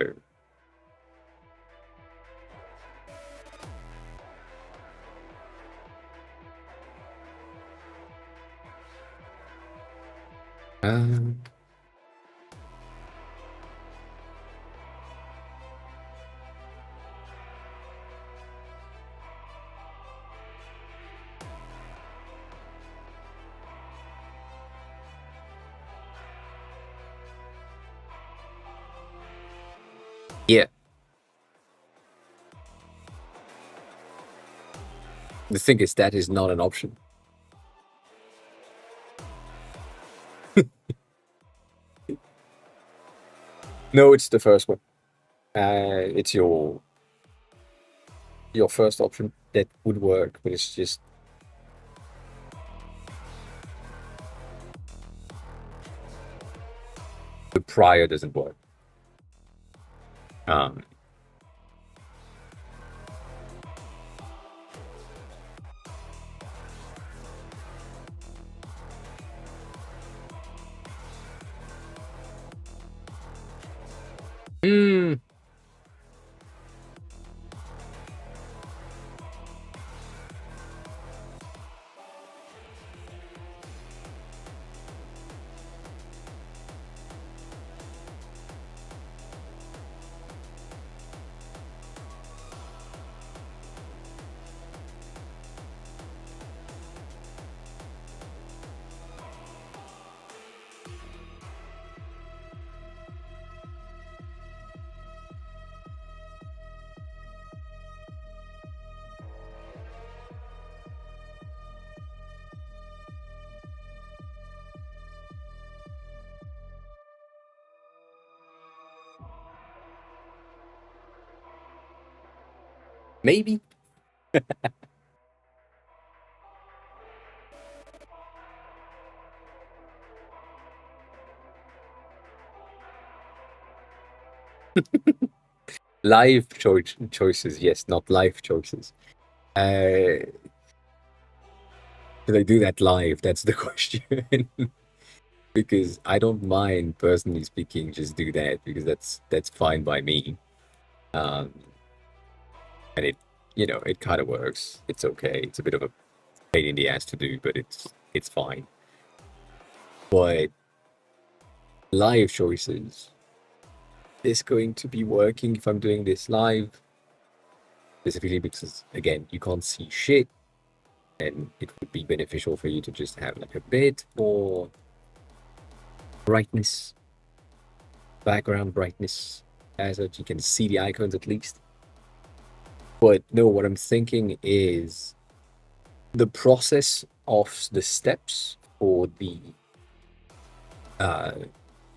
um, yeah, the thing is that is not an option. No, it's the first one. It's your first option that would work, but it's just the prior doesn't work. Um, mm, maybe. Live choices, yes, not life choices. Uh, do they do that live? That's the question. Because I don't mind, personally speaking, just do that because that's fine by me. Um, and it kind of works. It's okay. It's a bit of a pain in the ass to do, but it's fine. But live choices is going to be working if I'm doing this live, specifically because again you can't see shit, and it would be beneficial for you to just have like a bit more brightness, background brightness, as that you can see the icons at least. But no, what I'm thinking is the process of the steps for the uh,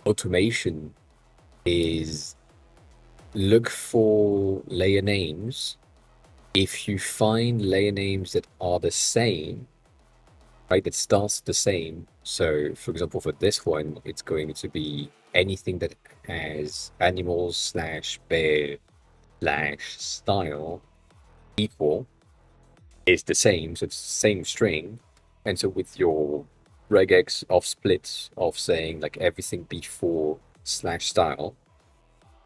automation is look for layer names. If you find layer names that are the same, right, that starts the same. So, for example, for this one, it's going to be anything that has animals slash bear slash style equal is the same. So it's the same string. And so with your regex of splits of saying like everything before slash style,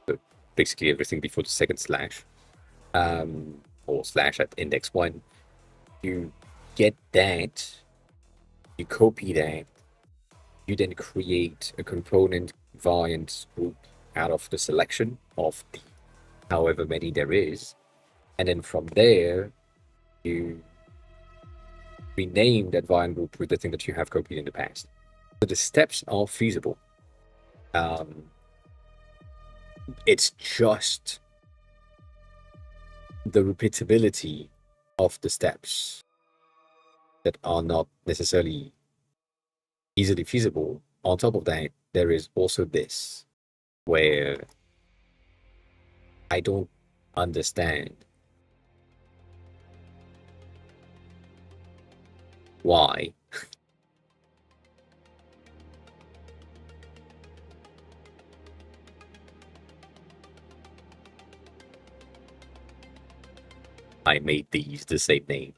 so basically everything before the second slash, or slash at index one, you get that, you copy that, you then create a component variant group out of the selection of the however many there is. And then from there, you rename that variant group with the thing that you have copied in the past. So the steps are feasible. It's just the repeatability of the steps that are not necessarily easily feasible. On top of that, there is also this where I don't understand why. I made these the same name.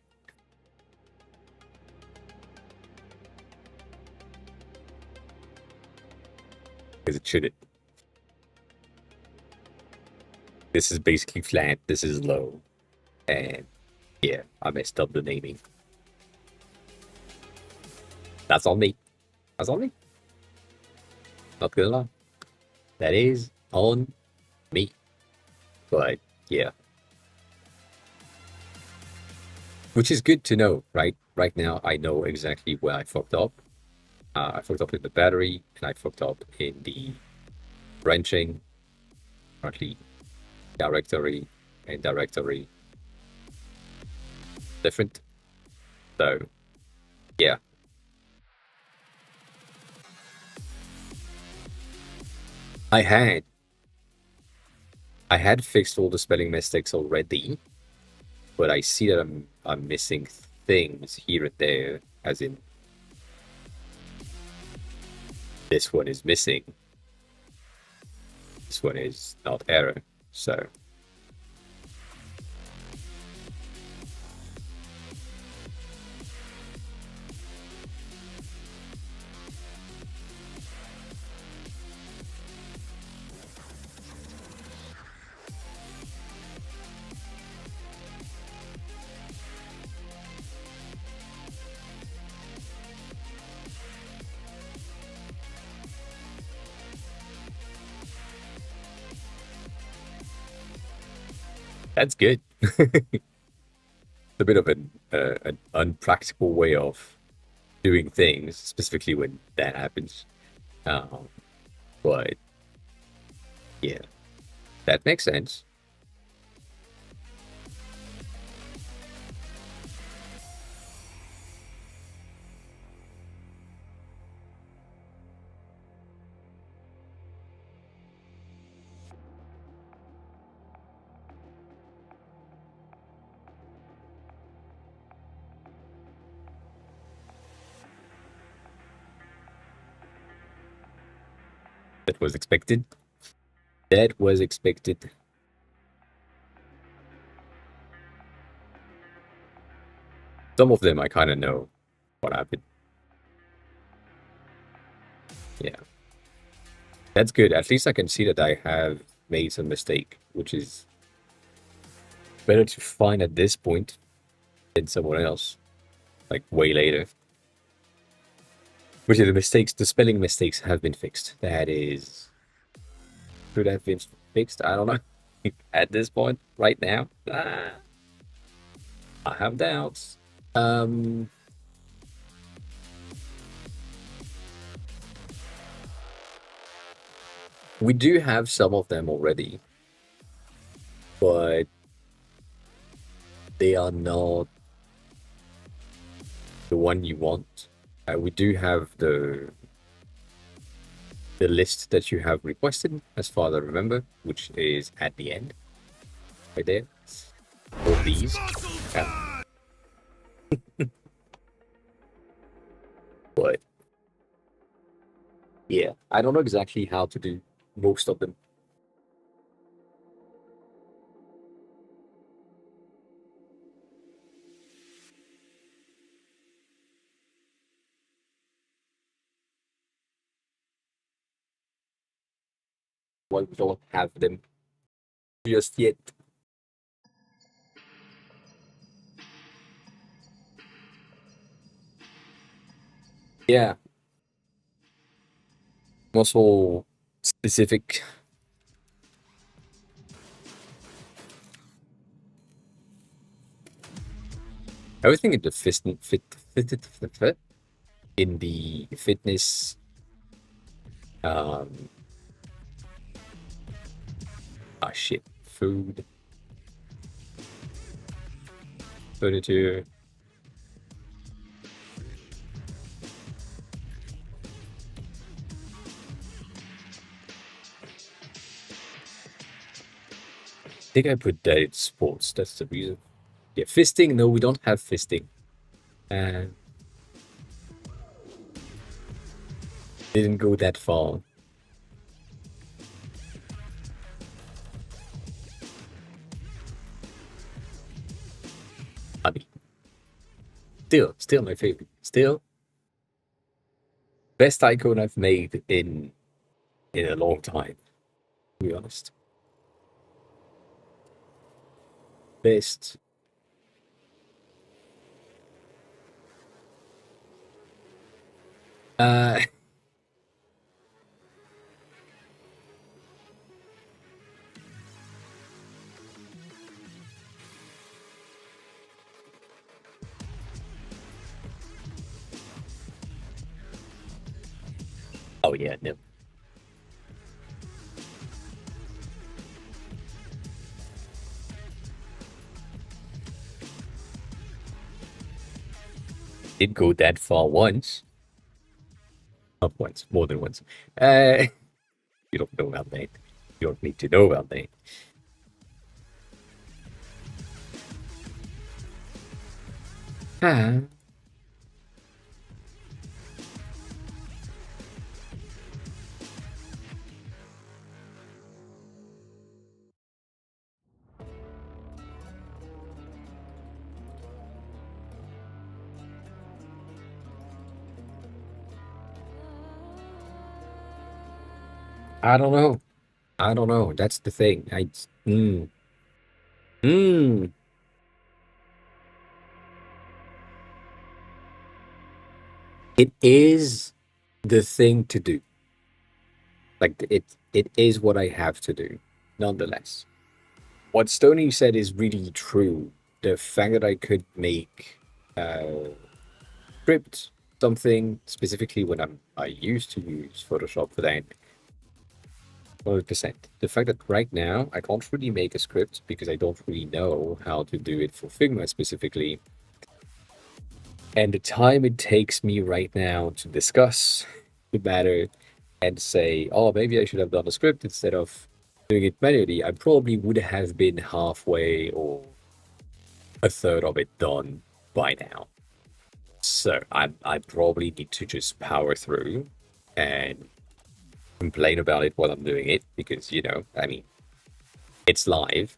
Because it shouldn't. This is basically flat, this is low. And yeah, I messed up the naming. That's on me. That's on me. Not gonna lie. That is on me. But yeah. Which is good to know, right? Right now, I know exactly where I fucked up. I fucked up in the battery, and I fucked up in the branching, partly directory and directory different. So, yeah. I had I had fixed all the spelling mistakes already, but I see that I'm missing things here and there, as in this one is missing. This one is not error. So that's good. A bit of an unpractical way of doing things, specifically when that happens. Um, but yeah, that makes sense. That was expected. That was expected. Some of them I kind of know what happened. Yeah. That's good. At least I can see that I have made some mistake, which is better to find at this point than someone else, like way later. Which are the mistakes, the spelling mistakes have been fixed. That is, could have been fixed. I don't know. At this point, right now, I have doubts. Um, we do have some of them already, but they are not the one you want. We do have the list that you have requested, as far as I remember, which is at the end, right there. All these. Yeah. But yeah, I don't know exactly how to do most of them. Well, we don't have them just yet. Yeah. Also specific. Everything in the in the fitness um shit. Food. Furniture. I think I put that in sports. That's the reason. Yeah, fisting. No, we don't have fisting. And didn't go that far. I mean, still my favorite. Still, best icon I've made in a long time. To be honest, best. Uh, oh yeah, no. Did go that far once. Not once, more than once. You don't know about that. You don't need to know about that. Ah. I don't know. I don't know. That's the thing. Mm. It is the thing to do. Like it is what I have to do, nonetheless. What Stoney said is really true. The fact that I could make script something specifically when I used to use Photoshop for that 100%. The fact that right now I can't really make a script because I don't really know how to do it for Figma specifically. And the time it takes me right now to discuss the matter and say, oh, maybe I should have done a script instead of doing it manually, I probably would have been halfway or a third of it done by now. So I probably need to just power through and complain about it while I'm doing it because, you know, I mean, it's live,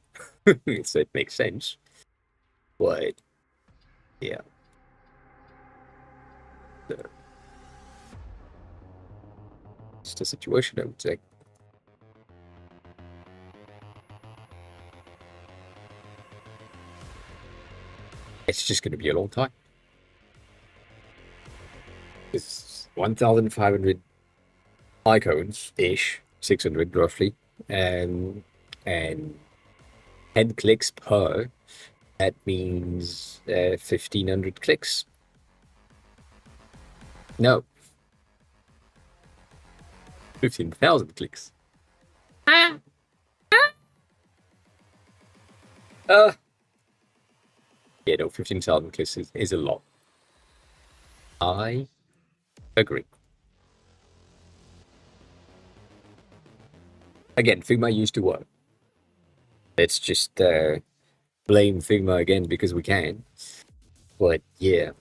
so it makes sense. But yeah. the situation, I would say. It's just going to be a long time. It's 1,500 icons ish, 600 roughly, and 10 clicks per. That means 1,500 clicks. No, 15,000 clicks. Yeah, no, 15,000 clicks is a lot. I agree. Again, Figma used to work. Let's just blame Figma again because we can. But yeah.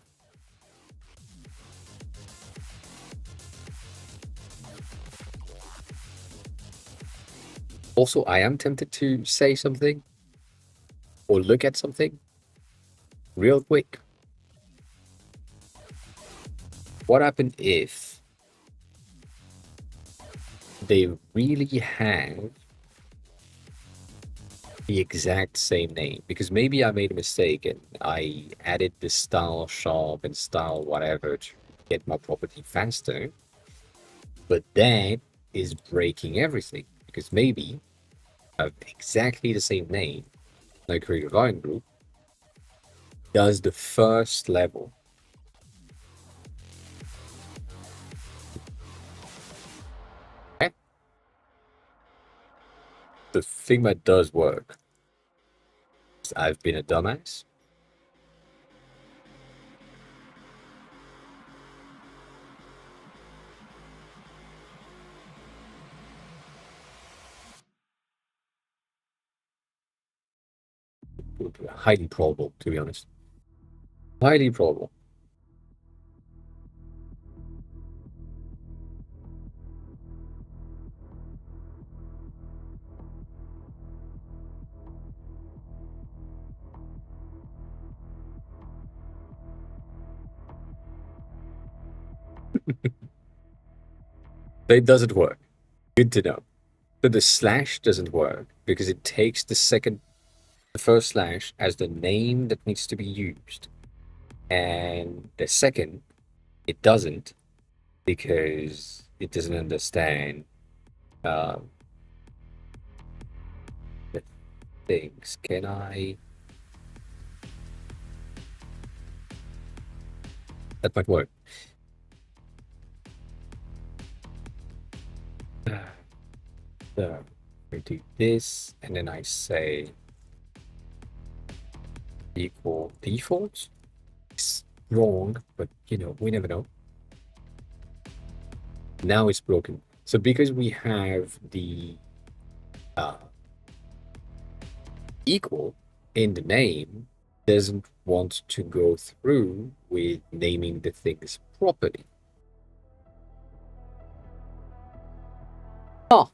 Also, I am tempted to say something or look at something real quick. What happened if they really have the exact same name? Because maybe I made a mistake and I added the style sharp and style whatever to get my property faster. But that is breaking everything because maybe I have exactly the same name, like Creative Iron Group, does the first level. Okay? The Figma does work. I've been a dumbass. Highly probable, to be honest. Highly probable. It doesn't work. Good to know. But the slash doesn't work because it takes the first slash as the name that needs to be used. And the second, it doesn't because it doesn't understand um, the things. Can I? That might work. So we do this, and then I say equal default. It's wrong, but you know, we never know. Now it's broken. So because we have the equal in the name, doesn't want to go through with naming the things properly. Oh.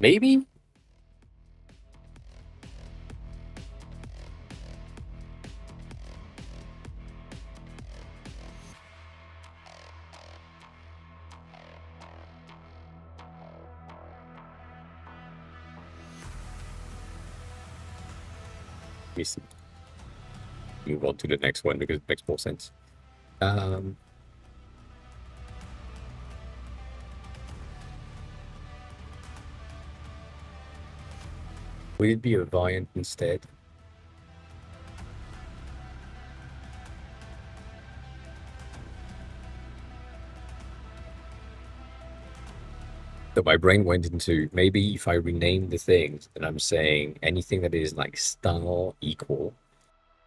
Maybe? Let me see. Move on to the next one because it makes more sense. Would it be a variant instead? So my brain went into maybe if I rename the things and I'm saying anything that is like style equal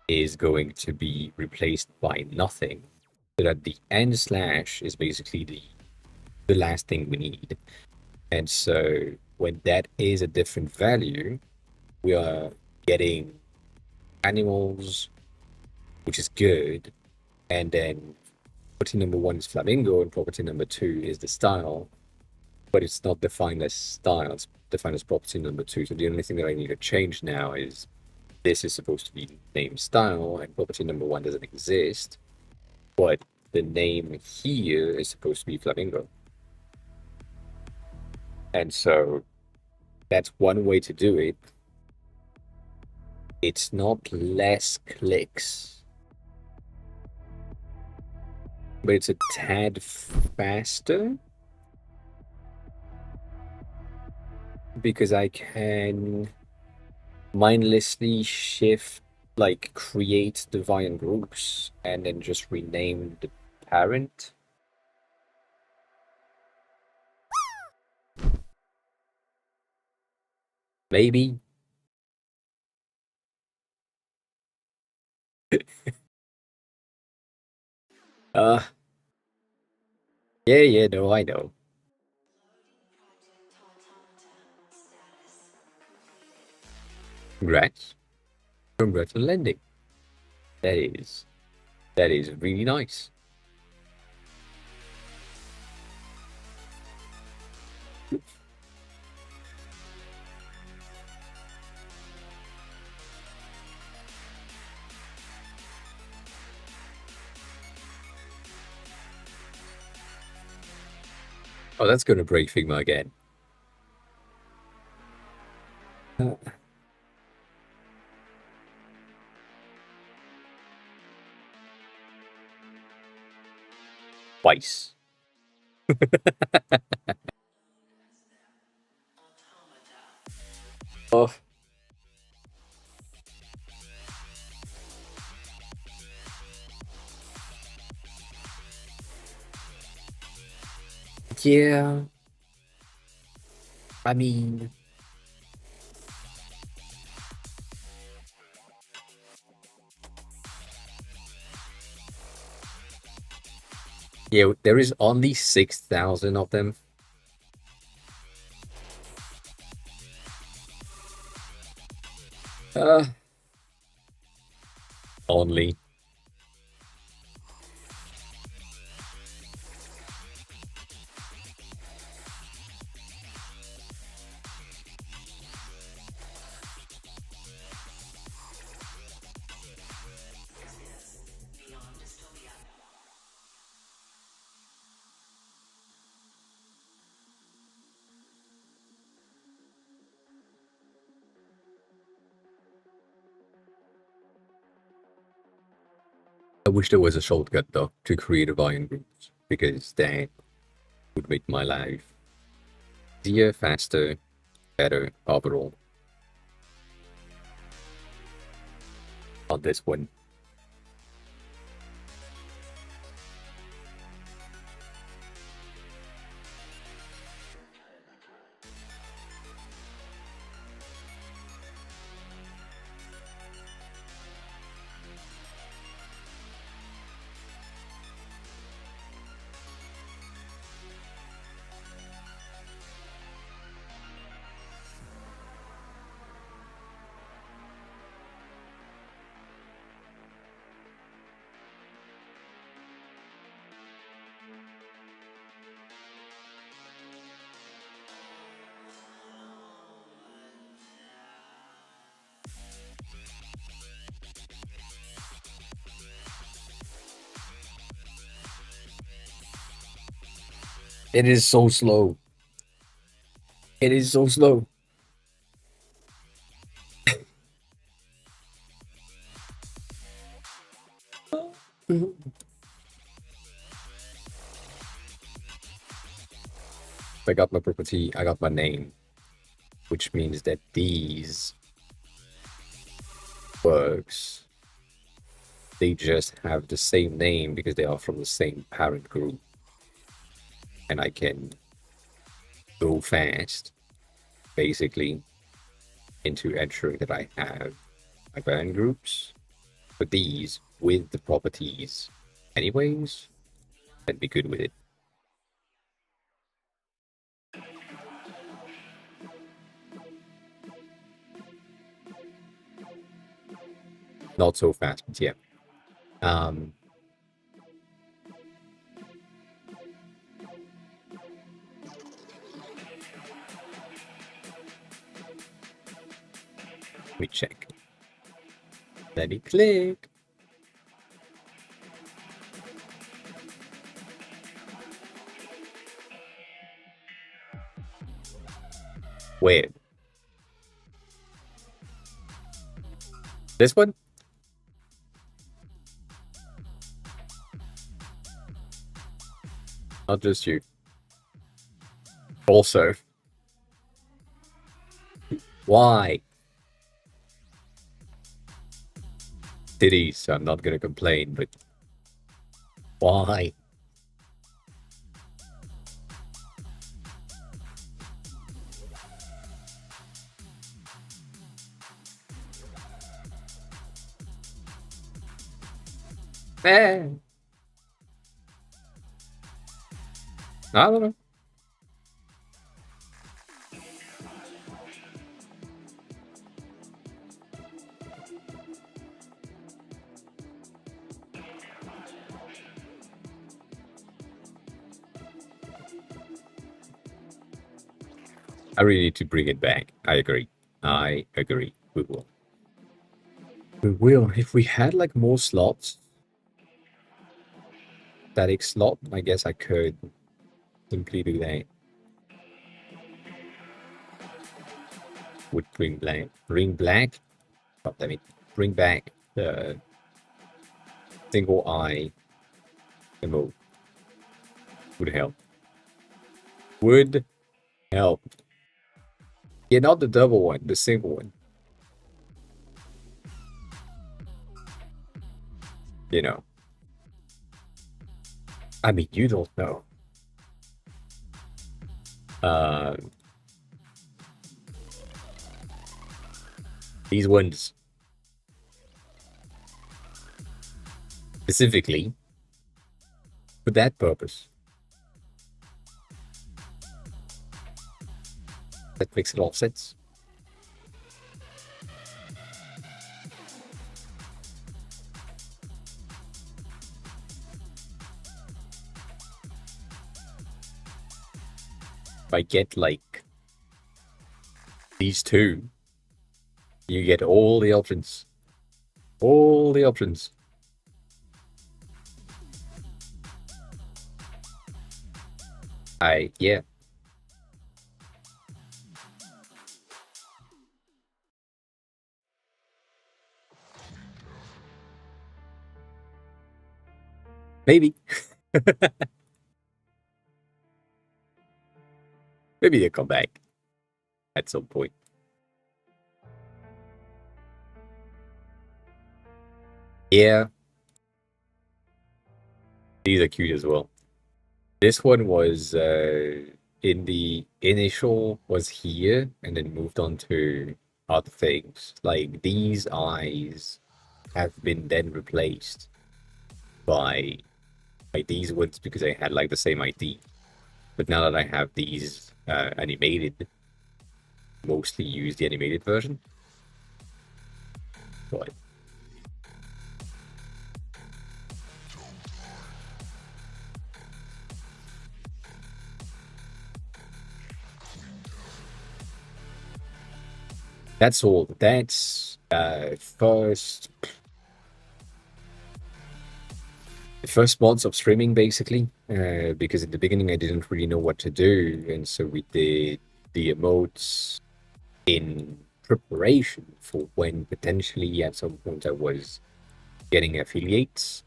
is going to be replaced by nothing. So that the end slash is basically the last thing we need. And so when that is a different value, we are getting animals, which is good, and then property number one is flamingo, and property number two is the style, but it's not defined as style, it's defined as property number two. So the only thing that I need to change now is this is supposed to be named style, and property number one doesn't exist, but the name here is supposed to be flamingo. And so that's one way to do it. It's not less clicks, but it's a tad faster because I can mindlessly shift, like create the variant groups and then just rename the parent. Maybe. Uh, yeah, no, I know. Congrats. Congrats on landing. That is, that is really nice. Oh, that's gonna break Figma again. Twice. Oh, yeah. I mean, yeah, there is only 6,000 of them. Uh, only. I wish there was a shortcut though to create a volume groups because that would make my life easier, faster, better overall on this one. It is so slow. It is so slow. I got my property, I got my name, which means that these works, they just have the same name because they are from the same parent group. And I can go fast, basically, into ensuring that I have my parent groups for these with the properties anyways, and be good with it. not so fast, but yeah. Let me check. Let me click. Where? This one? Not just you. Also. Why? Cities, so I'm not gonna complain, but why? Eh. I don't know. I really need to bring it back. I agree. I agree. We will. We will. If we had like more slots, static slot, I guess I could simply do that. Would bring black. Bring black. Oh, let me bring back the single eye emote. Would help. Would help. Yeah, not the double one, the single one. You know. I mean, you don't know. Uh, these ones specifically for that purpose. That makes a lot of sense. If I get like these two, you get all the options. All the options. Yeah. Maybe. Maybe they'll come back at some point. Yeah. These are cute as well. This one was in the initial was here and then moved on to other things. Like these eyes have been then replaced by these ones because I had like the same ID. But now that I have these animated, mostly use the animated version. But that's all. That's the first months of streaming basically, because in the beginning I didn't really know what to do, and so we did the emotes in preparation for when potentially at some point I was getting affiliates,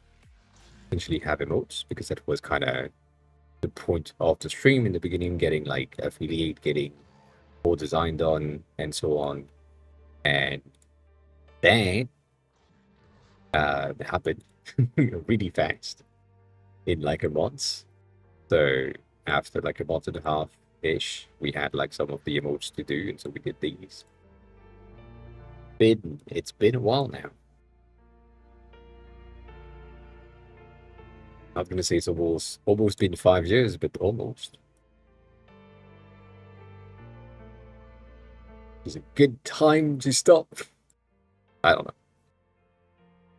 potentially have emotes, because that was kind of the point of the stream in the beginning, getting like affiliate, getting all design done, and so on. And then happened really fast in like a month. So after like a month and a half ish, we had like some of the emotes to do, and so we did these. It's been a while now. I'm gonna say it's almost been 5 years, but almost. It's a good time to stop. I don't know.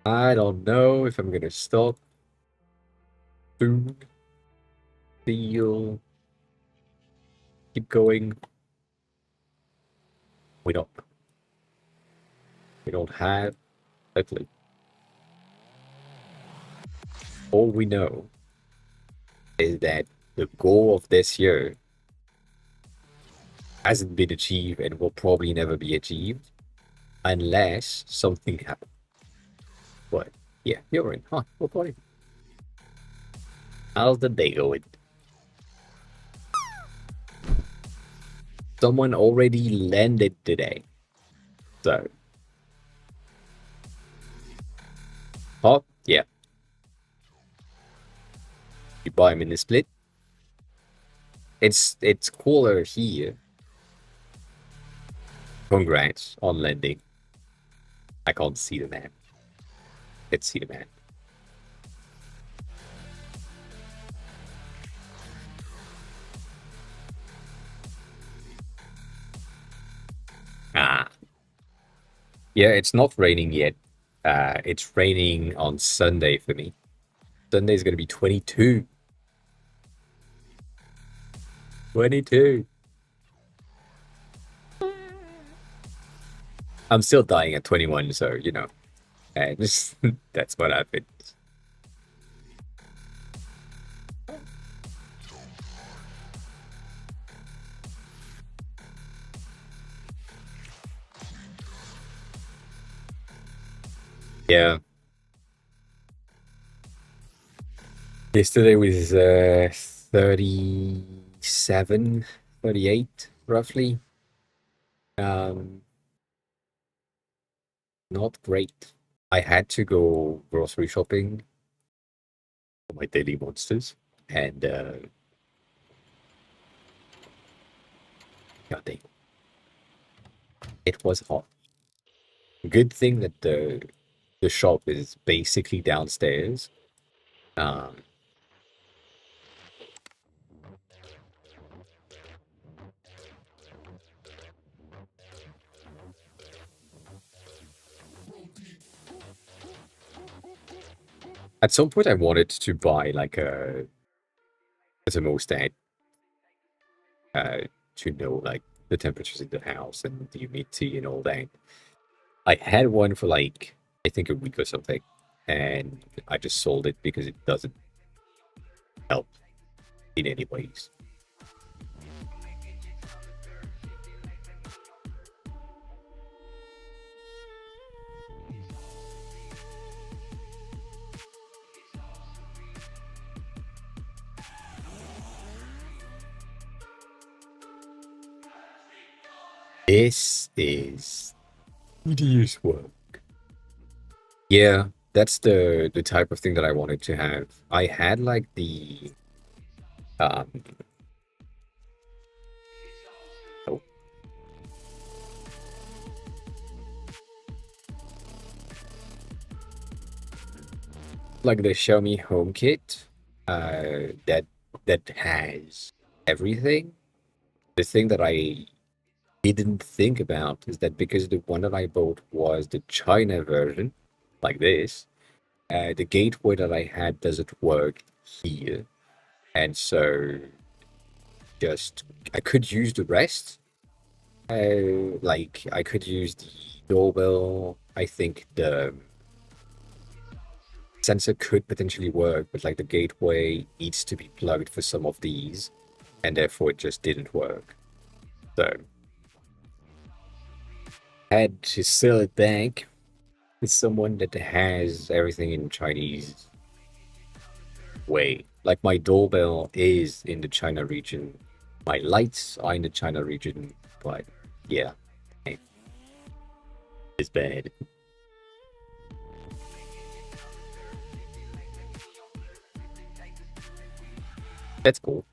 I don't know if I'm gonna stop soon. Deal. Keep going. We don't. We don't have a clue. All we know is that the goal of this year hasn't been achieved and will probably never be achieved unless something happens. But yeah, you're in. Huh, recording. How's the day going? Someone already landed today. So, oh, yeah. You buy them in the split. It's cooler here. Congrats on landing. I can't see the man. Let's see the man. Ah. Yeah, it's not raining yet. It's raining on Sunday for me. Sunday's gonna be 22. 22. I'm still dying at 21, so you know, just that's what happened. Yeah. Yesterday was 37, 38, roughly. Um, Not great. I had to go grocery shopping for my daily monsters, and God dang, it was hot. Good thing that the shop is basically downstairs. Um, at some point, I wanted to buy like a thermostat uh, to know like the temperatures in the house and the humidity and all that. I had one for like I think a week or something, and I just sold it because it doesn't help in any ways. This is tedious work. Yeah, that's the type of thing that I wanted to have. I had like the um oh, like the Xiaomi Home Kit that has everything. The thing that I didn't think about is that because the one that I bought was the China version, like this, the gateway that I had doesn't work here, and so just I could use the rest. Like I could use the doorbell. I think the sensor could potentially work, but like the gateway needs to be plugged for some of these, and therefore it just didn't work. So I had to sell it back with someone that has everything in Chinese way. Like my doorbell is in the China region, my lights are in the China region, but yeah, it's bad. That's cool.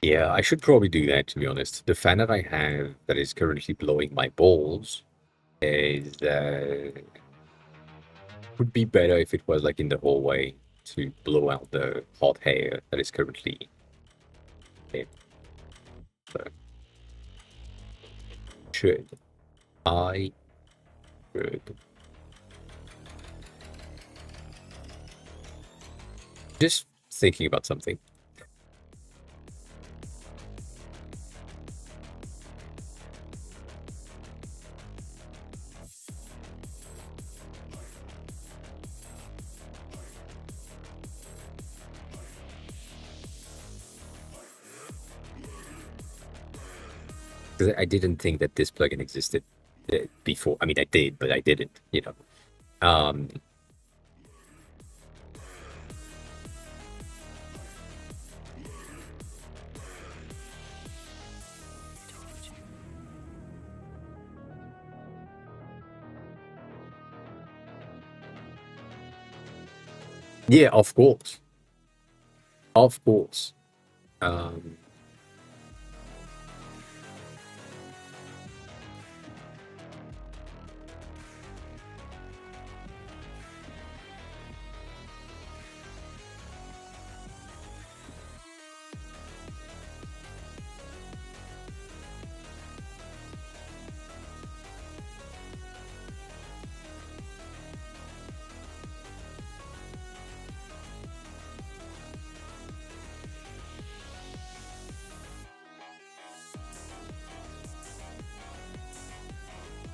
Yeah, I should probably do that to be honest. The fan that I have that is currently blowing my balls is would be better if it was like in the hallway. to blow out the hot hair that is currently there. So, should I should just thinking about something. Because I didn't think that this plugin existed before. I mean, I did, but I didn't, you know. Um, yeah, of course. Of course. Um,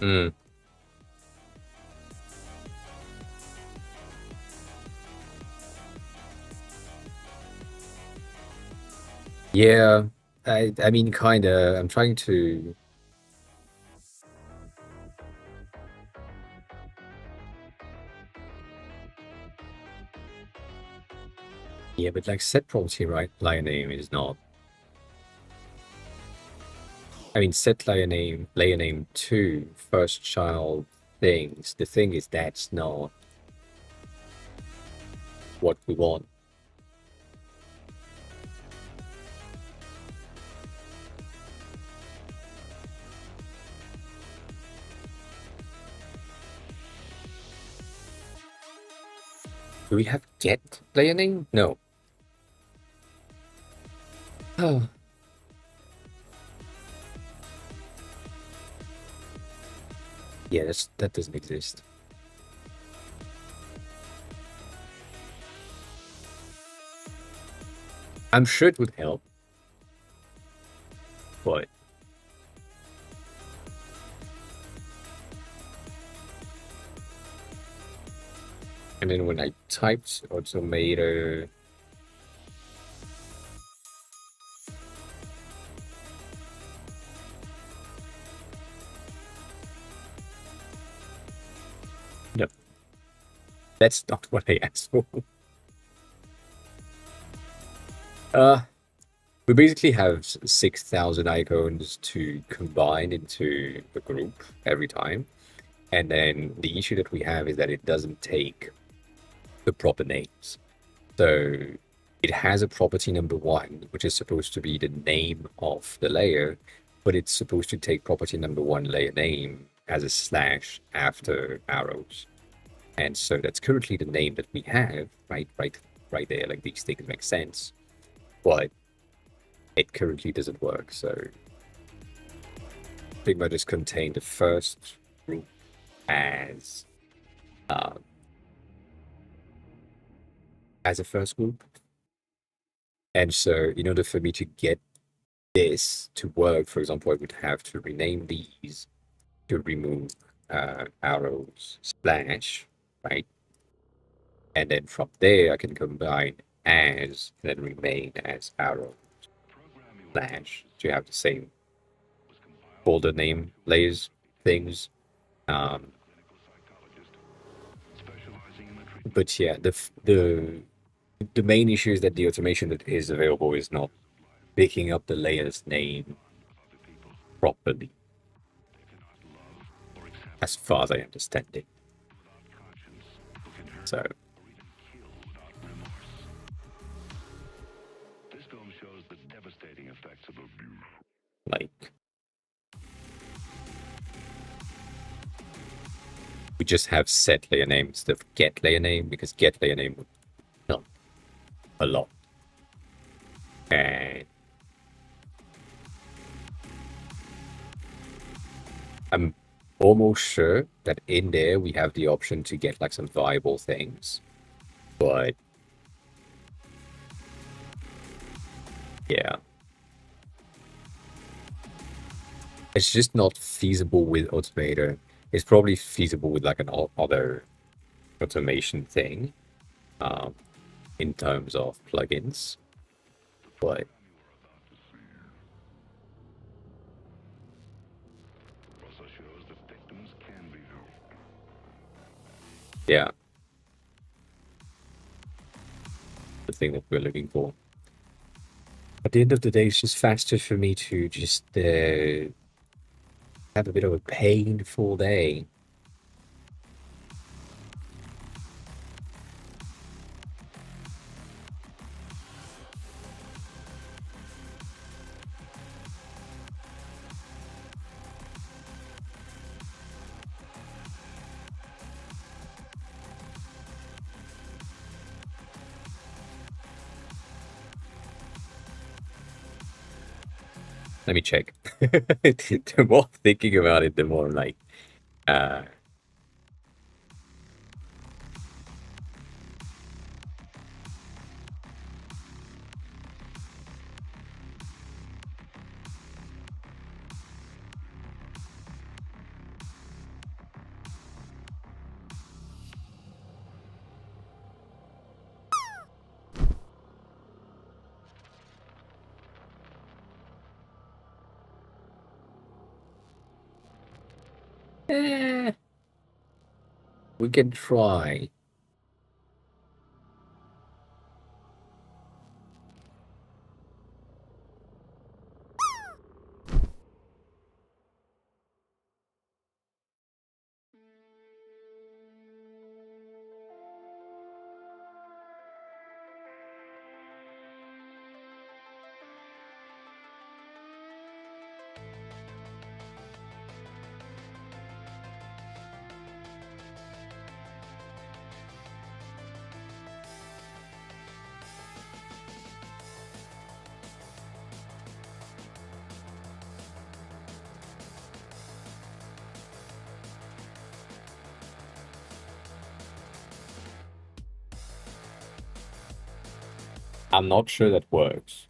mm, yeah, I mean, kind of. I'm trying to. Yeah, but like set property right layer name is not. I mean, set layer name to first child things. The thing is, that's not what we want. Do we have get layer name? No. Oh. Yeah, that doesn't exist. I'm sure it would help, but and then when I typed automator, no, that's not what I asked for. We basically have 6,000 icons to combine into a group every time. And then the issue that we have is that it doesn't take the proper names. So it has a property number one, which is supposed to be the name of the layer, but it's supposed to take property number one layer name as a slash after arrows. And so that's currently the name that we have, right there. Like these things make sense, but it currently doesn't work. So Figma just contained the first group as a first group. And so in order for me to get this to work, for example, I would have to rename these to remove arrows slash, right? And then from there I can combine as and then remain as arrow slash to have the same folder name layers things. But yeah, the main issue is that the automation that is available is not picking up the layer's name properly, as far as I understand it. So This film shows the devastating effects of abuse. like we just have set layer name instead of get layer name, because get layer name would not a lot. And I'm almost sure that in there we have the option to get like some viable things. But yeah. It's just not feasible with Automator. It's probably feasible with like an other automation thing, in terms of plugins. But Also shows that victims can be helped. yeah, the thing that we're looking for. At the end of the day, it's just faster for me to just have a bit of a painful day. Let me check. The more I'm thinking about it, the more I'm like, uh, eh, we can try. I'm not sure that works.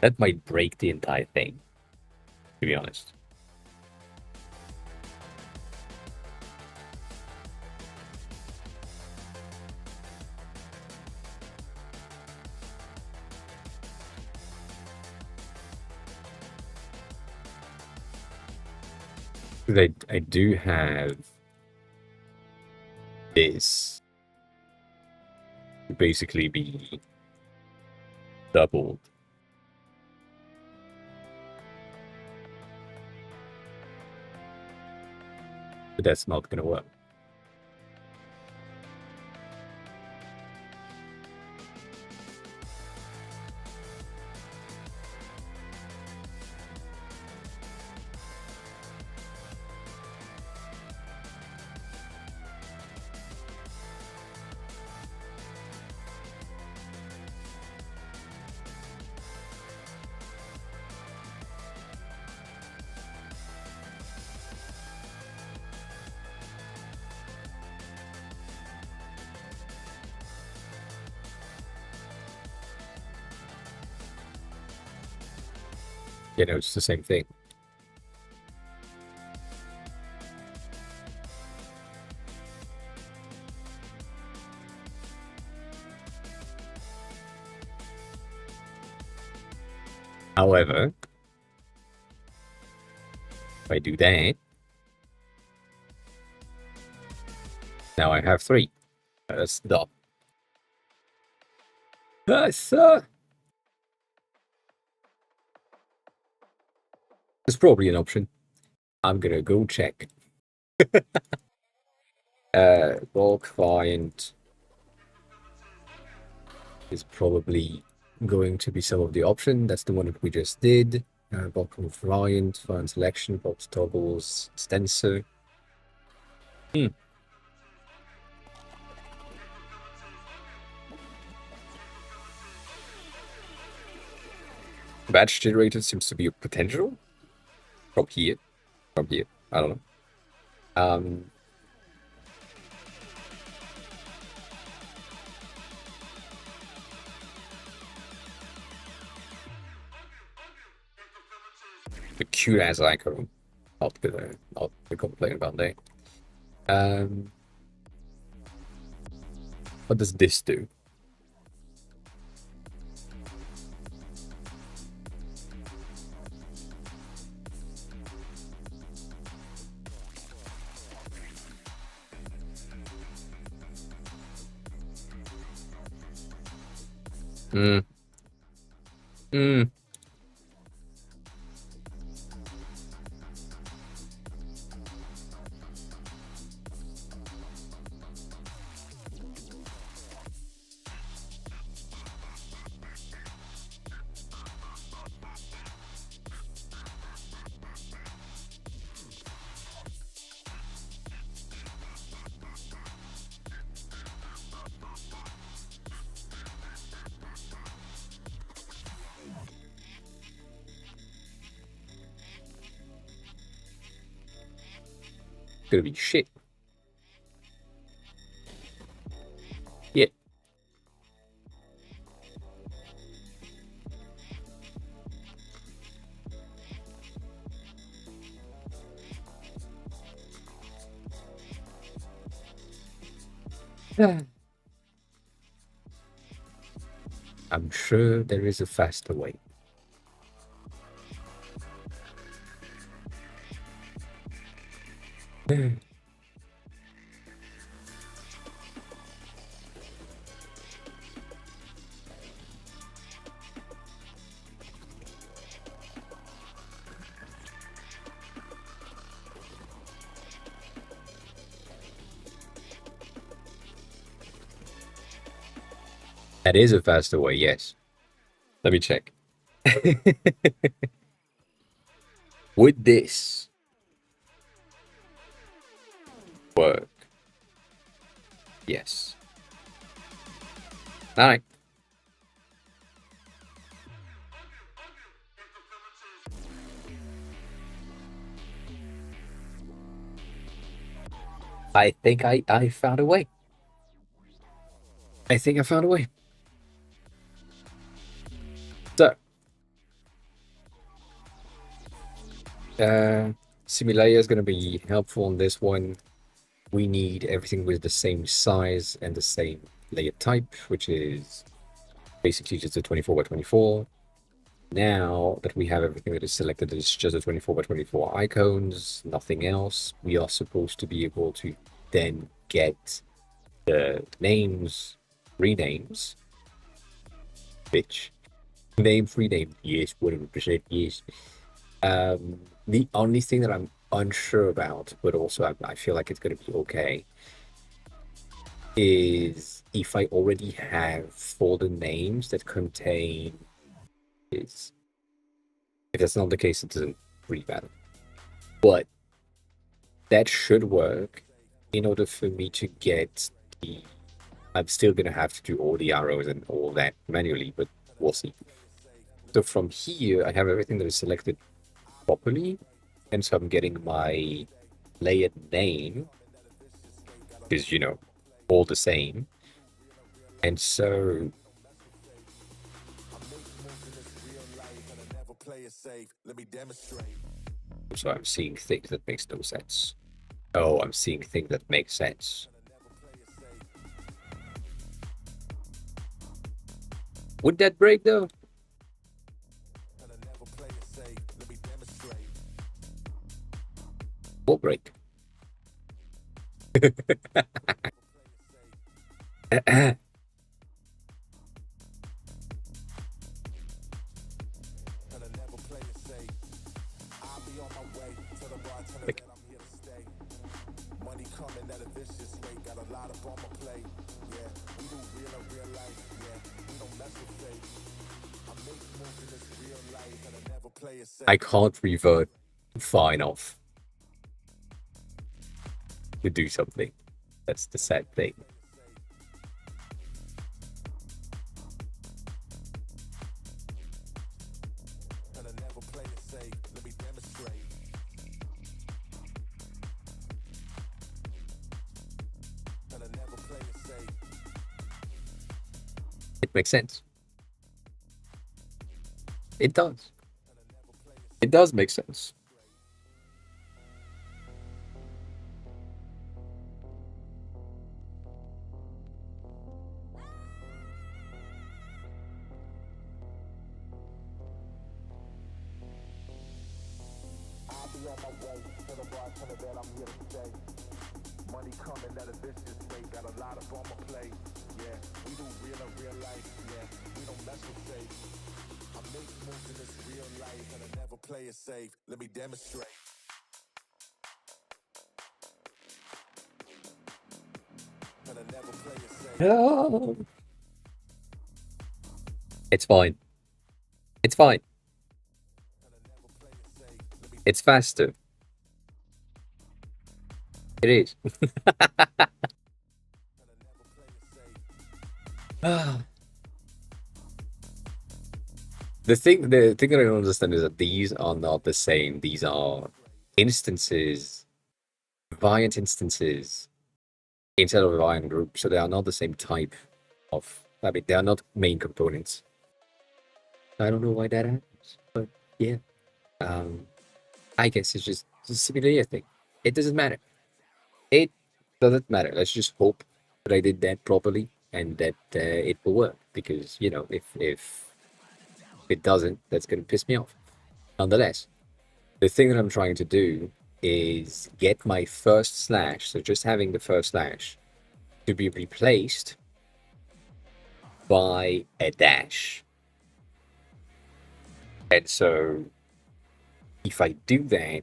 That might break the entire thing, to be honest. I do have this to basically be doubled. But that's not gonna work. You know, it's the same thing. However, if I do that, now I have 3. That's done. Sir. There's probably an option. I'm gonna go check. Bulk client is probably going to be some of the option. That's the one that we just did. Bulk client, file selection, box toggles, stencil. Batch generator seems to be a potential. From here. From here. I don't know. The cute ass icon. Not gonna complain about that. What does this do? Hmm. Hmm. Gonna be shit. Yeah. I'm sure there is a faster way. That is a faster way, yes. Let me check. Would this work? Yes. All right. I think I found a way. I think I found a way. So, simulator is going to be helpful on this one. We need everything with the same size and the same layer type, which is basically just a 24 by 24. Now that we have everything that is selected, it's just a 24 by 24 icons, nothing else. We are supposed to be able to then get the names, renames, bitch. Name, free name, yes, 100%, yes. The only thing that I'm unsure about, but also I feel like it's going to be okay, is if I already have folder names that contain is. If that's not the case, it doesn't really matter. But that should work in order for me to get the. I'm still going to have to do all the arrows and all that manually, but we'll see. So from here, I have everything that is selected properly. And so I'm getting my layered name, is, all the same. And so I'm seeing things that makes no sense. Oh, I'm seeing things that make sense. Would that break though? Will break. something. I can't revert far enough to do something. That's the sad thing. It makes sense. It does. It does make sense. Money coming at a vicious rate, got a lot of on my plate. Yeah, we do real in real life. Yeah, we don't mess with fate. I make moves in this real life and I never play it safe. Let me demonstrate. And I never play it safe. No. It's fine. It's fine. It's faster. It is. The thing that I don't understand is that these are not the same. These are instances, variant instances inside of a variant group, so they are not the same type of. I mean, they are not main components. I don't know why that happens, but yeah. I guess it's just a similar thing. It doesn't matter. It doesn't matter. Let's just hope that I did that properly and that it will work. Because you know, if it doesn't, that's gonna piss me off. Nonetheless, the thing that I'm trying to do is get my first slash, so just having the first slash, to be replaced by a dash. And so, if I do that,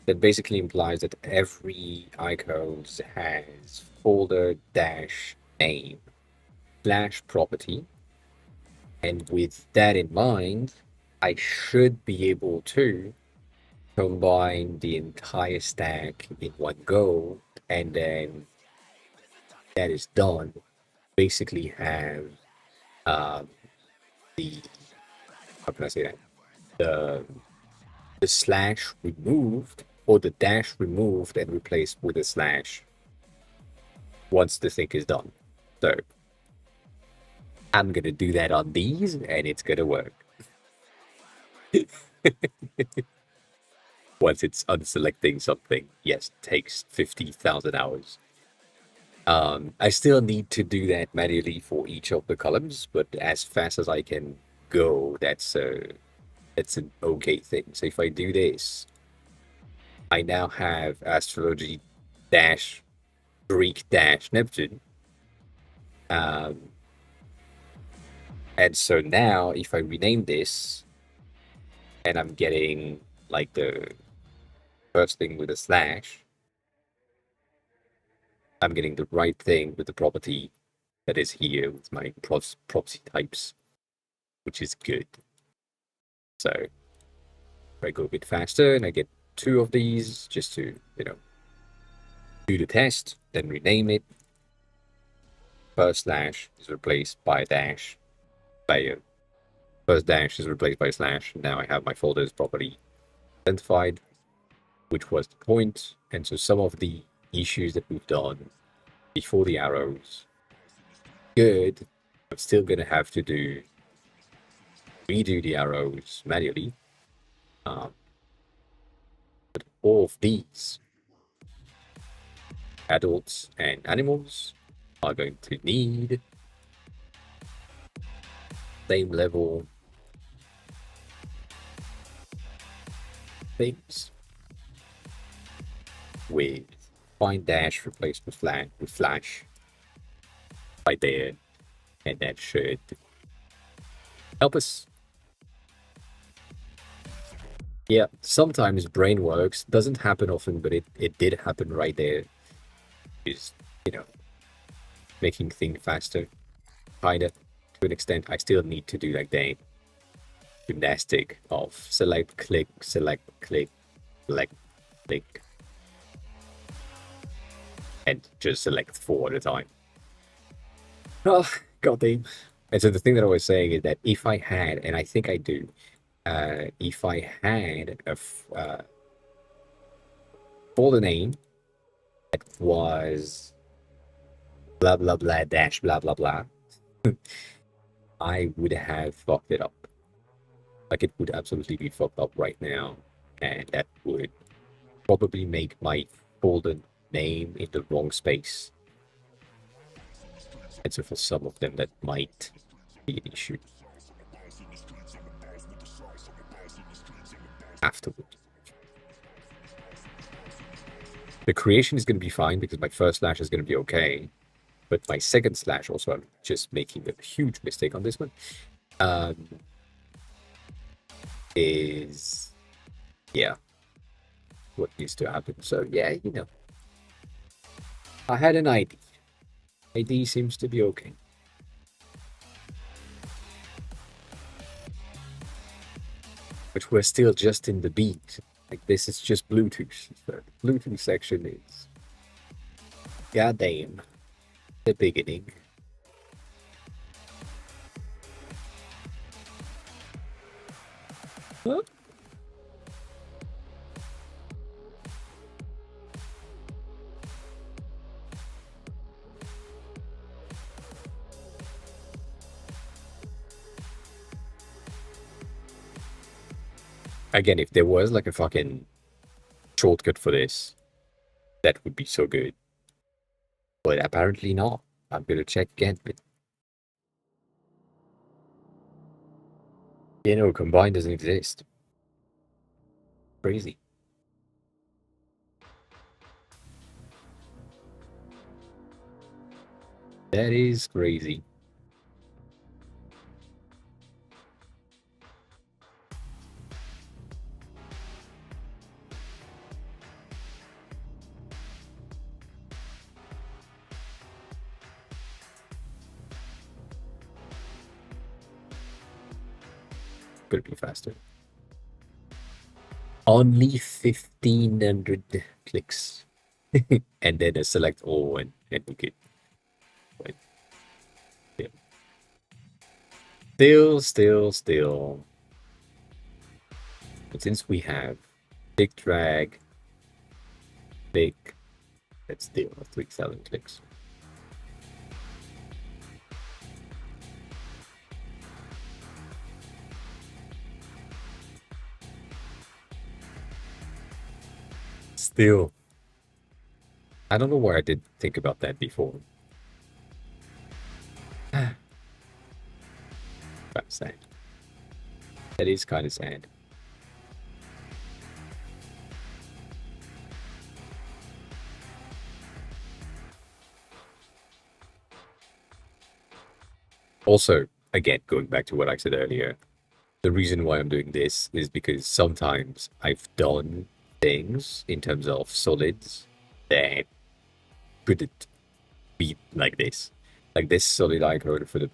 that basically implies that every icons has folder dash name slash property. And with that in mind, I should be able to combine the entire stack in one go, and then that is done. Basically have the how can I say that? The slash removed or the dash removed and replaced with a slash once the thing is done. So I'm gonna do that on these and it's gonna work. Once it's unselecting something, yes, it takes 50,000 hours. I still need to do that manually for each of the columns, but as fast as I can go, that's an okay thing. So if I do this, I now have astrology dash Greek dash Neptune. And so now if I rename this and I'm getting like the first thing with a slash, I'm getting the right thing with the property that is here with my proxy types, which is good. So if I go a bit faster and I get 2 of these just to, do the test, then rename it. First slash is replaced by a dash. First dash is replaced by a slash. Now I have my folders properly identified, which was the point. And so some of the issues that we've done before the arrows, good. I'm still gonna have to redo the arrows manually. But all of these adults and animals are going to need same level things with find dash replaced with flash right there, and that should help us. Yeah, sometimes brain works. Doesn't happen often, but it did happen right there. Is, you know, making things faster. Kinda, to an extent. I still need to do like the gymnastic of select, click, select, click, and just select four at a time. Oh, goddamn. And so the thing that I was saying is that if I had, and I think I do, if I had for the name that was blah blah blah dash blah blah blah, I would have fucked it up. Like it would absolutely be fucked up right now, and that would probably make my folder name in the wrong space. And so for some of them, that might be an issue afterward. The creation is going to be fine because my first slash is going to be okay. But my second slash, also, I'm just making a huge mistake on this one, is, yeah, what needs to happen. So, yeah, I had an ID. ID seems to be okay. But we're still just in the beat. Like, this is just Bluetooth. So the Bluetooth section is, goddamn, the beginning. Huh? Again, if there was like a fucking shortcut for this, that would be so good. But apparently not. I'm gonna check again, but combine doesn't exist. Crazy. That is crazy. Could be faster. Only 1,500 clicks. And then a select all and we could. But, yeah. Still. But since we have big drag, big, that's still 3,000 clicks. Still. I don't know why I did think about that before. Kind of sad. That is kind of sad. Also, again, going back to what I said earlier, the reason why I'm doing this is because sometimes I've done things in terms of solids that couldn't be like this. Like this solid icon for the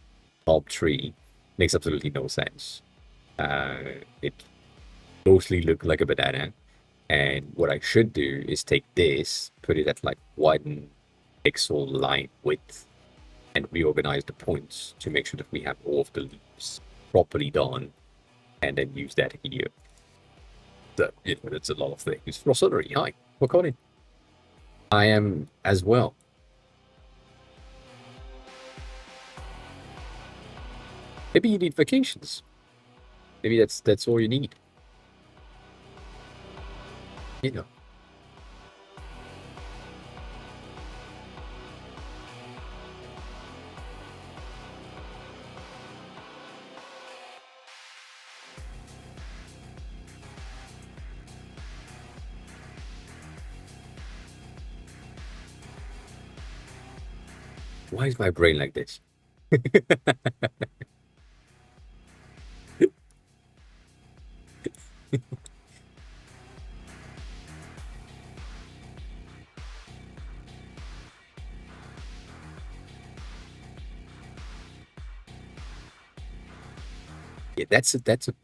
top tree makes absolutely no sense. It mostly looked like a banana. And what I should do is take this, put it at like 1 pixel line width, and reorganize the points to make sure that we have all of the leaves properly done, and then use that here. So, that's a lot of things. Rossoneri, hi, welcome in. I am as well. Maybe you need vacations. Maybe that's all you need. Why is my brain like this? Yeah, that's a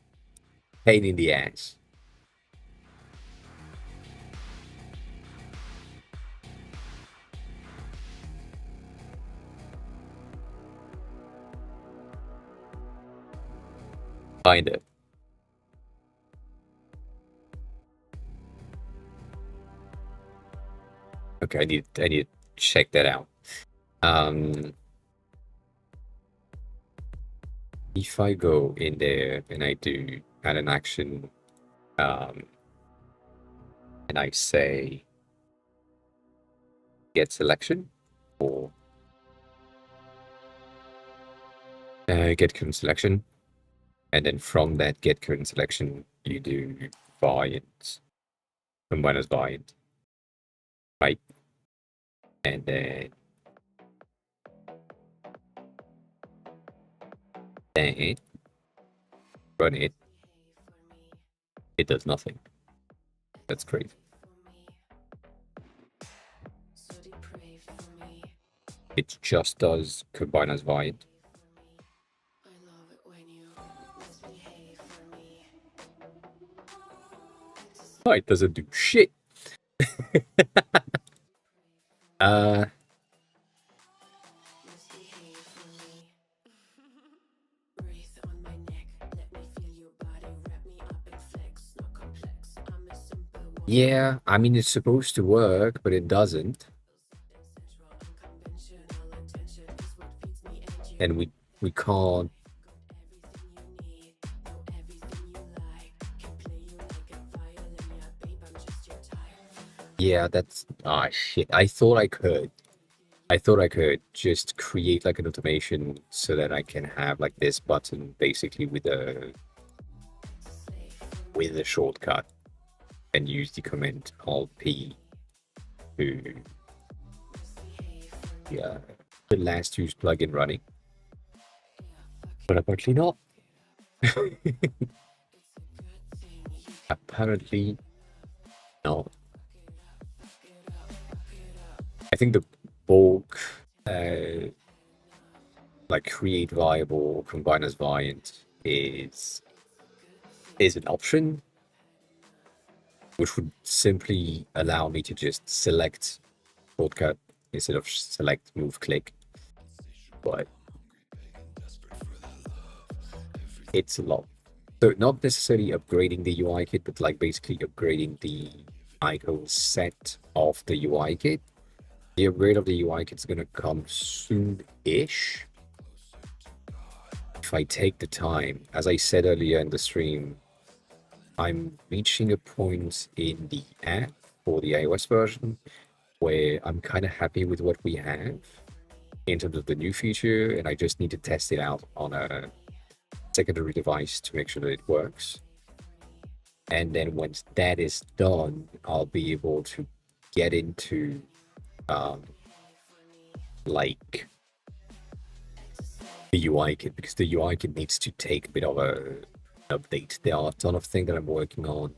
pain in the ass. Kinda. Okay, I need to check that out. If I go in there and I do add an action, um, and I say get selection or get current selection, and then from that get current selection, you do variant, combine as variant, right? And then run it, it does nothing. That's crazy. It just does combine as variant. Oh, it doesn't do shit. uh, yeah, I mean, it's supposed to work, but it doesn't. And we can't. Yeah, that's shit. I thought I could just create like an automation so that I can have like this button basically with a shortcut and use the command Alt P to the last use plugin running. But apparently not. Apparently no. I think the bulk like create viable combine as variant is an option which would simply allow me to just select shortcut instead of select move click, but it's a lot. So not necessarily upgrading the UI kit, but like basically upgrading the icon set of the UI kit. The upgrade of the UI kit is gonna come soon-ish. If I take the time, as I said earlier in the stream, I'm reaching a point in the app for the iOS version where I'm kind of happy with what we have in terms of the new feature, and I just need to test it out on a secondary device to make sure that it works. And then once that is done, I'll be able to get into like the UI kit, because the UI kit needs to take a bit of an update. There are a ton of things that I'm working on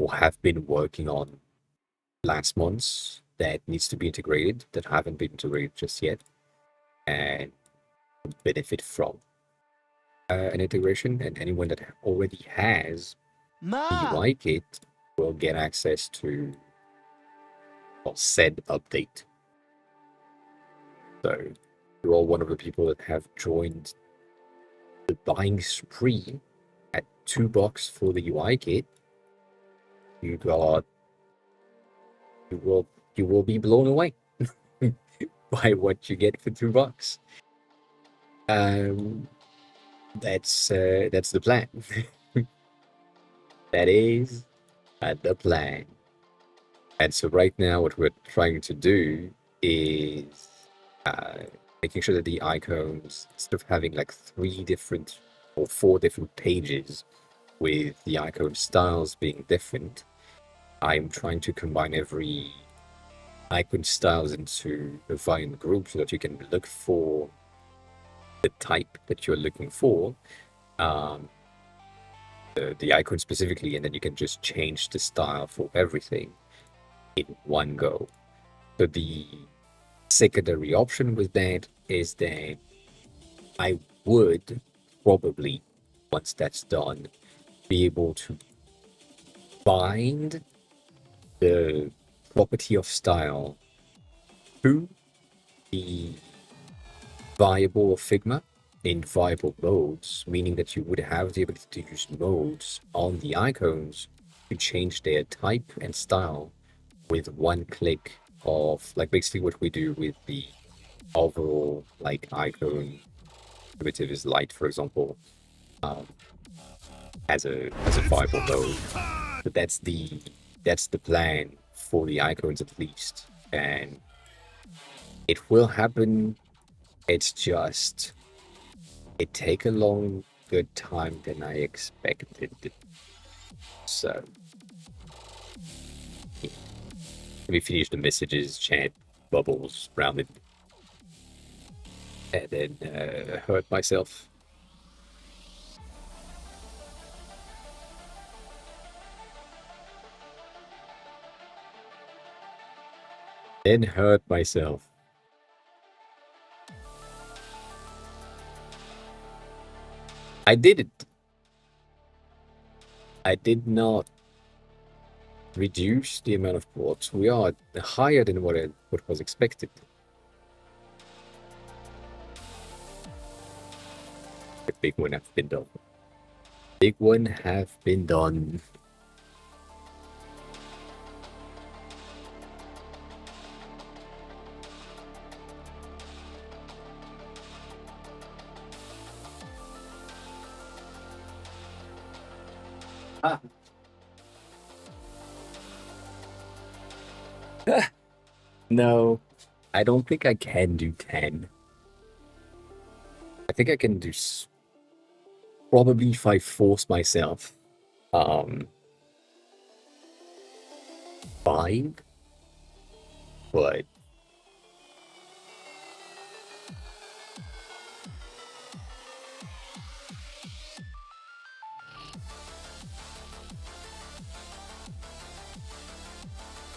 or have been working on last months that needs to be integrated that haven't been integrated just yet and benefit from an integration. And anyone that already has the UI kit will get access to said update. So you're all one of the people that have joined the buying spree at $2 for the UI kit. You will be blown away by what you get for $2. That's the plan. That is the plan. And so right now, what we're trying to do is making sure that the icons, instead of having like 3 different or 4 different pages with the icon styles being different, I'm trying to combine every icon styles into a variant group so that you can look for the type that you're looking for, the icon specifically, and then you can just change the style for everything in one go. So the secondary option with that is that I would probably, once that's done, be able to bind the property of style to the variable of Figma in variable modes, meaning that you would have the ability to use modes on the icons to change their type and style with one click of, like, basically what we do with the overall, like, icon primitive is light, for example, as a variable mode. But that's the plan for the icons at least, and it will happen. It's just it take a longer time than I expected. So yeah. Let me finish the messages, chat, bubbles, rounded, and then hurt myself. Then hurt myself. I did it. I did not reduce the amount of ports. We are higher than what was expected. The big one have been done. Big one have been done. Ah. No, I don't think I can do 10. I think I can do probably if I force myself. 5, but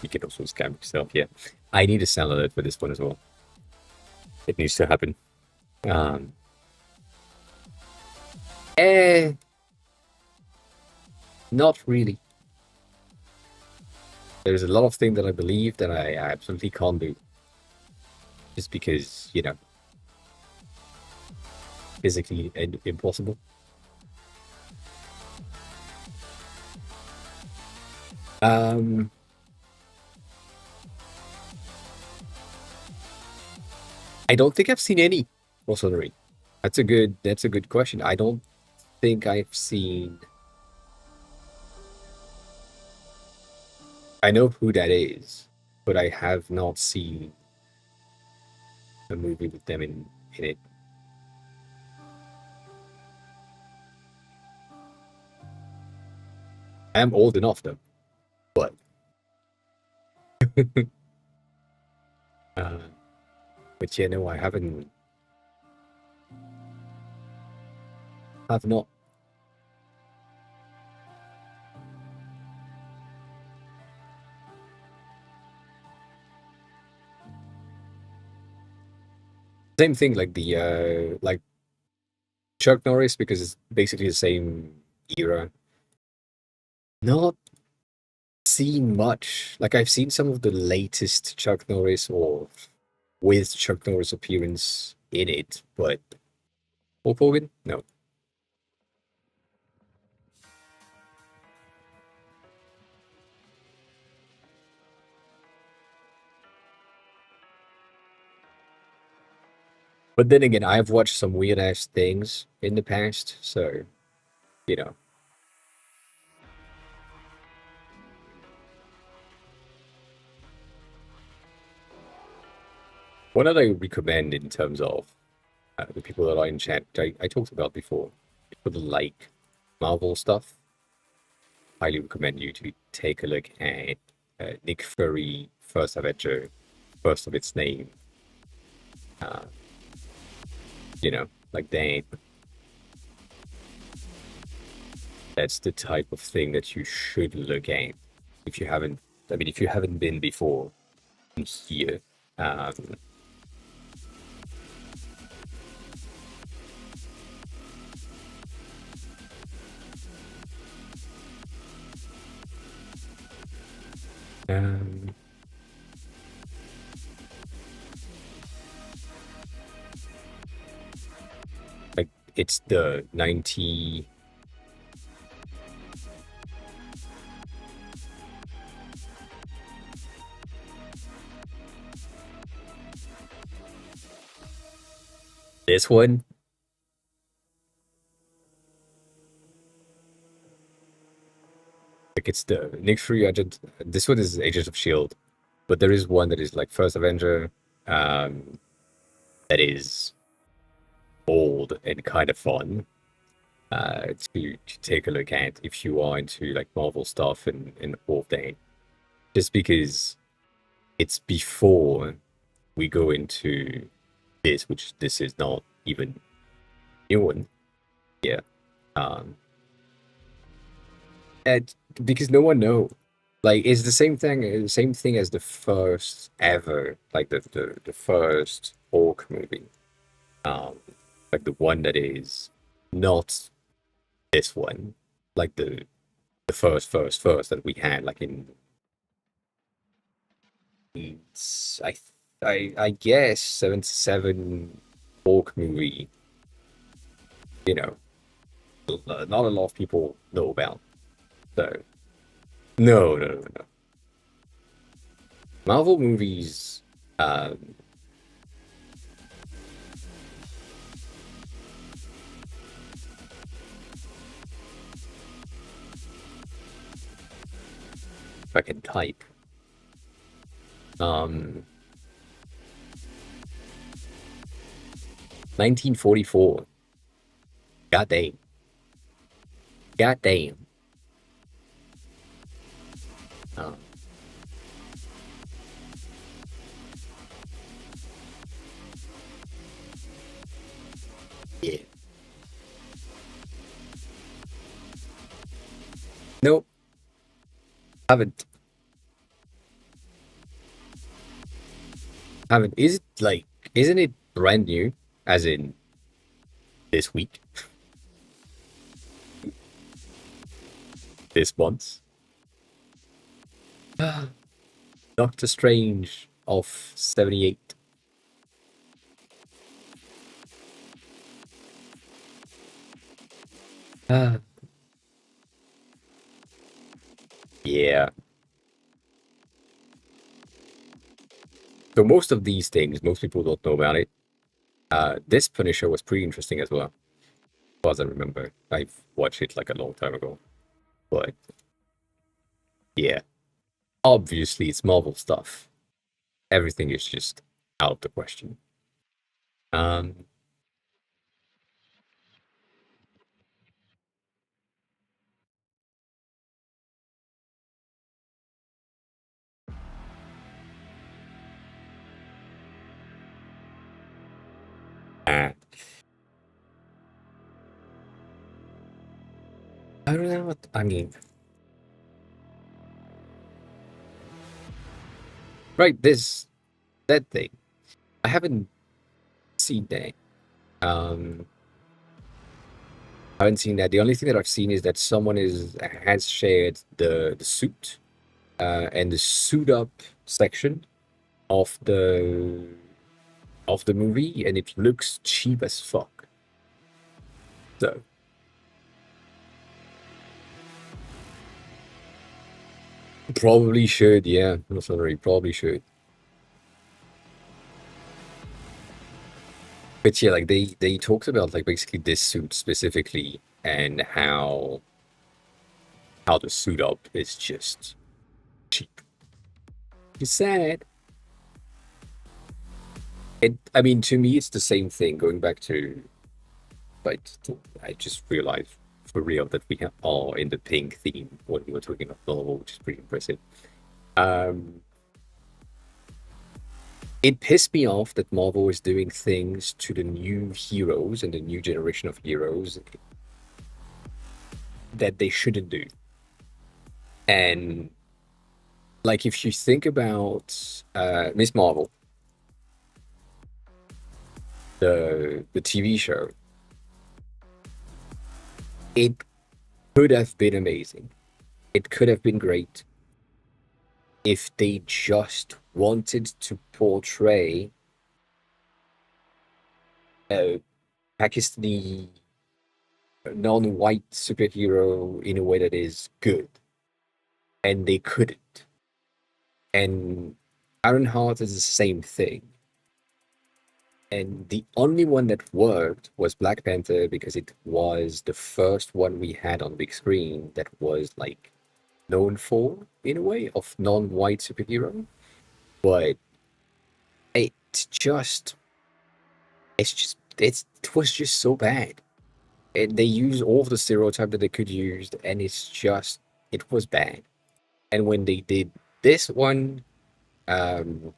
you can also scam yourself. Yeah, I need a sound alert for this one as well. It needs to happen. Eh, not really. There's a lot of things that I believe that I absolutely can't do, just because, you know, physically impossible. I don't think I've seen any Rossoneri. That's a good question. I don't think I've seen. I know who that is, but I have not seen a movie with them in it. I am old enough though, but uh, but yeah, no, I haven't. Have not. Same thing, like the like Chuck Norris, because it's basically the same era. Not seen much. Like, I've seen some of the latest Chuck Norris or with Chuck Norris appearance in it, but Hulk Hogan? No. But then again, I've watched some weird ass things in the past, so you know. What did I recommend in terms of the people that are in chat? I talked about before. For the like Marvel stuff, highly recommend you to take a look at Nick Fury, first Avenger, first of its name. You know, like that. That's the type of thing that you should look at if you haven't. I mean, if you haven't been before here. Um, Um, like it's the 90. This one, like it's the Nick Fury Agent. This one is Agents of Shield, but there is one that is like First Avenger, that is old and kind of fun to take a look at if you are into like Marvel stuff and all that. Just because it's before we go into this, which this is not even new one. Yeah. Um, and because no one know. Like it's the same thing as the first ever, like the first Hulk movie. Um, like the one that is not this one, like the first that we had, like in I I guess 77 Hulk movie. You know, not a lot of people know about. So no. Marvel movies. Um, if I can type. Um, 1944. God damn. God damn. Um, yeah. Nope. Haven't. Haven't. Is it like? Isn't it brand new? As in this week, this month. Doctor Strange of 78. Ah, yeah. So most of these things, most people don't know about it. This Punisher was pretty interesting as well. As far as I remember, I've watched it like a long time ago. But yeah, obviously it's Marvel stuff. Everything is just out of the question. Um, uh, I don't know what I mean. Right, this that thing. I haven't seen that. Um, I haven't seen that. The only thing that I've seen is that someone is has shared the suit and the suit up section of the movie, and it looks cheap as fuck. So probably should, yeah. No, sorry, probably should. But yeah, like they talked about like basically this suit specifically and how the suit up is just cheap. It's sad. I mean, to me, it's the same thing. Going back to like, I just realized for real that we are in the pink theme when we were talking about Marvel, which is pretty impressive. Um, it pissed me off that Marvel is doing things to the new heroes and the new generation of heroes that they shouldn't do. And like, if you think about Miss Marvel, the TV show, it could have been amazing. It could have been great. if they just wanted to portray a Pakistani non-white superhero in a way that is good, and they couldn't. And Ironheart is the same thing. And the only one that worked was Black Panther because it was the first one we had on big screen that was like known for, in a way, of non-white superhero. But it just, it was just so bad. And they used all of the stereotype that they could use, and it was bad. And when they did this one, um,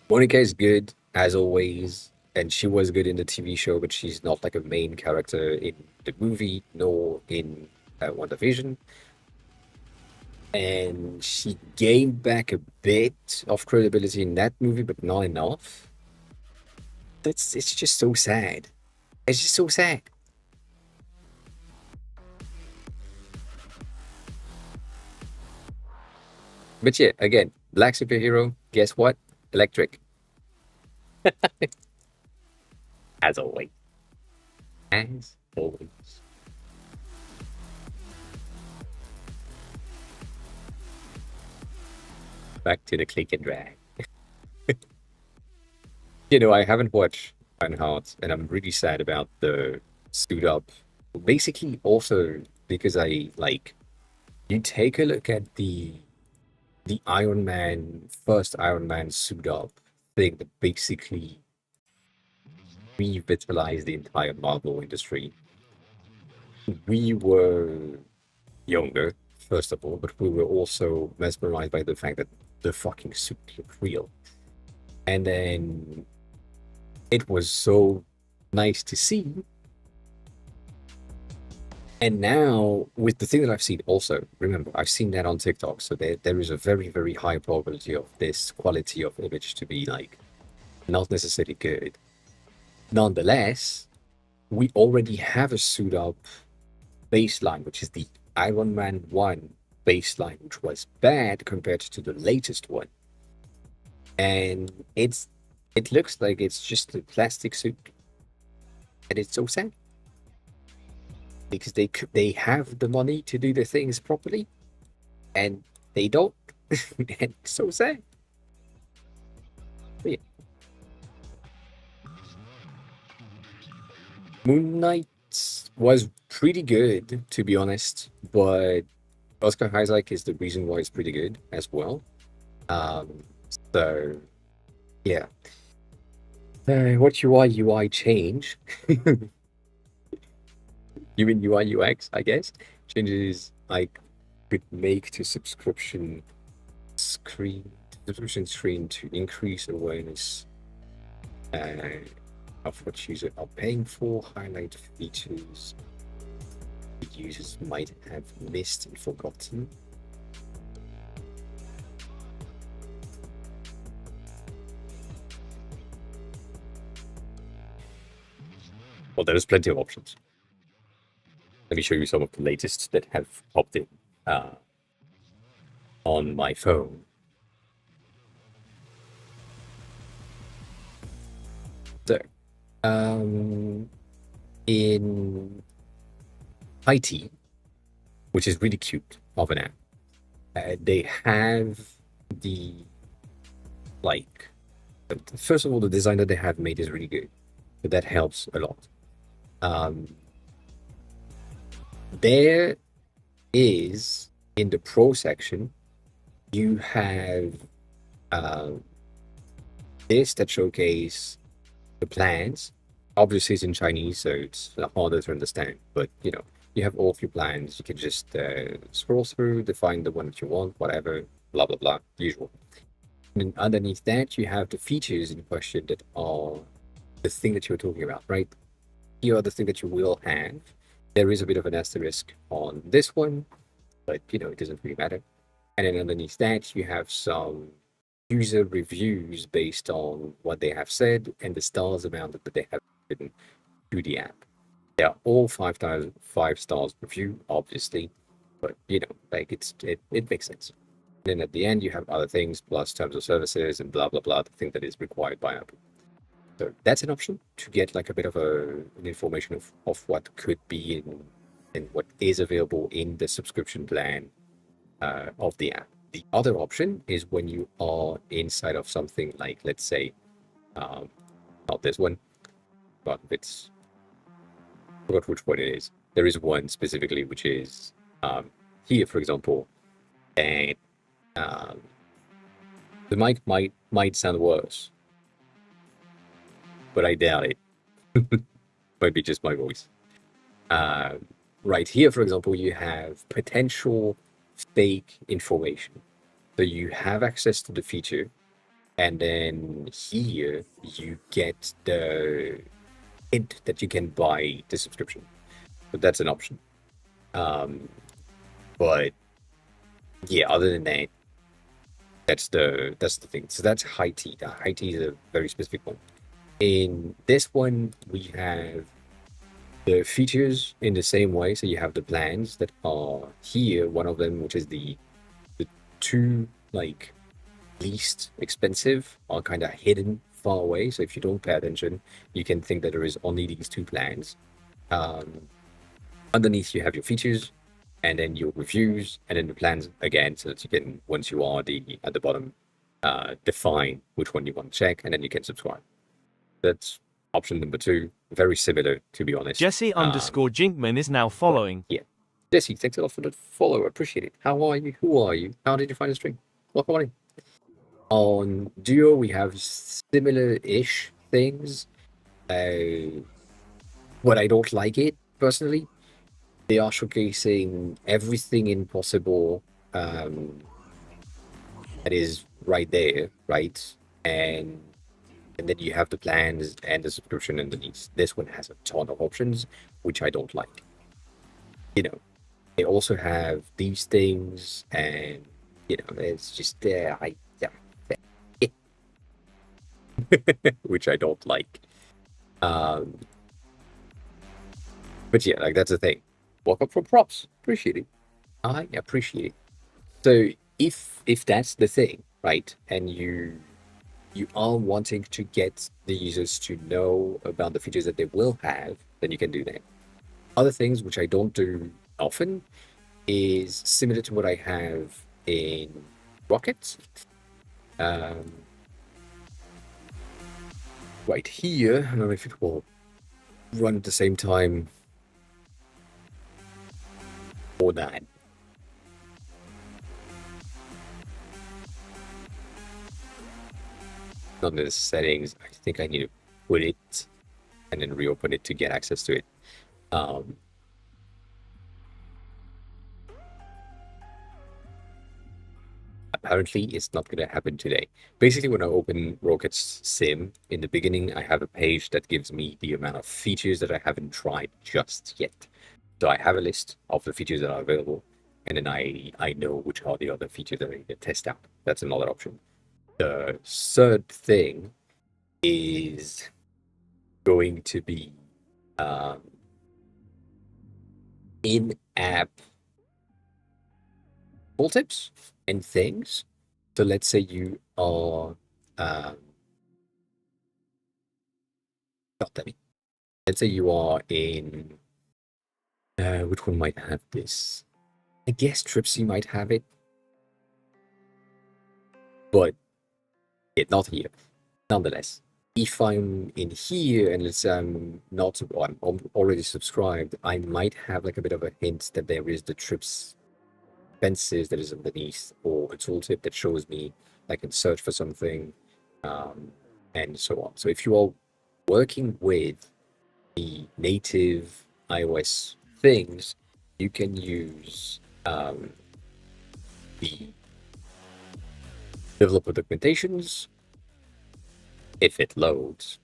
Monica is good as always, and she was good in the TV show, but she's not like a main character in the movie nor in WandaVision. And she gained back a bit of credibility in that movie, but not enough. It's just so sad. It's just so sad. But yeah, again, black superhero. Guess what? Electric, as always. As always. Back to the click and drag. I haven't watched Ironheart, and I'm really sad about the suit up. Basically, also because I like you take a look at the Iron Man first Iron Man suit up thing that basically revitalized the entire Marvel industry. We were younger, first of all, but we were also mesmerized by the fact that the fucking suit looked real. And then it was so nice to see. And now, with the thing that I've seen, also remember, I've seen that on TikTok, so there is a very, very high probability of this quality of image to be like not necessarily good. Nonetheless, we already have a suit up baseline, which is the Iron Man 1 baseline, which was bad compared to the latest one. And it looks like it's just a plastic suit. And it's so sad. Because they have the money to do the things properly, and they don't. And it's so sad. But yeah. Moon Knight was pretty good, to be honest, but Oscar Isaac is the reason why it's pretty good as well. Um, so yeah. What UI change? You mean UI UX, I guess? Changes I could make to subscription screen to increase awareness of what users are paying for, highlight features users might have missed and forgotten. Well, there's plenty of options. Let me show you some of the latest that have popped in on my phone. So, in Haiti, which is really cute of an app, they have the like. First of all, the design that they have made is really good, so that helps a lot. There is in the pro section, you have this that showcase the plans. Obviously, it's in Chinese, so it's harder to understand. But you have all of your plans. You can just scroll through, define the one that you want, whatever, blah blah blah, usual. And then underneath that, you have the features in question that are the thing that you're talking about, right? Here are the thing that you will have. There is a bit of an asterisk on this one, but it doesn't really matter. And then underneath that, you have some user reviews based on what they have said and the stars amount that they have given to the app. They are all 5 stars review, obviously, but like it makes sense. Then at the end, you have other things plus terms of services and blah, blah, blah, the thing that is required by Apple. So that's an option to get like a bit of an information of what could be in what is available in the subscription plan of the app. The other option is when you are inside of something like, let's say, not this one, but it's, I forgot which one it is. There is one specifically, which is here, for example, and the mic might sound worse, but I doubt it. Might be just my voice. Right here, for example, you have potential fake information. So you have access to the feature, and then here you get the hint that you can buy the subscription. So that's an option. But yeah, other than that, that's the thing. So that's high tea. The high tea is a very specific one. In this one, we have the features in the same way. So you have the plans that are here. One of them, which is the two like least expensive, are kind of hidden far away. So if you don't pay attention, you can think that there is only these two plans. Underneath, you have your features, and then your reviews, and then the plans again, so that you can, once you are at the bottom, define which one you want to check, and then you can subscribe. That's option number 2. Very similar, to be honest. Jesse underscore Jinkman is now following. Yeah. Jesse, thanks a lot for the follow. Appreciate it. How are you? Who are you? How did you find the stream? Welcome on in. On Duo, we have similar-ish things. But I don't like it, personally. They are showcasing everything impossible that is right there, right? And then you have the plans and the subscription underneath. This one has a ton of options, which I don't like. You know, they also have these things, and you know, it's just which I don't like. But yeah, like that's the thing. Welcome from props. Appreciate it. I appreciate it. So if that's the thing, right, and you are wanting to get the users to know about the features that they will have, then you can do that. Other things which I don't do often is similar to what I have in Rocket. Right here, I don't know if it will run at the same time or not. Under the settings, I think I need to put it and then reopen it to get access to it. Apparently, it's not going to happen today. Basically, when I open Rocket's sim, in the beginning, I have a page that gives me the amount of features that I haven't tried just yet. So I have a list of the features that are available, and then I know which are the other features that I need to test out. That's another option. The third thing is going to be in-app tooltips and things. So let's say you are let's say you are in which one might have this? I guess Tripsy might have it, but not here. Nonetheless, if I'm in here and let's say I'm not, or I'm already subscribed, I might have like a bit of a hint that there is the Trips expenses that is underneath, or a tooltip that shows me I can search for something, and so on. So if you are working with the native iOS things, you can use the developer documentations if it loads,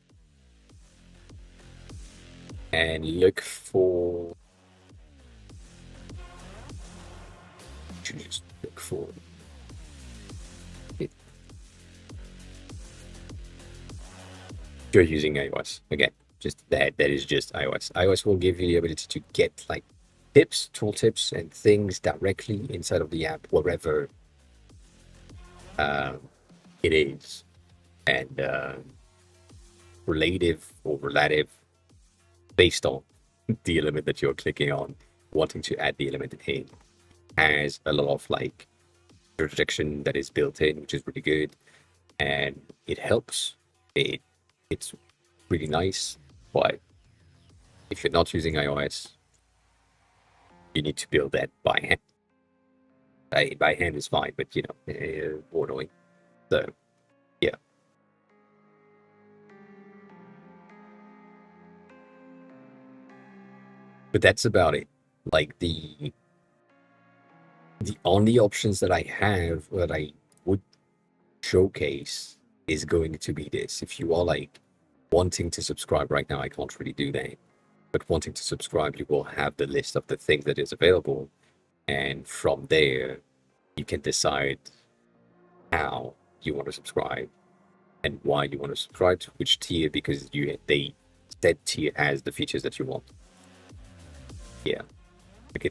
and look for just look for it. You're using iOS again, just that is just iOS. iOS will give you the ability to get like tips, tooltips, and things directly inside of the app wherever um, it is, and relative or relative based on the element that you're clicking on, wanting to add the element in, has a lot of like projection that is built in, which is really good, and it helps. It's really nice, but if you're not using iOS, you need to build that by hand. By hand is fine, but more annoying. So yeah, but that's about it. Like the only options that I have that I would showcase is going to be this. If you are like wanting to subscribe right now, I can't really do that. But wanting to subscribe, you will have the list of the things that is available, and from there, you can decide how you want to subscribe and why you want to subscribe to which tier, because they that tier has the features that you want. Yeah, like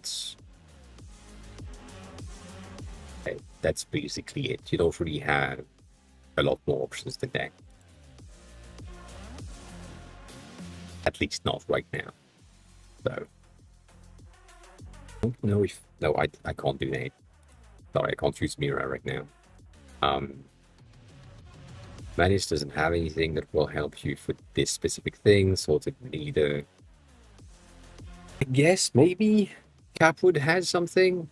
that's basically it. You don't really have a lot more options than that. At least not right now. So I don't know if no, I can't do that. Sorry, I can't use Mira right now. Manage doesn't have anything that will help you for this specific thing, sorted neither. I guess maybe Capwood has something,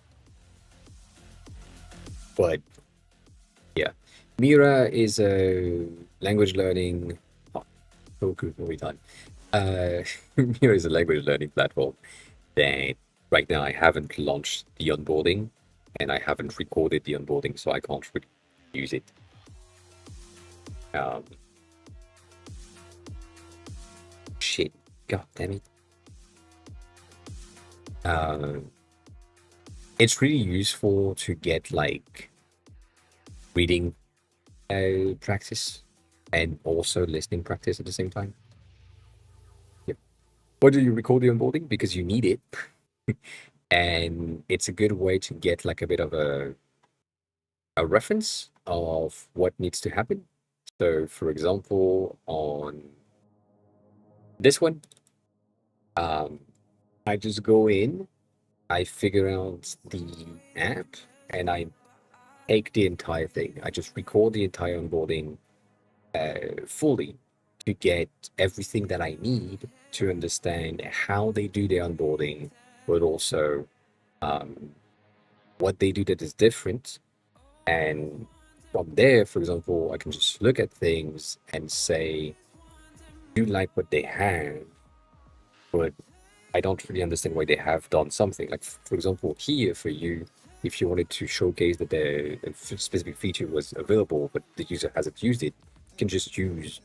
but yeah, Mira is a language learning. Oh, good, we done. Mira is a language learning platform that right now I haven't launched the onboarding, and I haven't recorded the onboarding, so I can't really use it. Shit, god damn it. It's really useful to get like reading practice and also listening practice at the same time. Yep. Why do you record the onboarding? Because you need it. And it's a good way to get like a bit of a reference of what needs to happen. So for example, on this one, I just go in, I figure out the app, and I take the entire thing. I just record the entire onboarding fully to get everything that I need to understand how they do their onboarding, but also what they do that is different. And from there, for example, I can just look at things and say, I do like what they have, but I don't really understand why they have done something. Like, for example, here for you, if you wanted to showcase that the specific feature was available, but the user hasn't used it, you can just use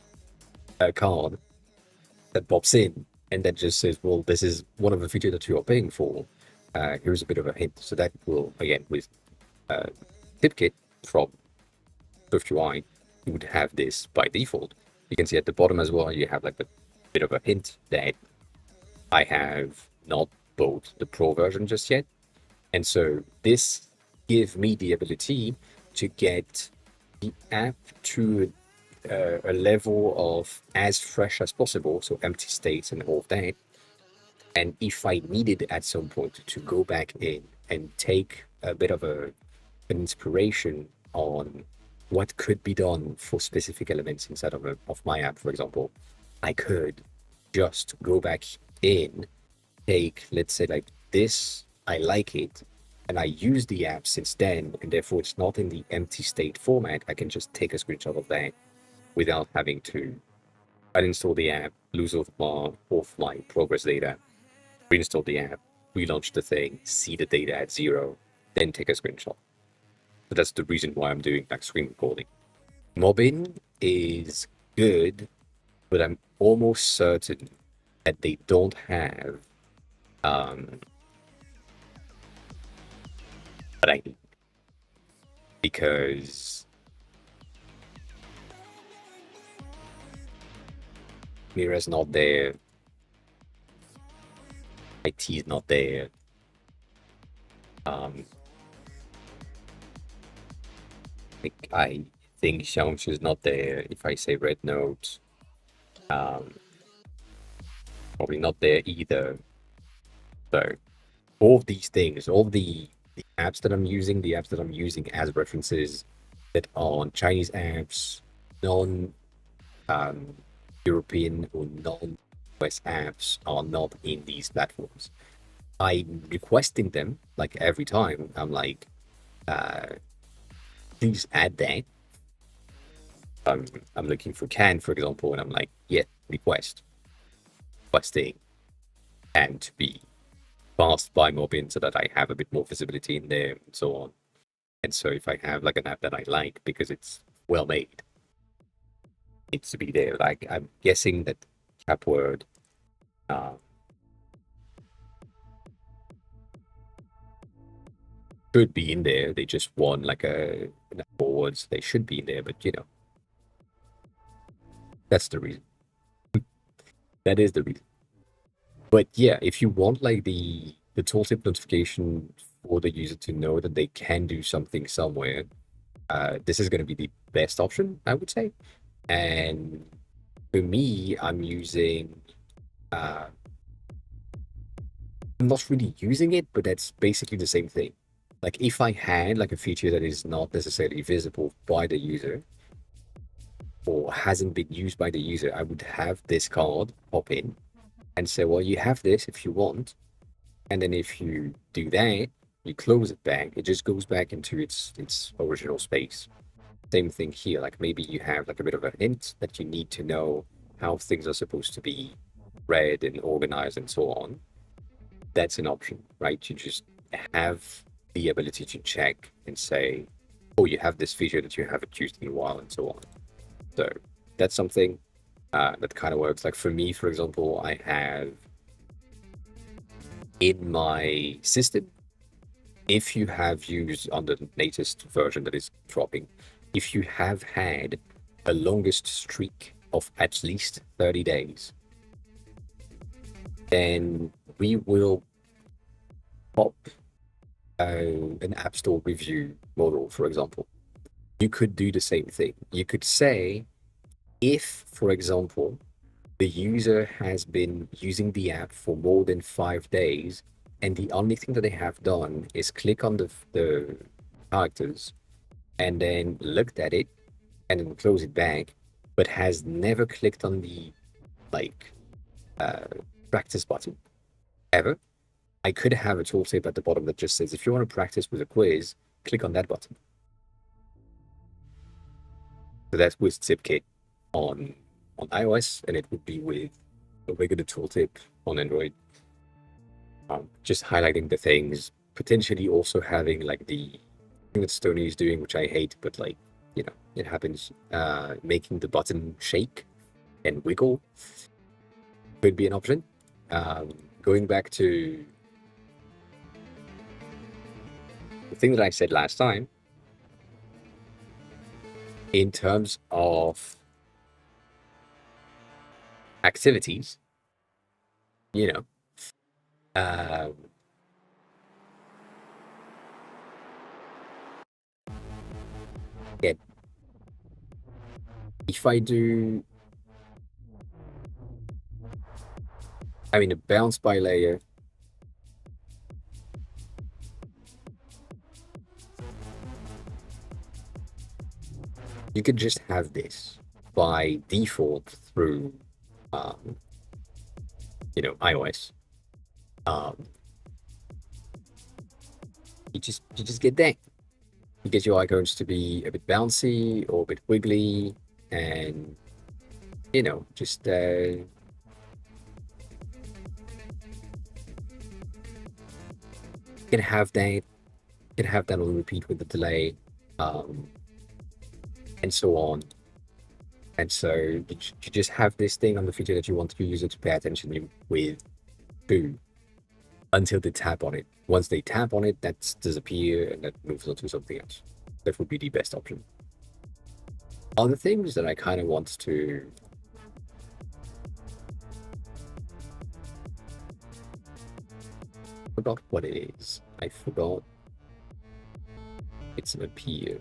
a card that pops in and that just says, well, this is one of the features that you are paying for. Here's a bit of a hint. So that will, again, with TipKit from SwiftUI, you would have this by default. You can see at the bottom as well, you have like a bit of a hint that I have not bought the Pro version just yet. And so this gives me the ability to get the app to a level of as fresh as possible, so empty states and all of that. And if I needed at some point to go back in and take a bit of an inspiration on what could be done for specific elements inside of my app, for example, I could just go back in, take, let's say, like this, I like it, and I use the app since then, and therefore it's not in the empty state format. I can just take a screenshot of that without having to uninstall the app, lose all of my progress data, reinstall the app, relaunch the thing, see the data at 0, then take a screenshot. So that's the reason why I'm doing like screen recording. Mobbing is good, but I'm almost certain that they don't have what I need, because Mira's not there, IT is not there. Like, I think Xiaomi is not there. If I say Red Note, um, probably not there either. So all of these things, all the apps that I'm using, the apps that I'm using as references that are on Chinese apps, non European or non-US apps are not in these platforms. I'm requesting them like every time. I'm like, please add that. I'm looking for Can, for example, and I'm like, yeah, requesting and to be passed by Mobin so that I have a bit more visibility in there and so on. And so if I have like an app that I like because it's well made, it needs to be there. Like I'm guessing that Capword uh, should be in there. They just won like an awards. They should be in there, but you know, that's the reason. That is the reason. But yeah, if you want like the tooltip notification for the user to know that they can do something somewhere, this is going to be the best option, I would say. And for me, uh, I'm not really using it, but that's basically the same thing. Like if I had like a feature that is not necessarily visible by the user or hasn't been used by the user, I would have this card pop in and say, well, you have this if you want. And then if you do that, you close it back, it just goes back into its original space. Same thing here, like maybe you have like a bit of a hint that you need to know how things are supposed to be read and organized and so on. That's an option, right? You just have the ability to check and say, oh, you have this feature that you haven't used in a while and so on. So that's something that kind of works. Like for me, for example, I have in my system, if you have used on the latest version that is dropping, if you have had a longest streak of at least 30 days, then we will pop an App Store review model, for example. You could do the same thing. You could say, if, for example, the user has been using the app for more than 5 days, and the only thing that they have done is click on the characters and then looked at it and then close it back, but has never clicked on the like practice button ever, I could have a tooltip at the bottom that just says, if you want to practice with a quiz, click on that button. So that's with TipKit on iOS, and it would be with a regular tooltip on Android. Just highlighting the things, potentially also having like the thing that Stony is doing, which I hate, but like, you know, it happens. Making the button shake and wiggle could be an option. Going back to the thing that I said last time, in terms of activities, you know, yeah, if I do, I mean, a bounce by layer, you could just have this by default through, you know, iOS. You just get that. You get your icons to be a bit bouncy or a bit wiggly, and you know, just can have that. Can have that on repeat with the delay, and so on. And so you just have this thing on the feature that you want your user to pay attention with to until they tap on it. Once they tap on it, that's disappear and that moves on to something else. That would be the best option. Other things that I kind of want to forgot what it is. I forgot. It's an appear.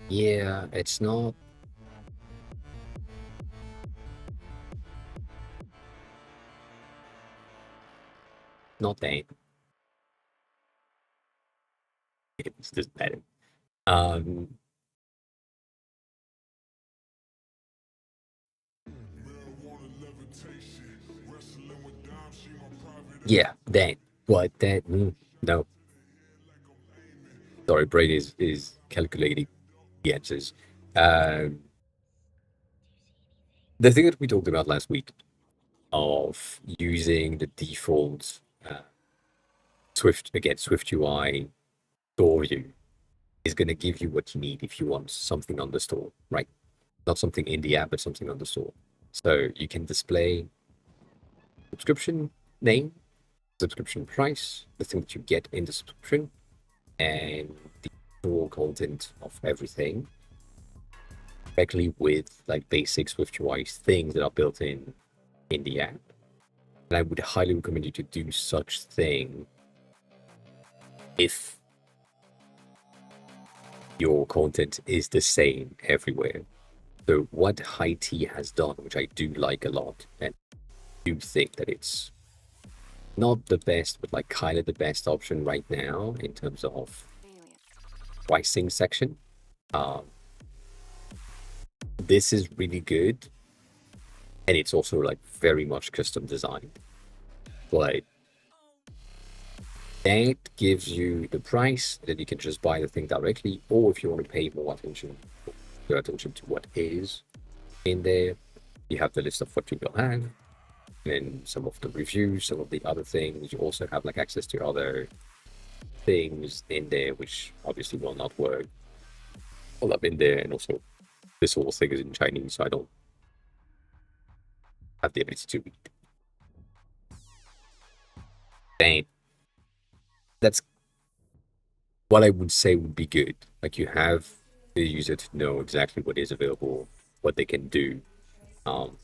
Yeah, it's not that. It's just better. Um, yeah, that. But that, no. Sorry, brain is calculating the answers. Um, the thing that we talked about last week of using the default Swift UI store view is going to give you what you need if you want something on the store, right? Not something in the app, but something on the store. So you can display subscription name, subscription price, the thing that you get in the subscription, and the overall content of everything directly with like basic Swift UI things that are built in the app. And I would highly recommend you to do such thing if your content is the same everywhere. So what High Tea has done, which I do like a lot, and do think that it's not the best, but like kind of the best option right now in terms of pricing section. Um, this is really good, and it's also like very much custom designed. But that gives you the price that you can just buy the thing directly, or if you want to pay more attention to what is in there, you have the list of what you will have, and some of the reviews, some of the other things. You also have like access to other things in there, which obviously will not work all up in there. And also, this whole thing is in Chinese, so I don't have the ability to read. And that's what I would say would be good. Like you have the user to know exactly what is available, what they can do. Um,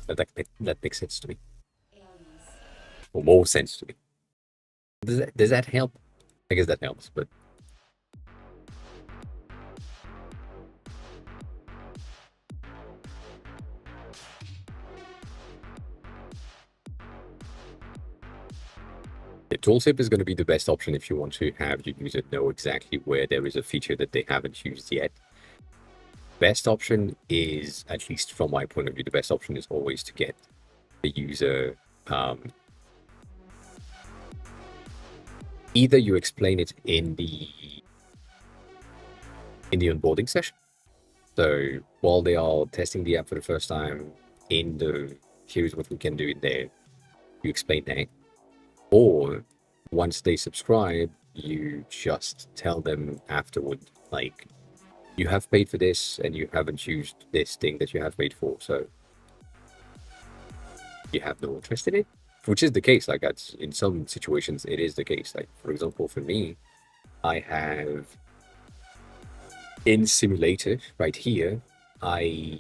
that makes sense to me, or more sense to me. Does that help? I guess that helps, but the tooltip is going to be the best option if you want to have your user know exactly where there is a feature that they haven't used yet. Best option is, at least from my point of view, the best option is always to get the user. Either you explain it in the onboarding session. So while they are testing the app for the first time, in the here's what we can do in there, you explain that. Or once they subscribe, you just tell them afterward, like, you have paid for this and you haven't used this thing that you have paid for, so you have no interest in it. Which is the case. Like that's in some situations it is the case. Like for example, for me, I have in simulator right here, I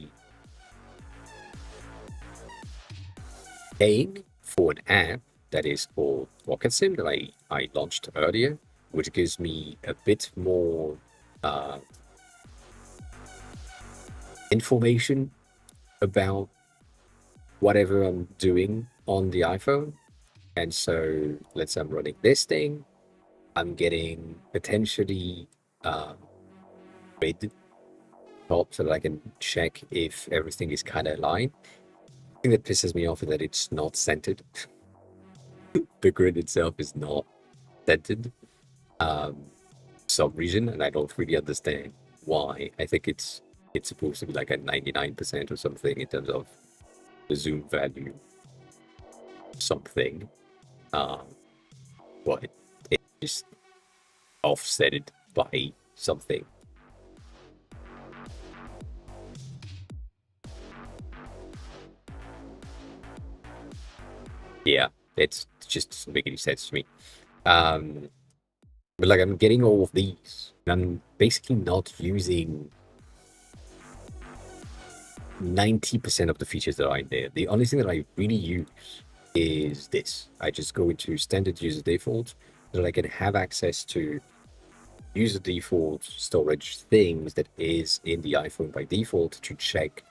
paying for an app that is called Rocket Sim that I launched earlier, which gives me a bit more information about whatever I'm doing on the iPhone. And so let's say I'm running this thing, I'm getting potentially mid top so that I can check if everything is kind of aligned. The thing that pisses me off is that it's not centered. The grid itself is not centered for some reason, and I don't really understand why. I think it's supposed to be like a 99% or something in terms of the zoom value, something. But it just offset it by something. Yeah, it just doesn't make any sense to me. But like I'm getting all of these, and I'm basically not using 90% of the features that are in there. The only thing that I really use is this. I just go into standard user default so that I can have access to use the default storage things that is in the iPhone by default to check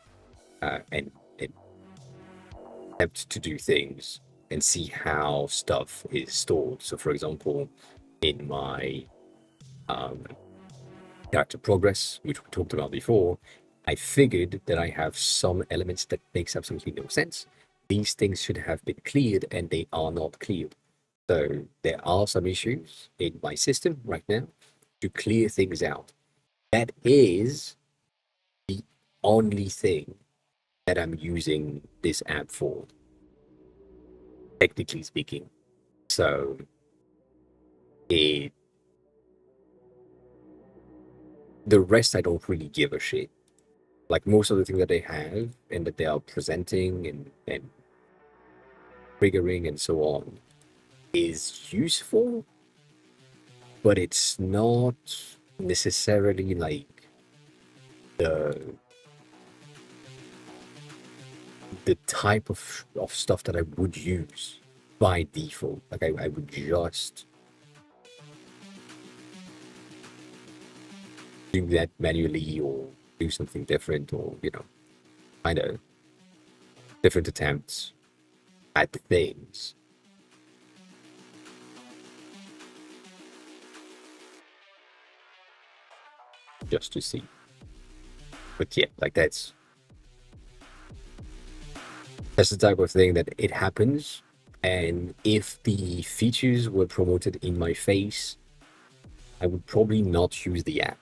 and attempt to do things and see how stuff is stored. So, for example, in my character progress, which we talked about before, I figured that I have some elements that makes absolutely no sense. These things should have been cleared, and they are not cleared. So there are some issues in my system right now to clear things out. That is the only thing that I'm using this app for, technically speaking. So it, the rest I don't really give a shit. Like most of the things that they have and that they are presenting and triggering and so on is useful, but it's not necessarily like the the type of stuff that I would use by default. Like I would just do that manually or do something different, or kind of different attempts at things just to see. But yeah, like that's the type of thing that it happens. And if the features were promoted in my face, I would probably not use the app.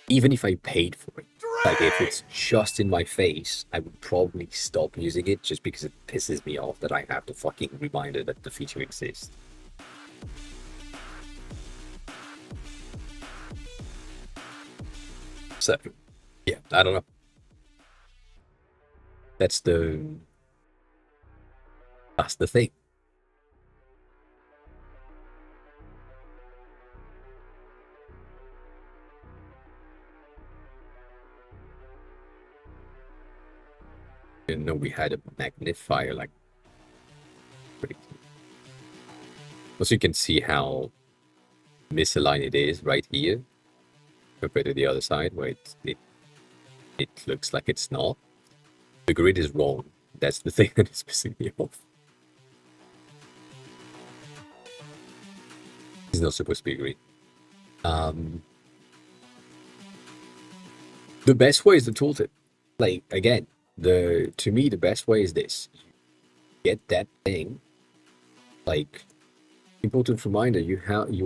Even if I paid for it. Like if it's just in my face, I would probably stop using it just because it pisses me off that I have the fucking reminder that the feature exists. So, yeah, I don't know. That's the thing. Didn't know we had a magnifier like pretty cool. Also, you can see how misaligned it is right here compared to the other side where it looks like it's not. The grid is wrong. That's the thing that is pissing me off. It's not supposed to be grid. The best way is the tooltip. Like again, to me the best way is this. Get that thing. Like important reminder, you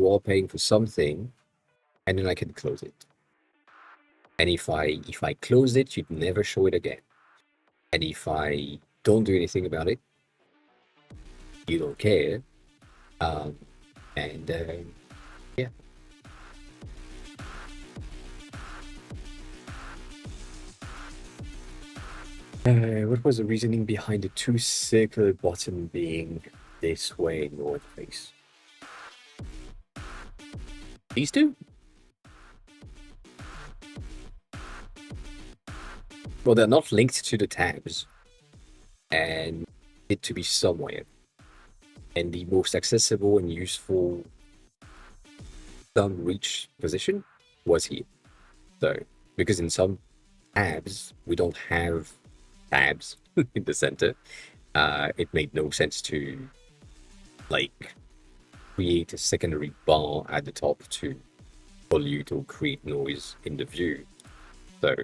are paying for something, and then I can close it. And if I close it, you'd never show it again. And if I don't do anything about it, you don't care. And yeah. What was the reasoning behind the two circular bottom being this way north face? These two? Well, they're not linked to the tabs, and it to be somewhere. And the most accessible and useful thumb reach position was here. So, because in some tabs we don't have tabs in the center, it made no sense to like create a secondary bar at the top to pollute or create noise in the view. So,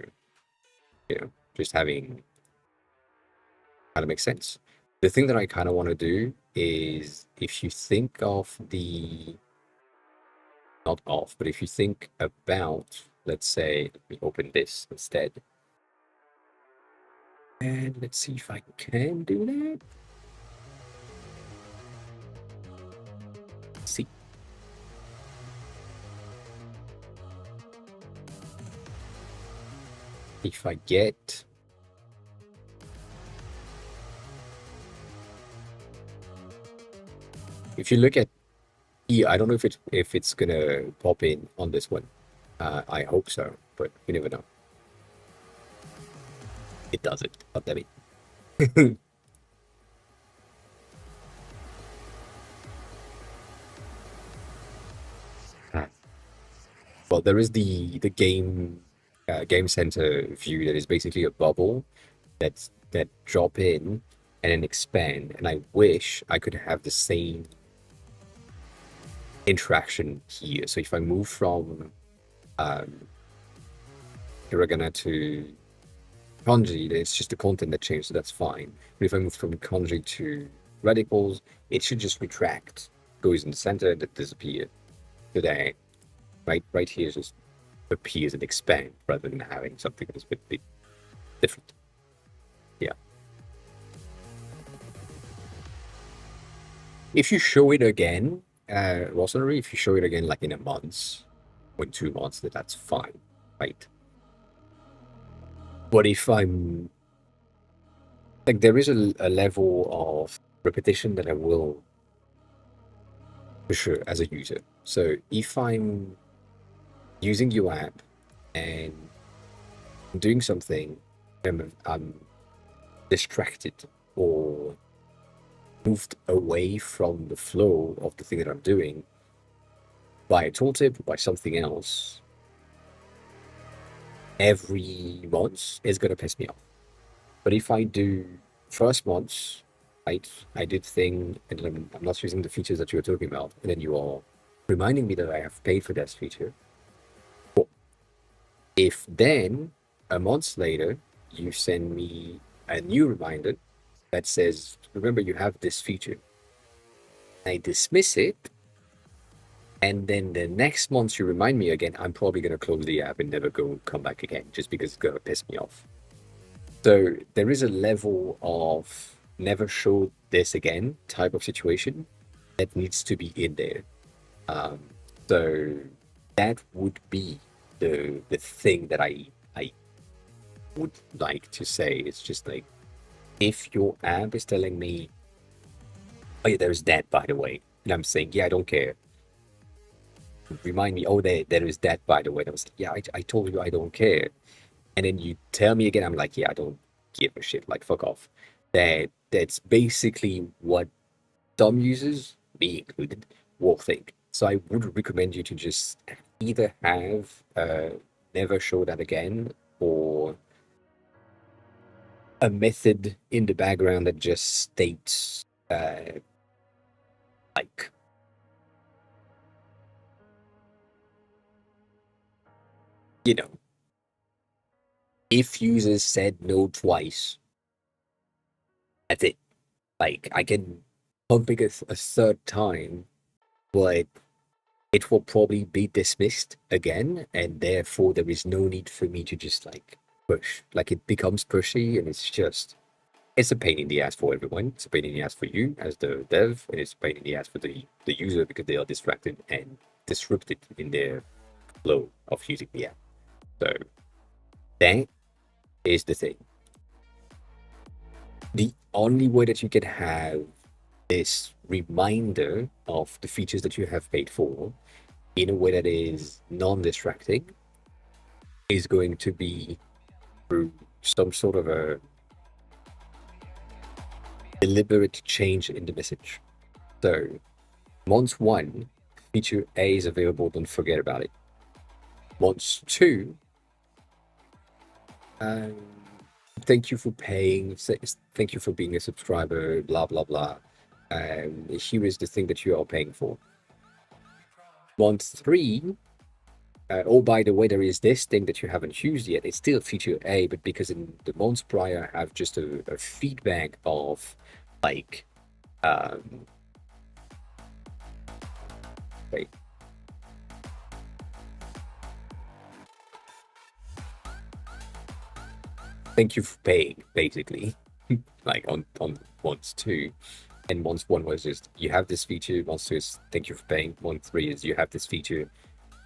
just having kind of makes sense. The thing that I kind of want to do is if you think of not of, but if you think about, let's say, let me open this instead. And let's see if I can do that. Let's see. If I get if you look at here, I don't know if it's gonna pop in on this one. I hope so, but you never know. It doesn't. God damn it. well, there is the game center view that is basically a bubble that drop in and then expand. And I wish I could have the same interaction here. So if I move from hiragana to kanji, then it's just the content that changed, so that's fine. But if I move from kanji to radicals, it should just retract, goes in the center, and it disappears. So that right here just appears and expand rather than having something that's a bit different. Yeah. If you show it again, Rossonary, if you show it again like in a month or in 2 months, that's fine, right? But if I'm like, there is a level of repetition that I will for sure as a user. So if I'm using your app and doing something, I'm distracted or moved away from the flow of the thing that I'm doing by a tooltip or by something else, every month is going to piss me off. But if I do first month, right, I did thing, and then I'm not using the features that you were talking about, and then you are reminding me that I have paid for that feature. But if then a month later you send me a new reminder that says, remember you have this feature, I dismiss it, and then the next month you remind me again, I'm probably going to close the app and never come back again, just because it's going to piss me off. So there is a level of never show this again type of situation that needs to be in there. So that would be the thing that I would like to say. It's just like, if your app is telling me, oh yeah, there's that by the way, and I'm saying, yeah, I don't care. Remind me, oh, there is that by the way. And I was like, yeah, I told you I don't care. And then you tell me again, I'm like, yeah, I don't give a shit, like fuck off. That's basically what some users, me included, will think. So I would recommend you to just either have never show that again, or a method in the background that just states like, you know, if users said no twice, that's it. Like, I can pump it a third time, but it will probably be dismissed again, and therefore there is no need for me to just like push. Like, it becomes pushy, and it's a pain in the ass for everyone. It's a pain in the ass for you as the dev, and it's a pain in the ass for the user, because they are distracted and disrupted in their flow of using the app. So that is the thing. The only way that you can have this reminder of the features that you have paid for in a way that is non-distracting is going to be through some sort of a deliberate change in the message. So month 1, feature A is available, don't forget about it. Month 2, thank you for paying, thank you for being a subscriber, blah blah blah. Here is the thing that you are paying for. Month 3, oh, by the way, there is this thing that you haven't used yet. It's still feature A, but because in the months prior I have just a feedback of like, wait. Thank you for paying, basically. Like on month 2, and month 1 was just, you have this feature. Month 2 is thank you for paying. Month 3 is you have this feature.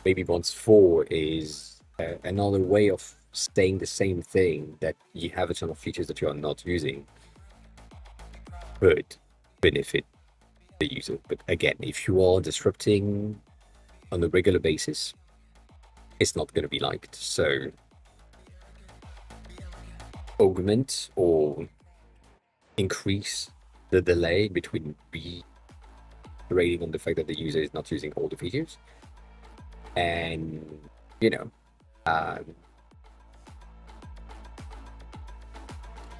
Maybe month 4 is another way of saying the same thing, that you have a ton of features that you are not using but benefit the user. But again, if you are disrupting on a regular basis, it's not going to be liked. So augment or increase the delay between rating on the fact that the user is not using all the features, and you know, um,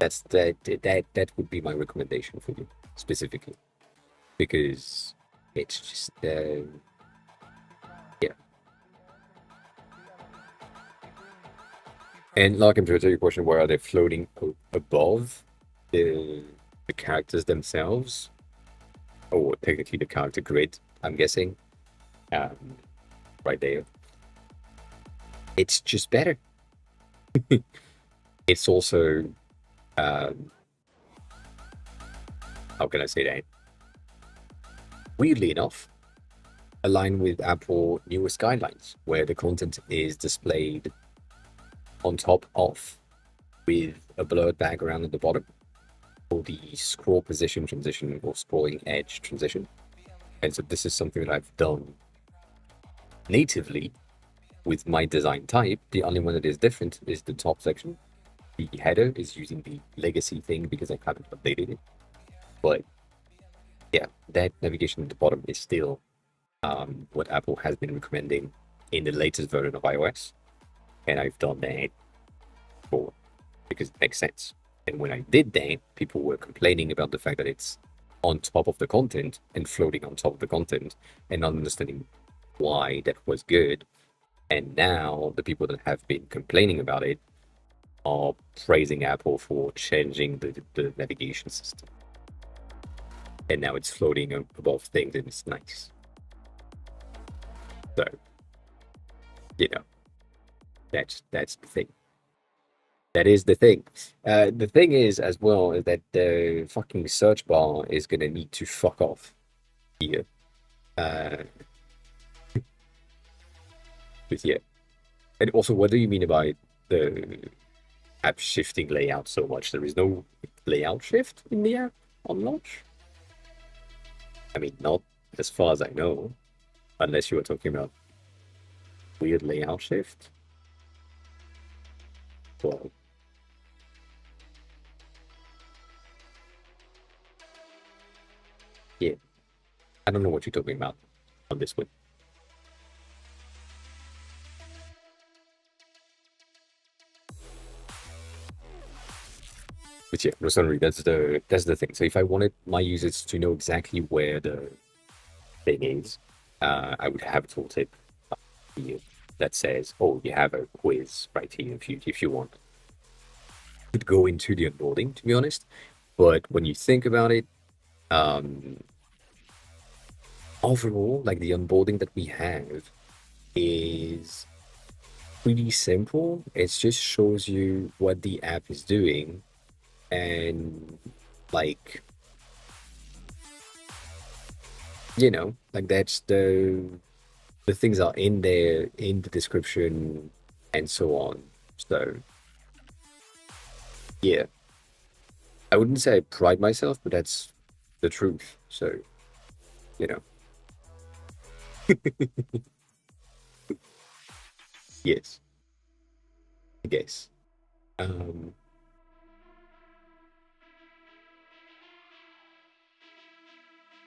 that would be my recommendation for you specifically, because it's just yeah. And like, to answer your question, where are they floating above the characters themselves, or technically the character grid? I'm guessing, um, right there. It's just better. It's also, um, how can I say that? Weirdly enough, aligned with Apple newest guidelines, where the content is displayed on top of with a blurred background at the bottom, or the scroll position transition or scrolling edge transition. And so this is something that I've done natively with my design type. The only one that is different is the top section. The header is using the legacy thing because I haven't updated it. But yeah, that navigation at the bottom is still what Apple has been recommending in the latest version of iOS. And I've done that for because it makes sense. And when I did that, people were complaining about the fact that it's on top of the content and floating on top of the content and not understanding why that was good. And now the people that have been complaining about it are praising Apple for changing the navigation system. And now it's floating above things and it's nice. So, you know, that's the thing. That is the thing. The thing is, as well, is that the fucking search bar is gonna need to fuck off here. Uh, but yeah. And also, what do you mean about the app shifting layout so much? There is no layout shift in the app on launch? I mean, not as far as I know, unless you were talking about weird layout shift. Well, yeah, I don't know what you're talking about on this one. But yeah, no, sorry, that's the thing. So if I wanted my users to know exactly where the thing is, I would have a tooltip here that says, "Oh, you have a quiz right here if you want." Could go into the onboarding, to be honest, but when you think about it, um, overall, like the onboarding that we have is pretty simple. It just shows you what the app is doing and like like that's the things are in there in the description and so on. So yeah, I wouldn't say I pride myself, but that's the truth. So you know, yes, I guess. Um,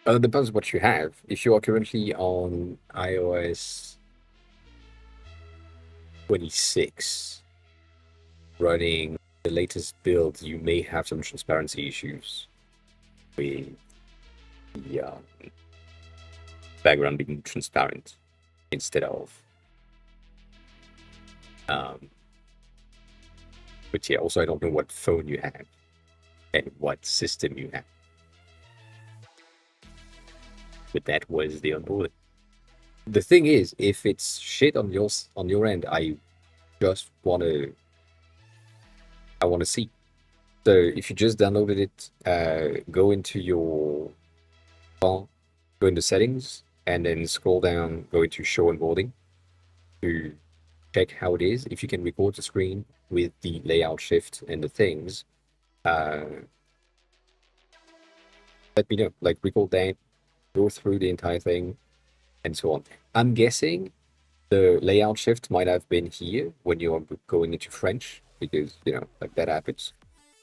it depends what you have. If you are currently on iOS 26 running the latest build, you may have some transparency issues with the background being transparent instead of. But yeah, also I don't know what phone you have and what system you have. But that was the onboarding. The thing is, if it's shit on your end, I just wanna see. So if you just downloaded it, go into your file, go into settings, and then scroll down, go into show onboarding to check how it is. If you can record the screen with the layout shift and the things, let me know. Like record that, go through the entire thing, and so on. I'm guessing the layout shift might have been here when you're going into French because like that happens.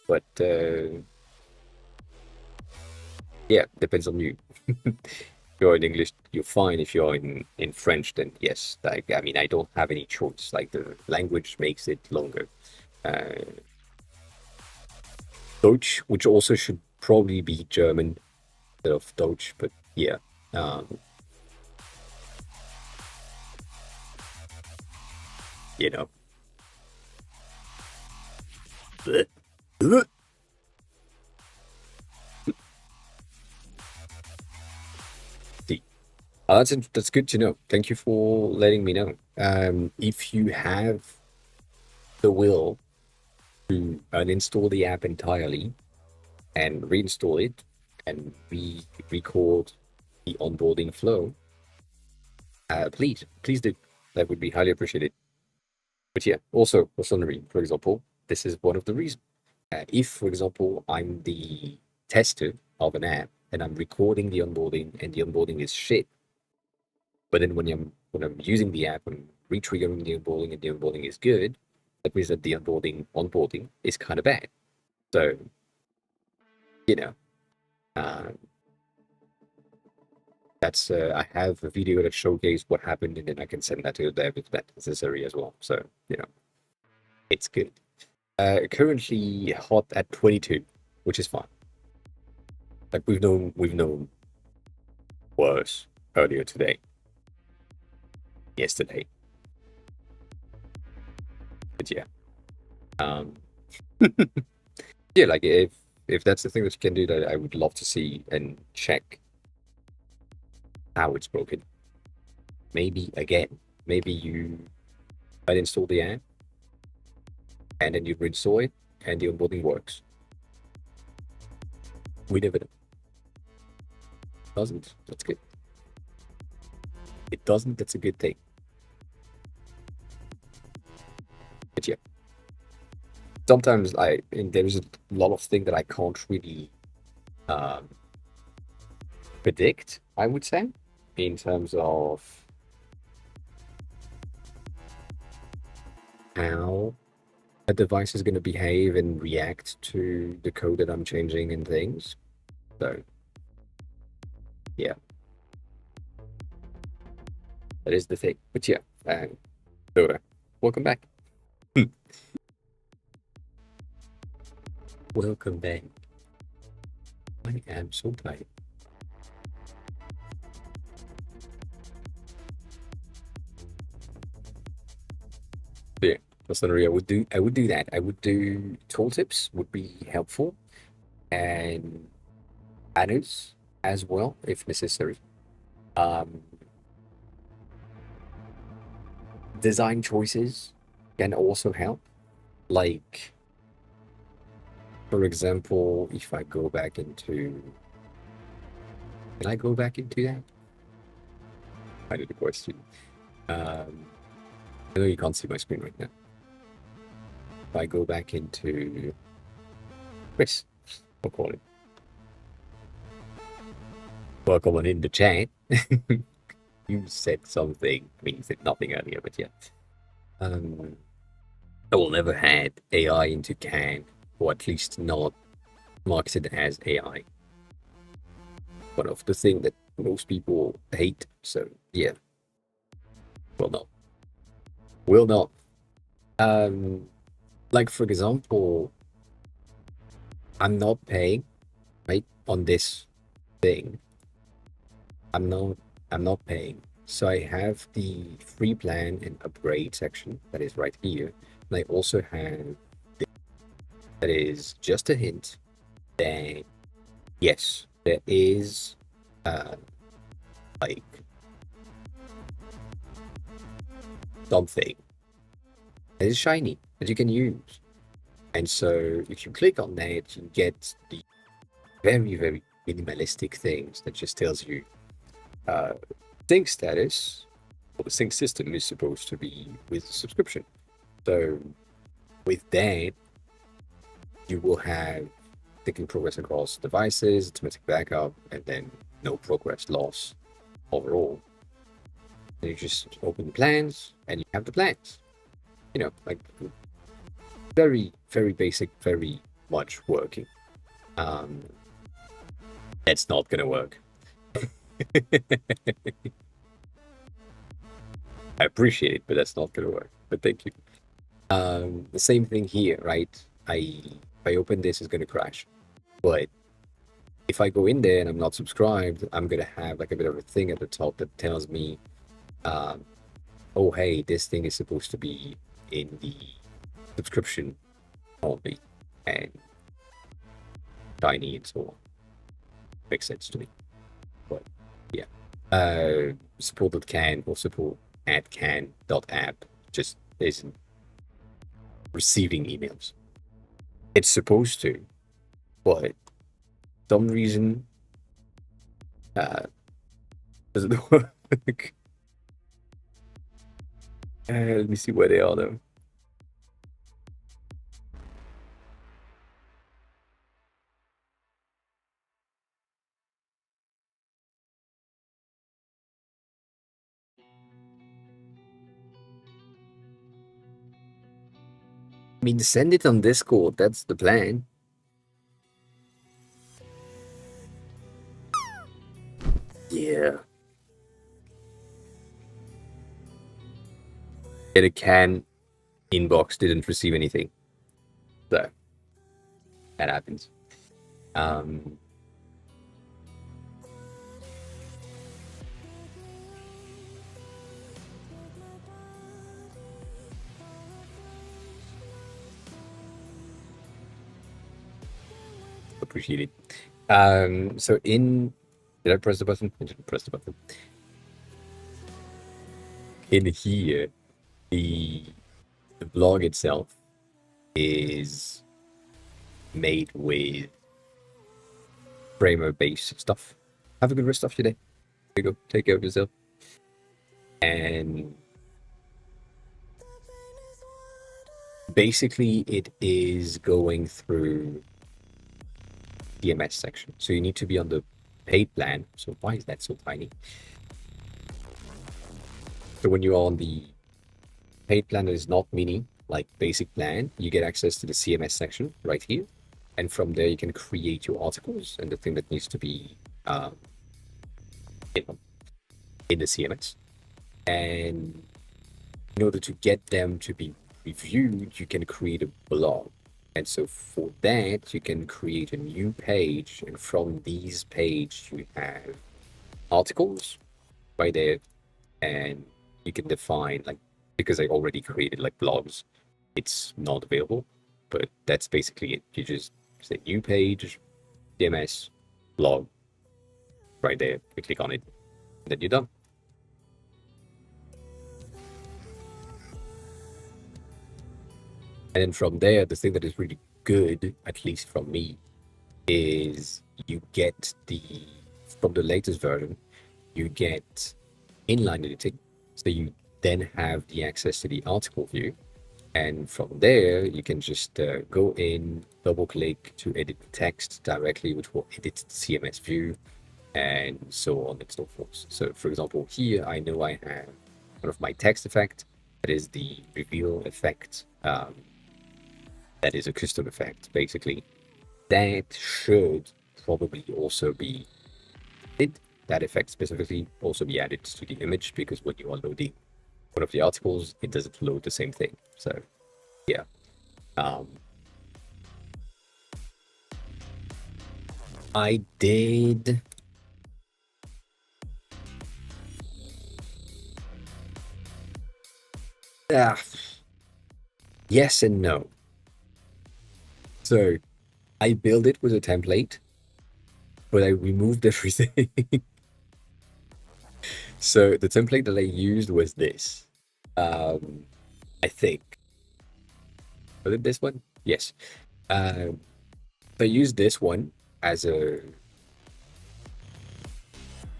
But yeah, depends on you. you're in English, you're fine. If you're in French, then yes. Like, I mean, I don't have any choice. Like, the language makes it longer. Deutsch, which also should probably be German instead of Deutsch, but yeah. You know. See, that's good to know. Thank you for letting me know. If you have the will to uninstall the app entirely and reinstall it and record the onboarding flow, please do. That would be highly appreciated. But yeah, also for Sonnery, for example, this is one of the reasons. If, for example, I'm the tester of an app and I'm recording the onboarding and the onboarding is shit, but then when I'm using the app, I'm re-triggering the onboarding and the onboarding is good, that means that the onboarding is kind of bad. So, you know, uh, that's I have a video that showcases what happened, and then I can send that to the dev if that's necessary as well. So, it's good. Currently hot at 22, which is fine. Like, we've known worse earlier today, yesterday. But yeah, yeah, like, if that's the thing that you can do, that I would love to see and check how it's broken. Maybe you uninstall the app and then you reinstall it and the onboarding works. We never know. Doesn't? That's good. It doesn't, that's a good thing. But yeah. Sometimes there's a lot of things that I can't really predict, I would say, in terms of how a device is going to behave and react to the code that I'm changing and things. So, yeah. That is the thing. But yeah, Dora, welcome back. Welcome back. I am so tired. Yeah, that's not real. I would do that. I would do tooltips would be helpful, and banners as well if necessary. Design choices can also help. Like, for example, if I go back into, can I go back into that? I did a question. I know you can't see my screen right now. If I go back into Chris, we'll call it. Welcome on in the chat. You said something. I mean, you said nothing earlier, but yeah. I will never had AI into CAN, or at least not marketed as AI. One of the things that most people hate. So yeah. Will not. Like, for example, I'm not paying, right, on this thing. I'm not paying. So I have the free plan and upgrade section that is right here. And I also have this, that is just a hint that yes, there is like something that is shiny that you can use. And so if you click on that, you get the very, very minimalistic things that just tells you sync status, or the sync system is supposed to be with subscription. So with that, you will have syncing progress across devices, automatic backup, and then no progress loss overall. And you just open the plans and you have the plans. Like, very, very basic, very much working. It's not gonna work. I appreciate it, but that's not gonna work. But thank you. The same thing here, right? If I open this, it's gonna crash. But if I go in there and I'm not subscribed, I'm gonna have like a bit of a thing at the top that tells me, um, oh hey, this thing is supposed to be in the subscription only and tiny and so on. Makes sense to me. But yeah. Support.can or support@can.app just isn't receiving emails. It's supposed to, but some reason doesn't work. Let me see where they are though. I mean, send it on Discord. That's the plan. Yeah. Get a can inbox didn't receive anything. So that happens. Appreciate it. So did I press the button? I didn't press the button. In here, the blog itself is made with Framer based stuff. Have a good rest of your day. There you go. Take care of yourself. And basically, it is going through CMS section. So you need to be on the paid plan. So why is that so tiny? So when you're on the paid plan that is not mini, like basic plan, you get access to the CMS section right here. And from there, you can create your articles and the thing that needs to be in the CMS. And in order to get them to be reviewed, you can create a blog. And so for that, you can create a new page. And from these pages, you have articles right there. And you can define, like, because I already created like blogs, it's not available. But that's basically it. You just say new page, CMS, blog, right there. You click on it, and then you're done. And then from there, the thing that is really good, at least from me, is you get from the latest version, you get inline editing. So you then have the access to the article view. And from there, you can just go in, double click to edit the text directly, which will edit the CMS view, and so on and so forth. So for example, here, I know I have one of my text effect, that is the reveal effect. That is a custom effect, basically. That should probably also be added. That effect specifically also be added to the image, because when you are loading one of the articles, it doesn't load the same thing. So yeah. I did yes and no. So I built it with a template, but I removed everything. So the template that I used was this. I think. Was it this one? Yes. I used this one as a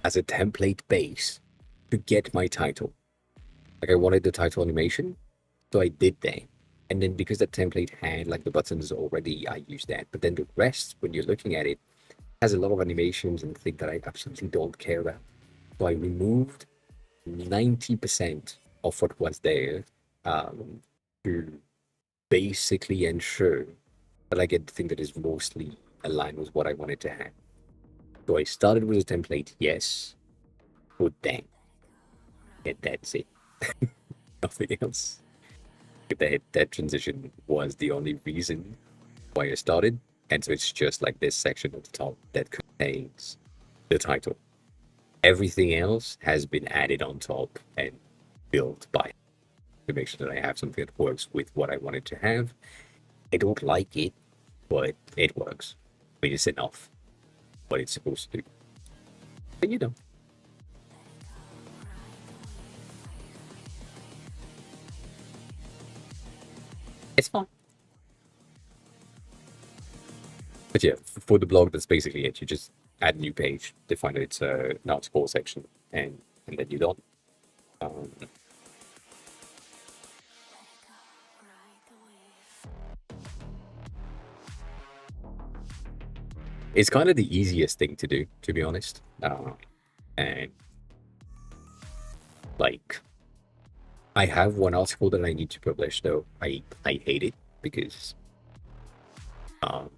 template base to get my title. Like I wanted the title animation, so I did that. And then because that template had like the buttons already, I used that. But then the rest, when you're looking at it, has a lot of animations and things that I absolutely don't care about. So I removed 90% of what was there to basically ensure that I get the thing that is mostly aligned with what I wanted to have. So I started with a template, yes, put that. And that's it. Nothing else. That transition was the only reason why I started. And so it's just like this section at the top that contains the title. Everything else has been added on top and built by to make sure that I have something that works with what I wanted to have. I don't like it, but it works. I mean, it's enough what it's supposed to do. But you know, it's fine. But yeah, for the blog, that's basically it. You just add a new page, define that it's an article section, and then you're done. Um, it's kind of the easiest thing to do, to be honest. And like, I have one article that I need to publish, though. I hate it because um,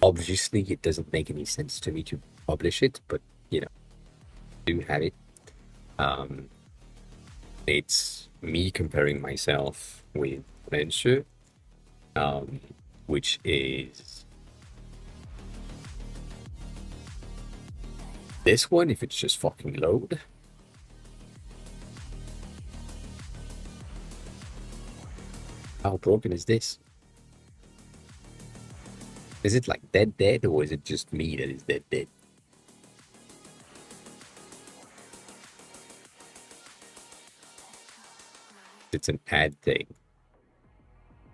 obviously it doesn't make any sense to me to publish it, but you know, I do have it. Um, it's me comparing myself with Venture, um, which is this one. If it's just fucking load, how broken is this? Is it like dead, or is it just me that is dead? It's an ad thing.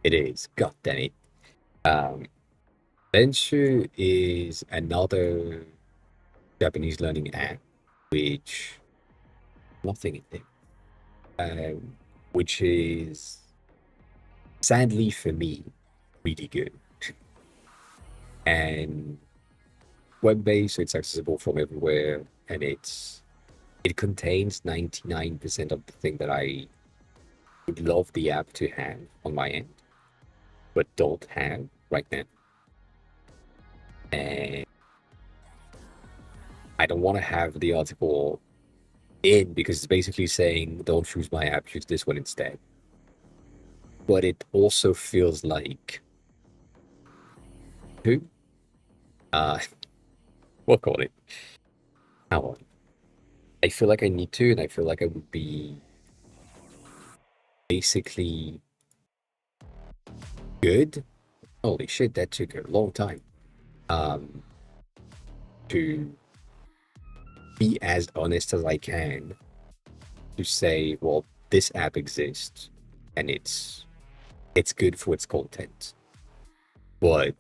It is. God damn it. Denshu is another Japanese learning app, which nothing in there, which is sadly for me really good and web-based, so it's accessible from everywhere, and it contains 99% of the thing that I would love the app to have on my end, but don't have right now. And I don't want to have the article in because it's basically saying don't choose my app, choose this one instead. But it also feels like who? We'll call it. How on? I feel like I need to, and I feel like I would be basically good. Holy shit, that took a long time. To be as honest as I can to say, well, this app exists and it's good for its content, but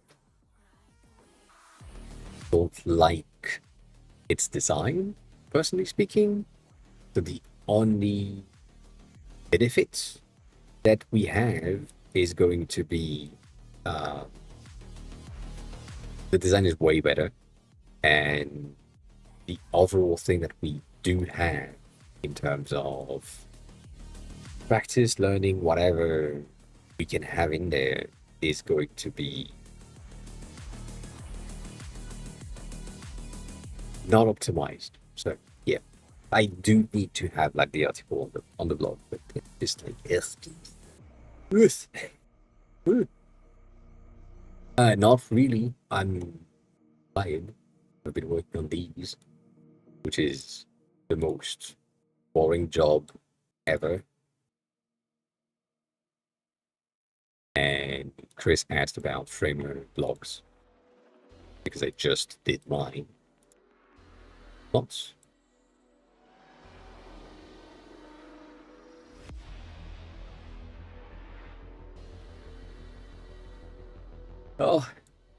don't like its design, personally speaking. So the only benefits that we have is going to be the design is way better, and the overall thing that we do have in terms of practice, learning, whatever we can have in there is going to be not optimized. So yeah, I do need to have like the article on the blog, but it's just like yes. Not really. I'm lying. I've been working on these, which is the most boring job ever. And Chris asked about Framer blogs because I just did mine once. Oh,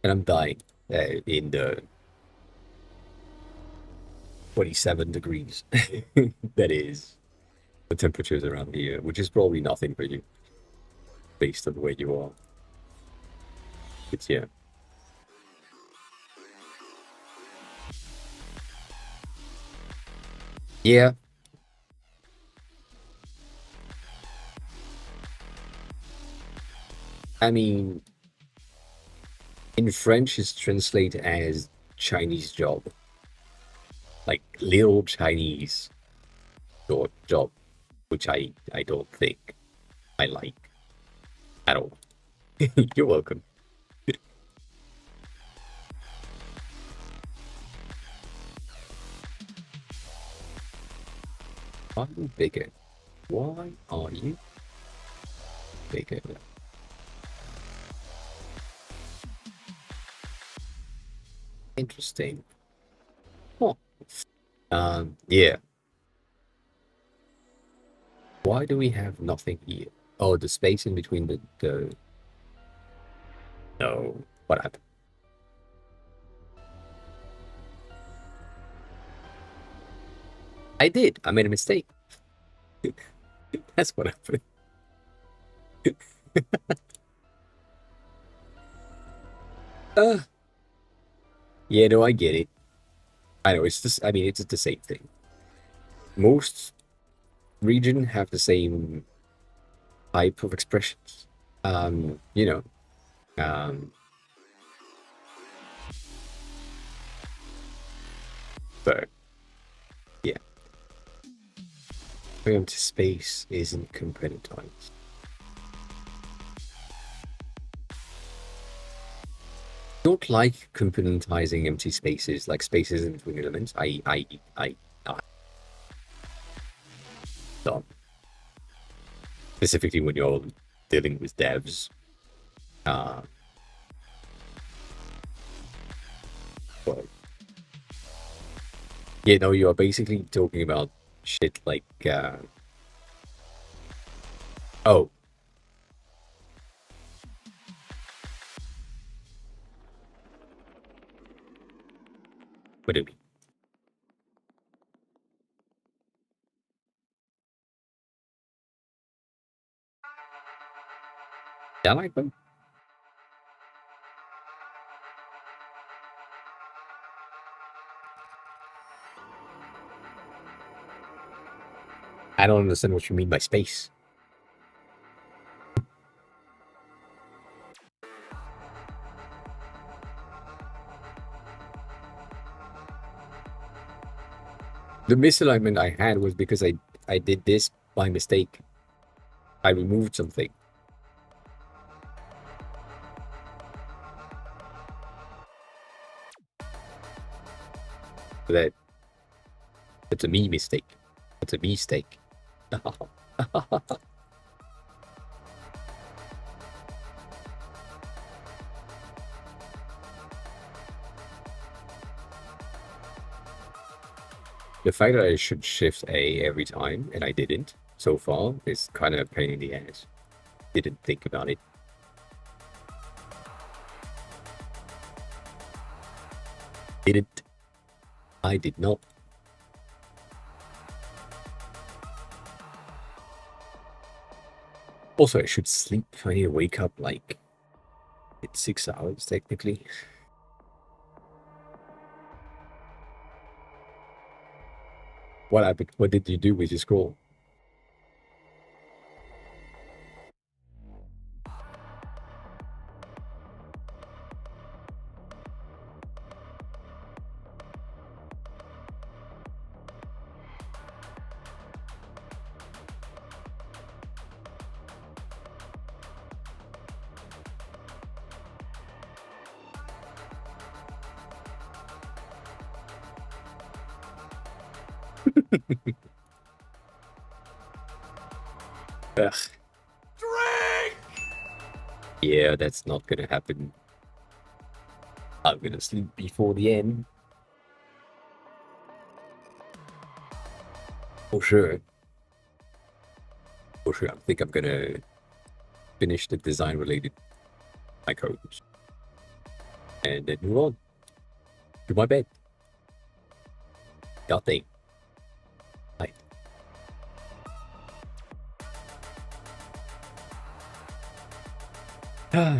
and I'm dying in the 27 degrees. That is the temperatures around here, which is probably nothing for you based on where you are. It's yeah. Yeah. I mean, in French, it's translated as Chinese job. like little Chinese job, which I don't think I like at all. You're welcome. Why are you bigger? Why are you bigger? Interesting. Huh. Yeah. Why do we have nothing here? Oh, the space in between the... No. What happened? I did. I made a mistake. That's what happened. uh, yeah, no, I get it. I know, it's just, I mean, it's the same thing. Most region have the same type of expressions. You know, um, so, yeah. Empty space isn't componentized. Don't like componentizing empty spaces, like spaces in between elements. I don't. Specifically when you're dealing with devs. But yeah, no, you are basically talking about shit like, oh, what do you mean? I like them. I don't understand what you mean by space. The misalignment I had was because I did this by mistake. I removed something. That it's a me mistake. It's a mistake. The fact that I should shift A every time and I didn't so far is kind of a pain in the ass. Didn't think about it. Didn't. I did not. Also, I should sleep. I need to wake up like in 6 hours, technically. What happened? What did you do with your scroll? Ugh. Drink! Yeah, that's not gonna happen. I'm gonna sleep before the end. For sure. For sure. I think I'm gonna finish the design related my codes. And then move on to my bed. God dang. Night.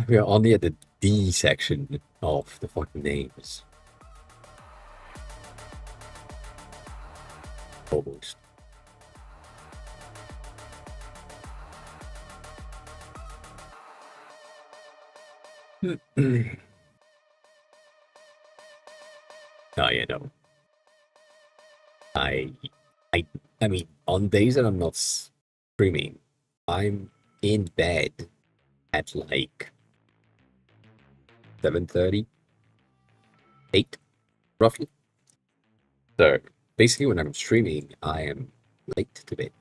We are only at the D section of the fucking names. Almost. Oh yeah, no. I, I, I mean, on days that I'm not streaming, I'm in bed at like 7:30, 8, roughly. So basically, when I'm streaming, I am late to bed.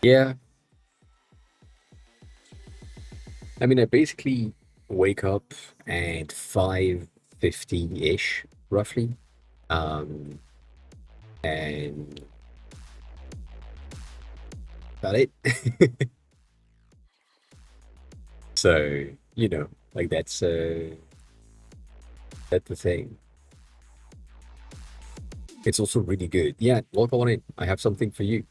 Yeah, I mean, I basically wake up at 5:50-ish, roughly. Um, and about it. So, like that's the thing. It's also really good. Yeah, welcome on in. I have something for you.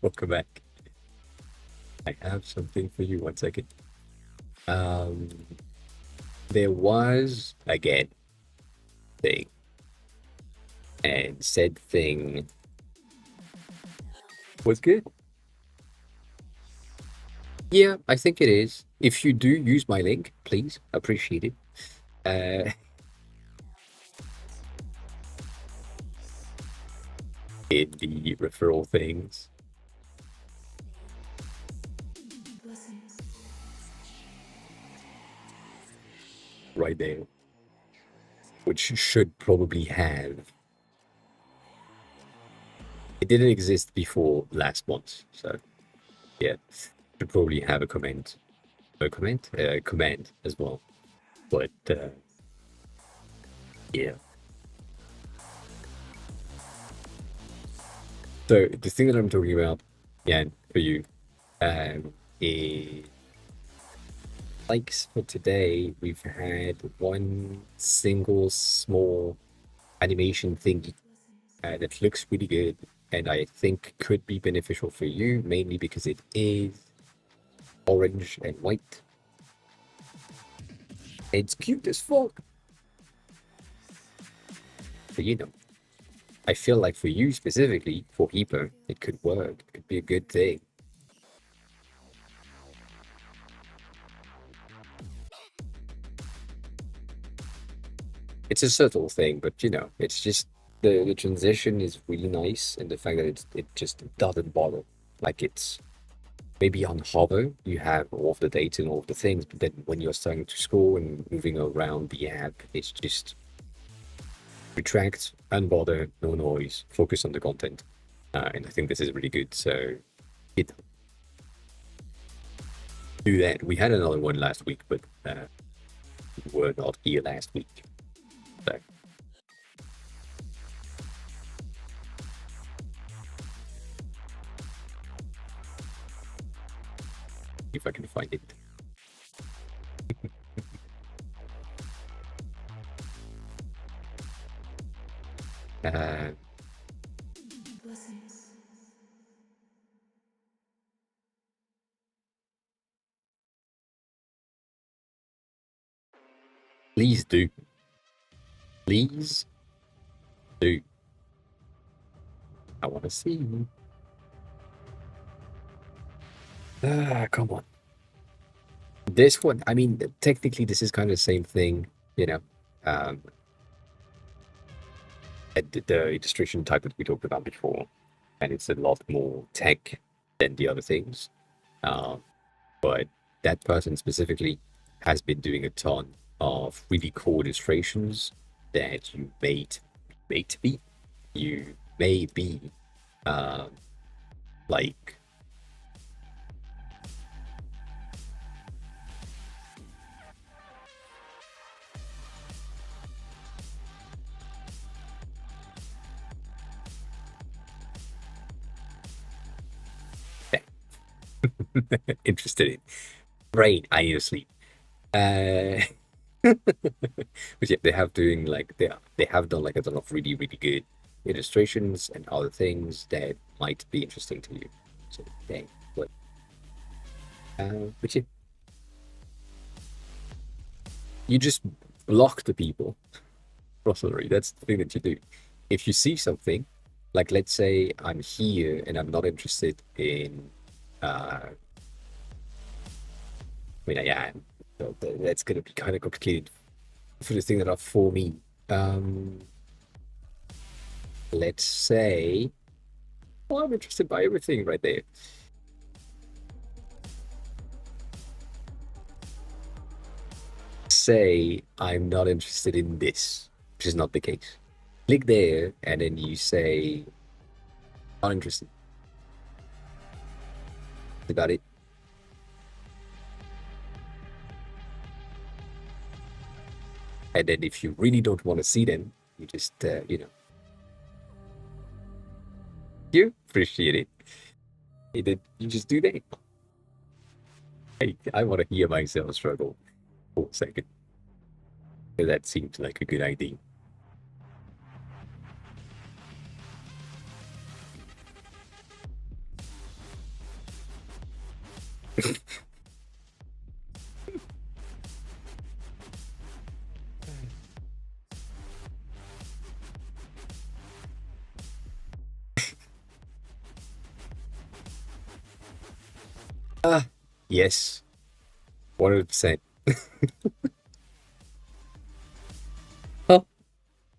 Welcome back. I have something for you. One second. Um, there was again thing, and said thing was good. Yeah, I think it is. If you do use my link, please appreciate it. Uh, in the referral things right there, which should probably have. It didn't exist before last month, so yeah, should probably have command as well. But yeah. So the thing that I'm talking about, yeah, for you, is likes for today. We've had one single small animation thingy that looks really good, and I think could be beneficial for you, mainly because it is orange and white. It's cute as fuck. But I feel like for you specifically, for Hippo, it could work. It could be a good thing. It's a subtle thing, but it's just the transition is really nice, and the fact that it just doesn't bother. Like it's maybe on hover, you have all of the data and all of the things, but then when you're starting to scroll and moving around the app, it's just retract, unbother, no noise, focus on the content. And I think this is really good. So it do that. We had another one last week, but we were not here last week. So if I can find it. Uh, please do. Please do. I want to see you. Come on. This one, I mean, technically, this is kind of the same thing, you know. Um, the illustration type that we talked about before, and it's a lot more tech than the other things. Um, but that person specifically has been doing a ton of really cool illustrations that you may be um, like interested in. Brain, I need to sleep. Uh, but yeah, they have done like a ton of really really good illustrations and other things that might be interesting to you. So dang, but yeah, you just block the people. Rosary, that's the thing that you do. If you see something, like let's say I'm here and I'm not interested in, I mean, I am, so that's going to be kind of complicated for the thing that are for me. Let's say, well, I'm interested by everything right there. Say I'm not interested in this, which is not the case. Click there, and then you say, not interested. That's about it. And then if you really don't want to see them, you just, you appreciate it. And then you just do that. Hey, I want to hear myself struggle for a second. That seems like a good idea. Yes, 100%. Huh?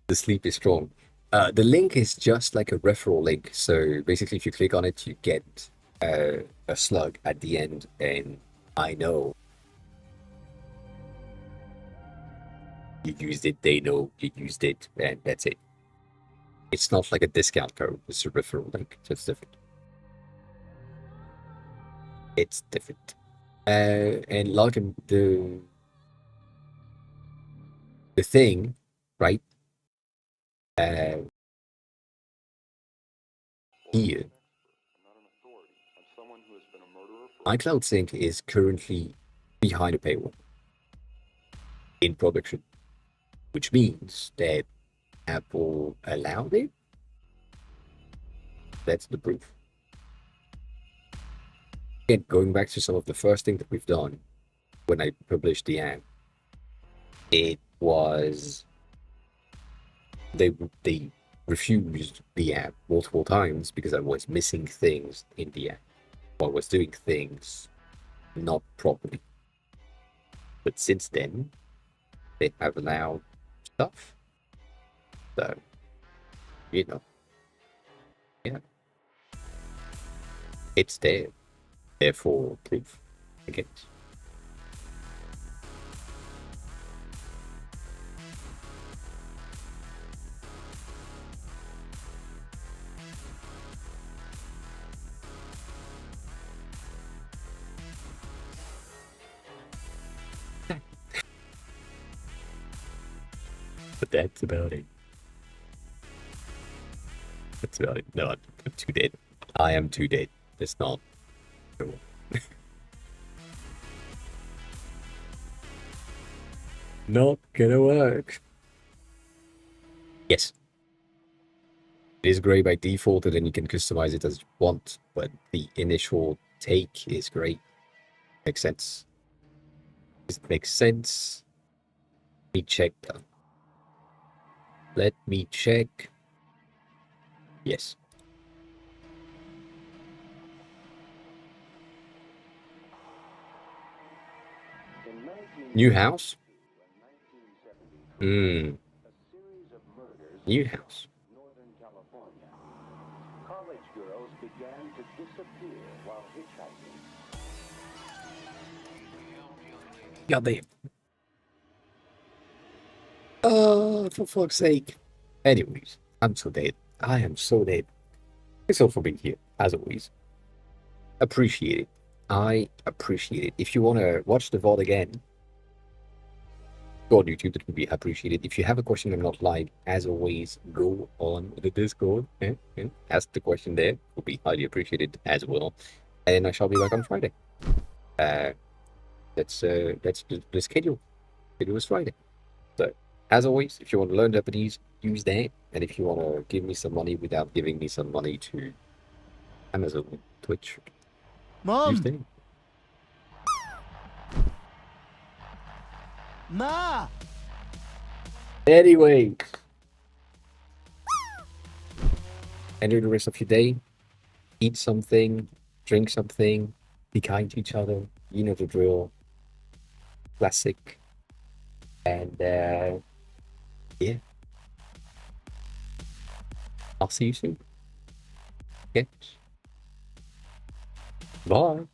The sleep is strong. The link is just like a referral link. So basically, if you click on it, you get a slug at the end, and I know you used it, they know you used it, and that's it. It's not like a discount code, it's a referral link, so it's different. It's different. And login the thing, right? Here, iCloud Sync is currently behind a paywall in production, which means that Apple allowed it. That's the proof. Again, going back to some of the first thing that we've done when I published the app, it was they refused the app multiple times because I was missing things in the app. I was doing things not properly. But since then, they have allowed stuff. So, yeah, it's there. Therefore, proof, I guess. But that's about it. That's about it. No, I'm too dead. I am too dead. It's not. Not gonna work. Yes. It is gray by default, and then you can customize it as you want, but the initial take is gray. Makes sense. Does it make sense? Let me check. Let me check. Yes. New house? New house. College girls began to disappear while hitchhiking. Goddamn. Oh, for fuck's sake. Anyways, I'm so dead. I am so dead. Thanks all for being here, as always. Appreciate it. I appreciate it. If you want to watch the VOD again, go on YouTube, that would be appreciated. If you have a question I'm not live, as always, go on the Discord and ask the question there. Would be highly appreciated as well. And I shall be back on Friday. That's the schedule. Schedule is Friday. So, as always, if you want to learn Japanese, use that. And if you want to give me some money without giving me some money to Amazon, Twitch, use Mom! that. Ma! Anyway, enjoy the rest of your day. Eat something, drink something, be kind to each other. You know the drill. Classic. And yeah, I'll see you soon. Okay. Bye.